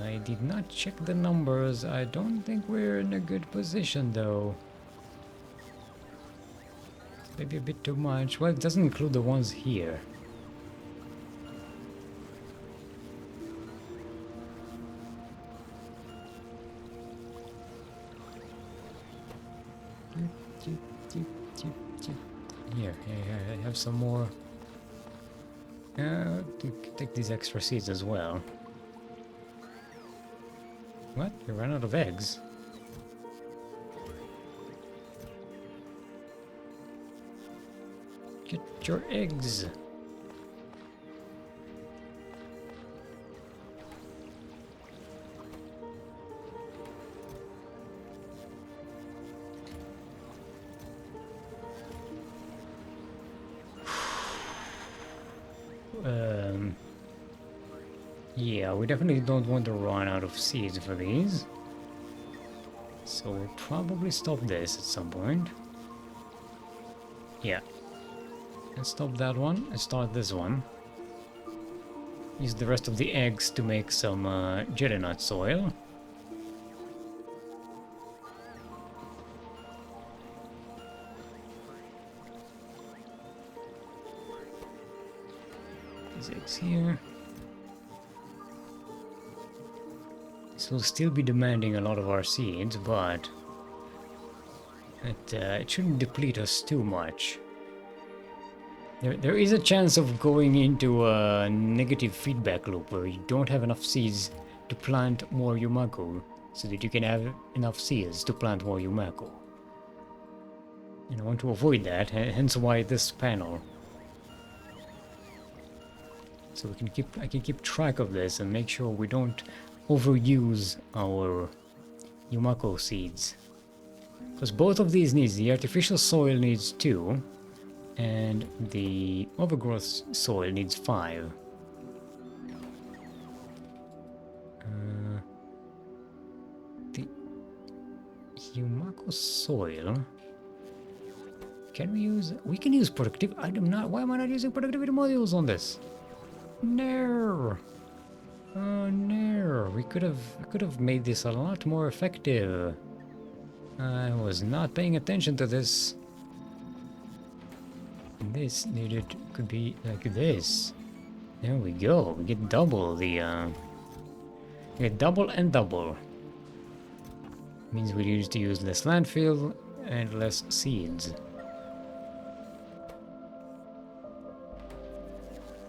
I did not check the numbers. I don't think we're in a good position though. Maybe a bit too much. Well, it doesn't include the ones here. Here, I have some more. Take these extra seeds as well. What? You ran out of eggs? Get your eggs! Yeah, we definitely don't want to run out of seeds for these. So we'll probably stop this at some point. Yeah. Let's stop that one and start this one. Use the rest of the eggs to make some jelly nut soil. These eggs here. This will still be demanding a lot of our seeds, but it shouldn't deplete us too much. There is a chance of going into a negative feedback loop where you don't have enough seeds to plant more Yumako, so that you can have enough seeds to plant more Yumako. And I want to avoid that, hence why this panel. So I can keep track of this and make sure we don't overuse our Yumako seeds. Because both of these needs, the artificial soil needs 2, and the overgrowth soil needs 5. The Yumako soil... Can we use... We can use productivity... Why am I not using productivity modules on this? No! Oh no! We could have made this a lot more effective. I was not paying attention to this. This could be like this. There we go. We get double the we get double and double. Means we need to use less landfill and less seeds.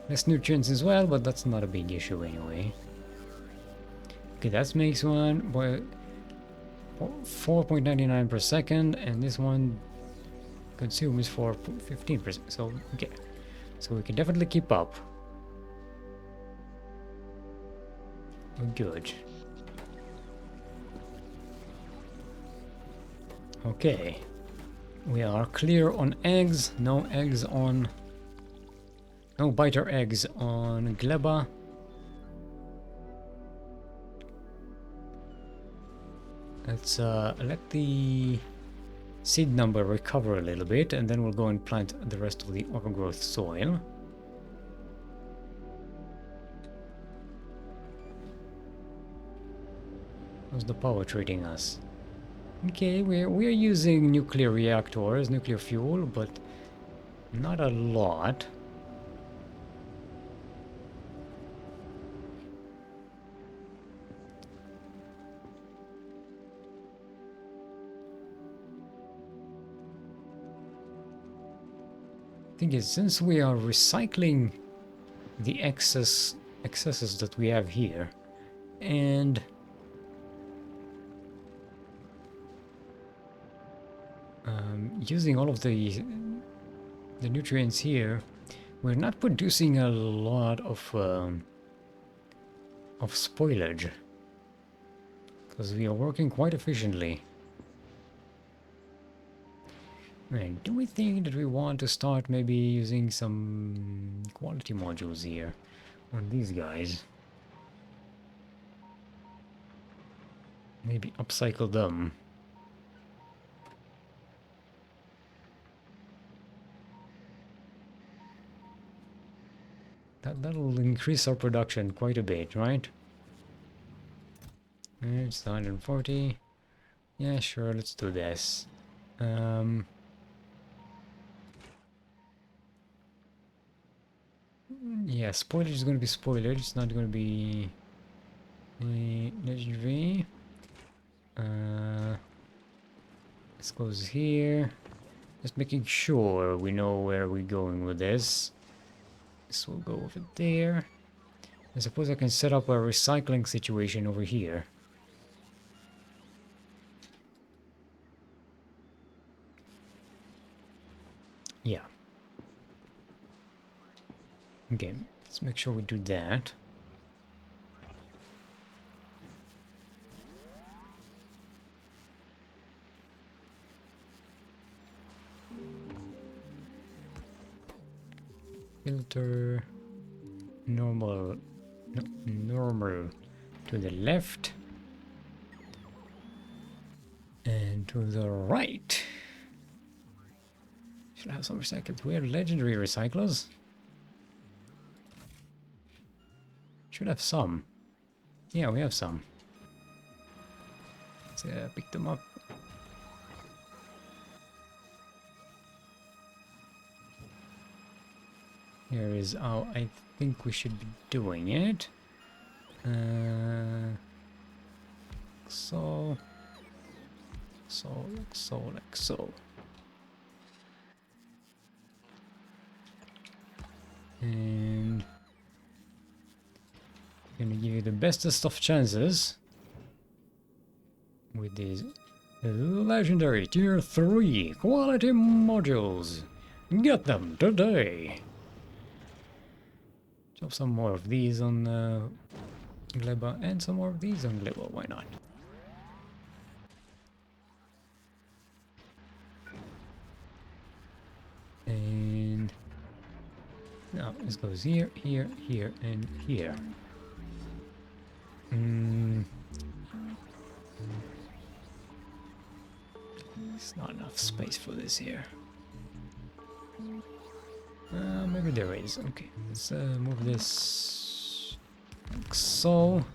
Less nutrients as well, but that's not a big issue anyway. Okay, that makes one 4.99 per second, and this one consumes for 15%. So okay, so we can definitely keep up. Good. Okay, we are clear on eggs. No eggs on. No biter eggs on Gleba. Let's let the seed number recover a little bit, and then we'll go and plant the rest of the overgrowth soil. How's the power treating us? Okay, we're using nuclear reactors, nuclear fuel, but not a lot. Thing is, since we are recycling the excesses that we have here, and using all of the nutrients here, we're not producing a lot of spoilage, because we are working quite efficiently. Right, do we think that we want to start maybe using some quality modules here on these guys? Maybe upcycle them. That'll increase our production quite a bit, right? It's 140. Yeah, sure, let's do this. Yeah, spoilage is going to be spoilage. It's not going to be legendary. This goes here. Just making sure we know where we're going with this. This will go over there. I suppose I can set up a recycling situation over here. make sure we do that. Filter normal, no, normal to the left and to the right. Should have some recycled. We have legendary recyclers. Should have some. Yeah, we have some. Let's pick them up. Here is how I think we should be doing it. So, like so. And gonna give you the bestest of chances with these legendary tier 3 quality modules. Get them today. Drop some more of these on Gleba and some more of these on Gleba, why not? And now this goes here, here, here, and here. There's not enough space for this here. Maybe there is. Okay, let's move this like so.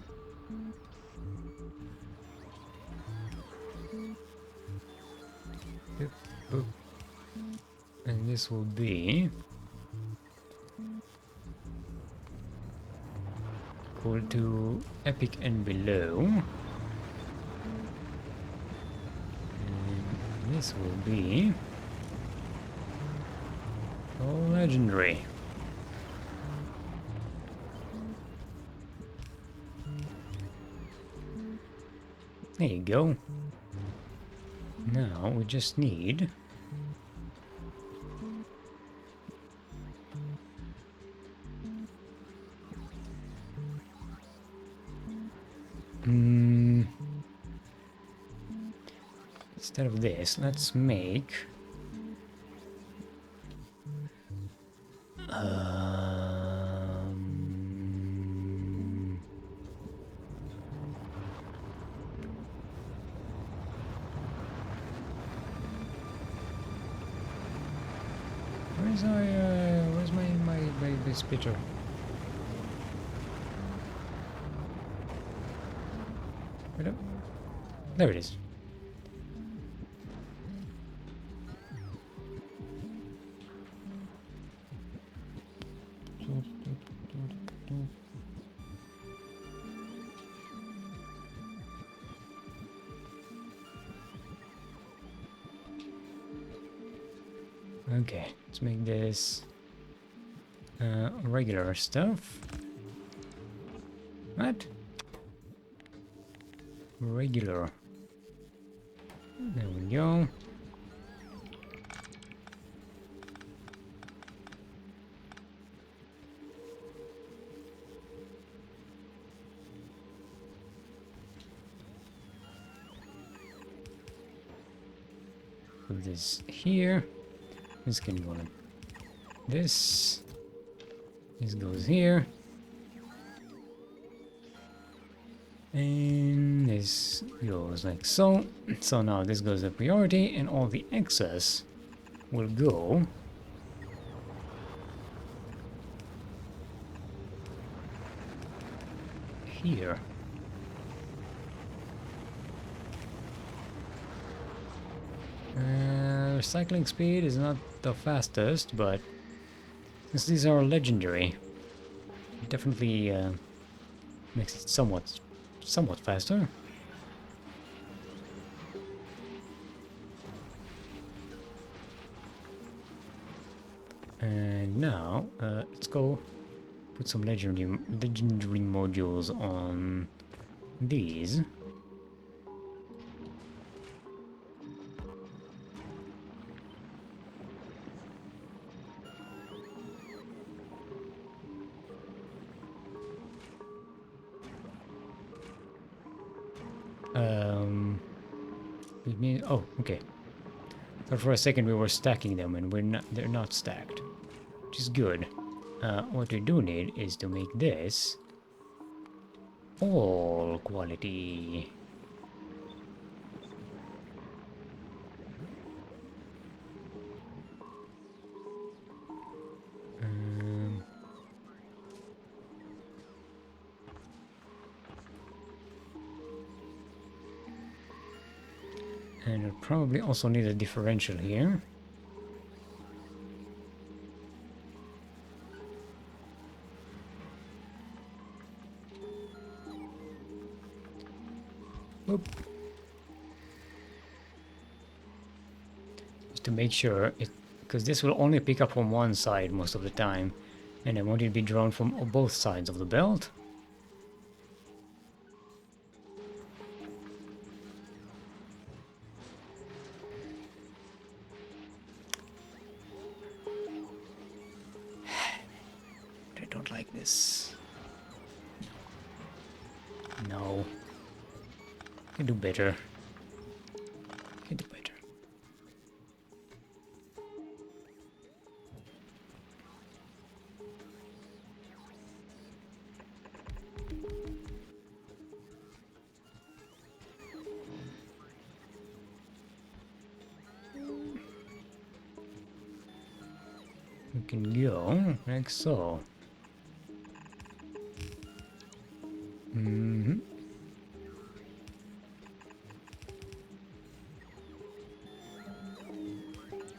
Boop, boop. And this will be equal to epic and below. And this will be legendary. There you go. Now we just need instead of this, let's make where's my this picture? Wait up. There it is. Okay, let's make this regular stuff. What? Regular. There we go. Put this here. This can go like this. This goes here. And this goes like so. So now this goes a priority and all the excess will go here. Recycling speed is not the fastest, but since these are legendary, it definitely makes it somewhat faster. And now let's go put some legendary modules on these. Oh, okay. Thought for a second we were stacking them, and they're not stacked, which is good. What we do need is to make this all quality. And we'll probably also need a differential here. Oop. Just to make sure it, because this will only pick up from one side most of the time, and I want it to be drawn from both sides of the belt. I don't like this. No. Can do better. Can do better. We can go like so.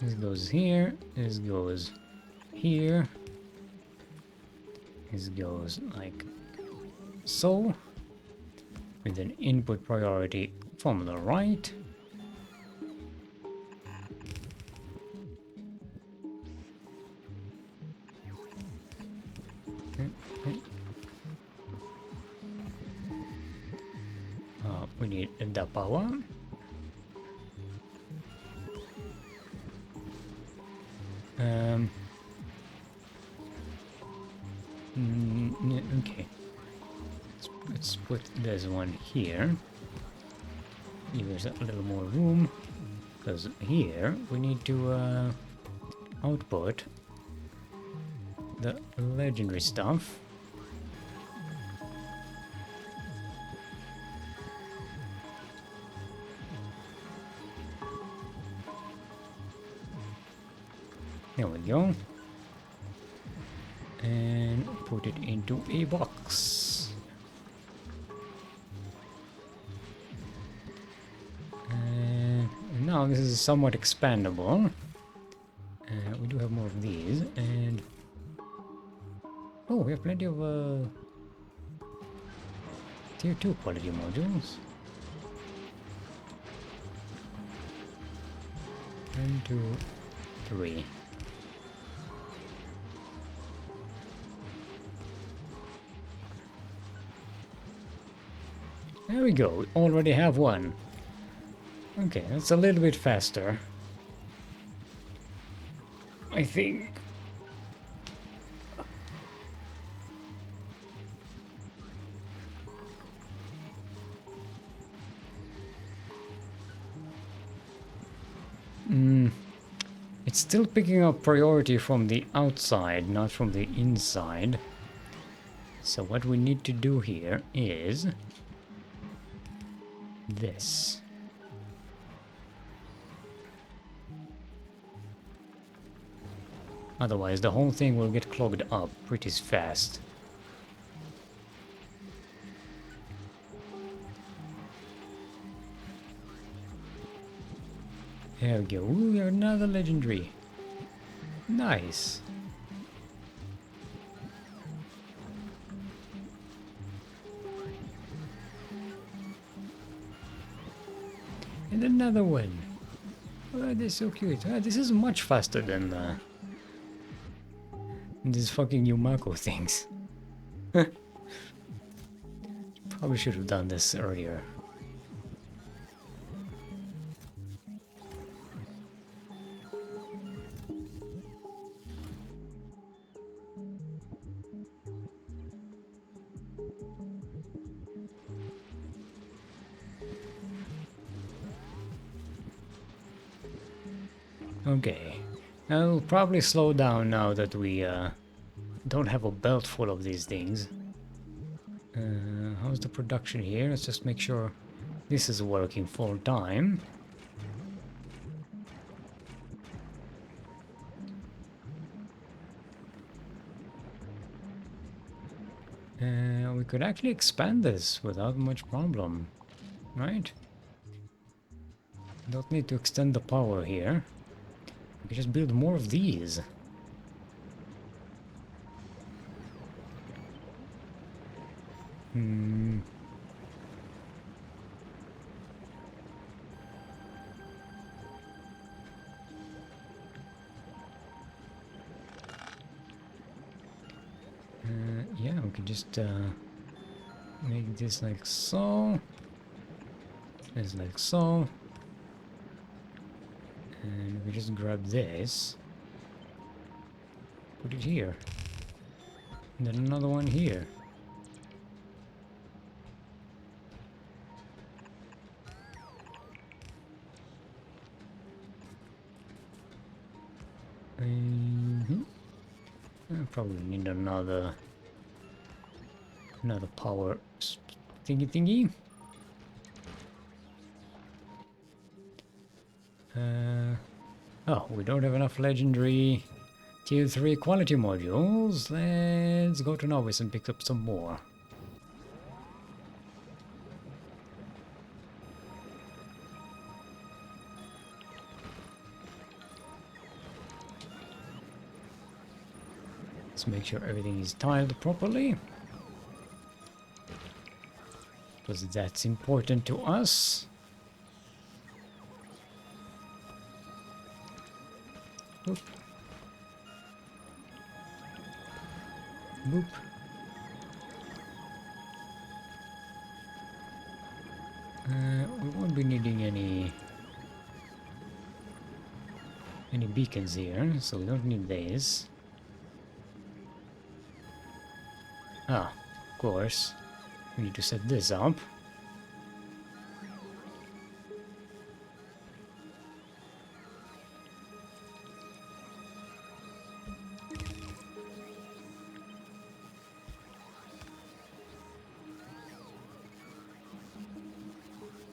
This goes here, this goes here, this goes like so, with an input priority from the right. We need the power. Okay. Let's put this one here. Give us a little more room, because here we need to output the legendary stuff. There we go. And put it into a box. And now this is somewhat expandable. We do have more of these, and oh, we have plenty of tier 2 quality modules. 1, 2, 3. There we go, we already have one. Okay, that's a little bit faster, I think. It's still picking up priority from the outside, not from the inside. So what we need to do here is this. Otherwise, the whole thing will get clogged up pretty fast. There we go. Ooh, we have another legendary. Nice. And another one. Oh, they're so cute. This is much faster than these fucking Yumako things. Probably should have done this earlier. Okay. I'll probably slow down now that we don't have a belt full of these things. How's the production here? Let's just make sure this is working full time. We could actually expand this without much problem, right? Don't need to extend the power here. We can just build more of these. Hmm. Yeah, we can just make this like so. This like so. And we just grab this. Put it here. And then another one here. I probably need another power thingy. Oh, we don't have enough legendary tier 3 quality modules. Let's go to Novice and pick up some more. Let's make sure everything is tiled properly, because that's important to us. Boop. Boop. We won't be needing any beacons here, so we don't need these. Ah, of course. We need to set this up.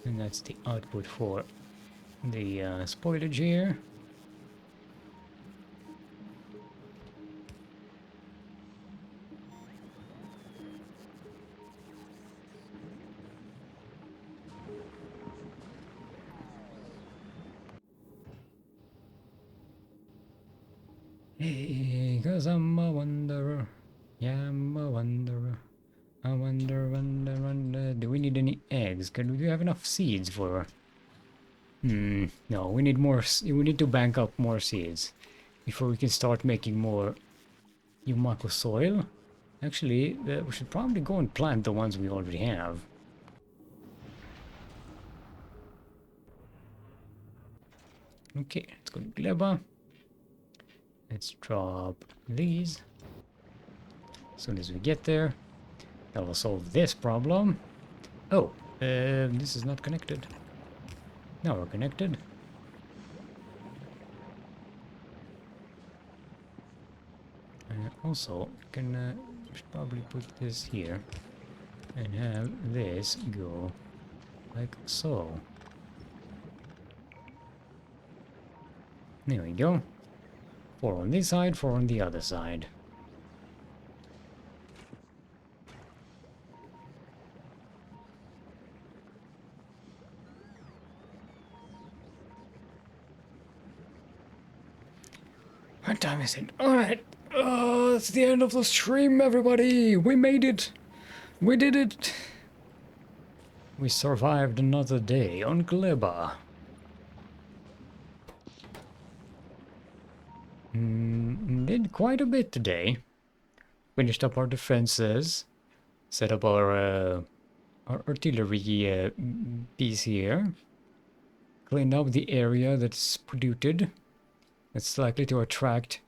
And that's the output for the spoilage here. Hey, 'cause I'm a wanderer. Yeah, I'm a wanderer. I wonder. Do we need any eggs? Do we have enough seeds for... no, we need more. We need to bank up more seeds before we can start making more Yumako soil. Actually, we should probably go and plant the ones we already have. Okay, let's go to Gleba. Let's drop these. As soon as we get there, that will solve this problem. Oh, this is not connected. Now we're connected. Also, can should probably put this here and have this go like so. There we go. 4 on this side, 4 on the other side. What time is it? Alright. It's the end of the stream, everybody. We made it. We did it. We survived another day on Gleba. Did quite a bit today. Finished up our defenses. Set up our artillery piece here. Cleaned up the area that's polluted. It's likely to attract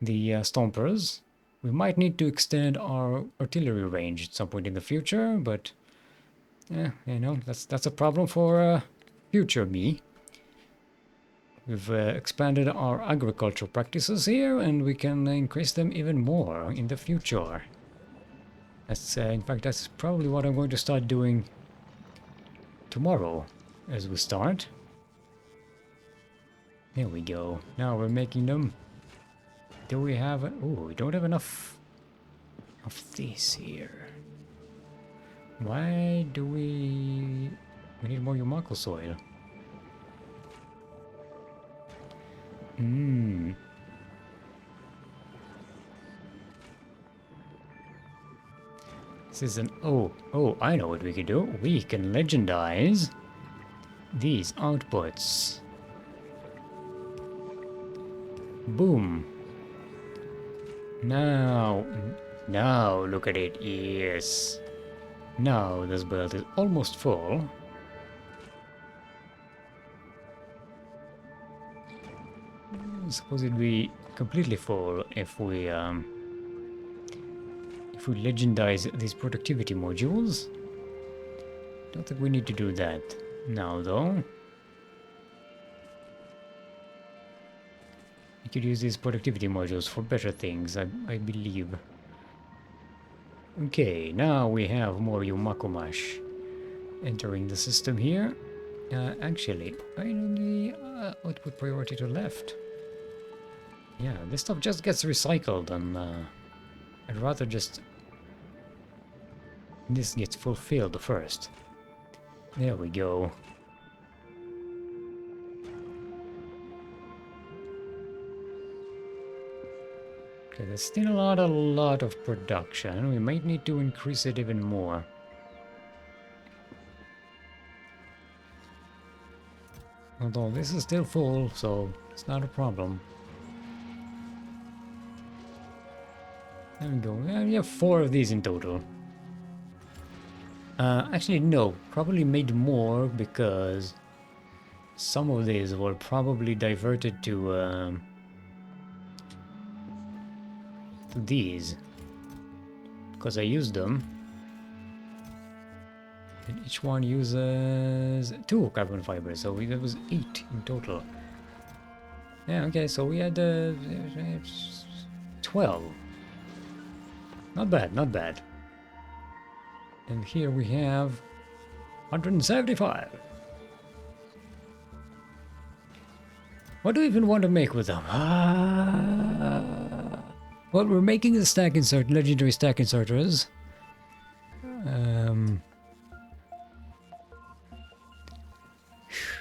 the stompers. We might need to extend our artillery range at some point in the future, but Yeah, you know, that's a problem for future me. We've expanded our agricultural practices here, and we can increase them even more in the future. That's, in fact, that's probably what I'm going to start doing tomorrow as we start. There we go. Now we're making them. Do we have... Oh, we don't have enough of this here. Why do we... We need more Yumako soil. Hmm. This is an... Oh, I know what we can do. We can legendize these outputs. Boom. Now look at it. Yes. Now this build is almost full. Suppose it'd be completely full if we legendize these productivity modules. Don't think we need to do that now, though. We could use these productivity modules for better things, I believe. Okay, now we have more Yumakumash entering the system here. Actually, finally, output priority to left. Yeah, this stuff just gets recycled, and I'd rather just... This gets fulfilled first. There we go. Okay, there's still a lot of production. We might need to increase it even more. Although this is still full, so it's not a problem. There we go. We have 4 of these in total. Actually, no. Probably made more because some of these were probably diverted to these. Because I used them. And each one uses 2 carbon fibers, so that was 8 in total. Yeah, okay, so we had 12. Not bad, not bad. And here we have 175. What do we even want to make with them? Well, we're making a stack insert, legendary stack inserters.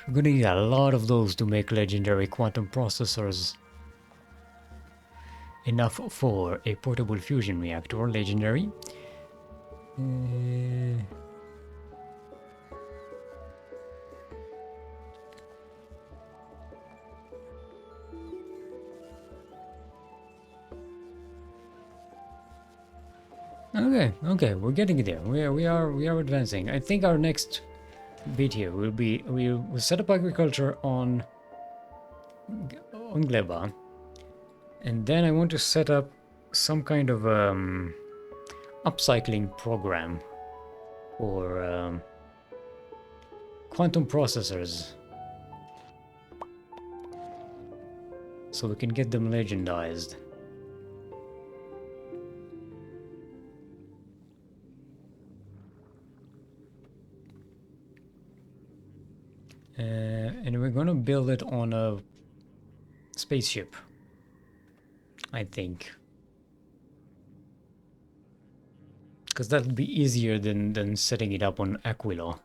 We're gonna need a lot of those to make legendary quantum processors. Enough for a portable fusion reactor, legendary. Okay, we're getting there. We are advancing. I think our next bit here will be we'll set up agriculture on Gleba, and then I want to set up some kind of upcycling program for quantum processors, so we can get them legendized. And we're gonna build it on a spaceship, I think. Because that'll be easier than setting it up on Aquila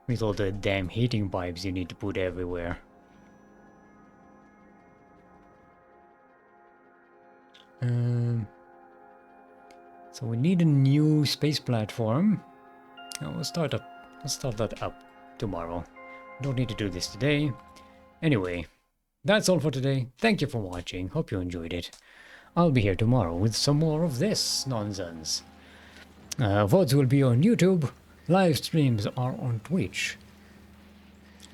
with all the damn heating pipes you need to put everywhere. So we need a new space platform. Oh, we'll start that up tomorrow. Don't need to do this today. Anyway, that's all for today. Thank you for watching. Hope you enjoyed it. I'll be here tomorrow with some more of this nonsense. VODs will be on YouTube. Live streams are on Twitch.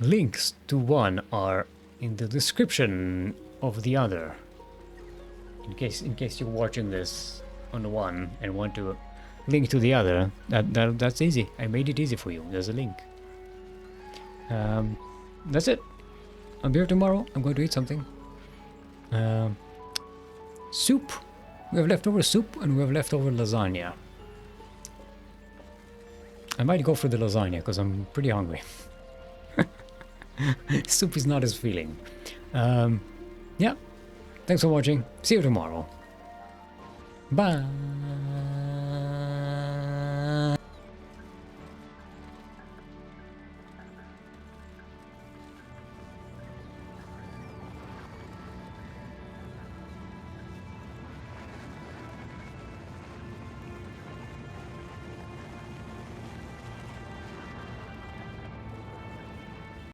Links to one are in the description of the other. In case you're watching this on one and want to link to the other. That's easy. I made it easy for you. There's a link. That's it. I'll be here tomorrow. I'm going to eat something. Soup. We have leftover soup and we have leftover lasagna. I might go for the lasagna because I'm pretty hungry. Soup is not as feeling. Yeah. Thanks for watching. See you tomorrow. Bye.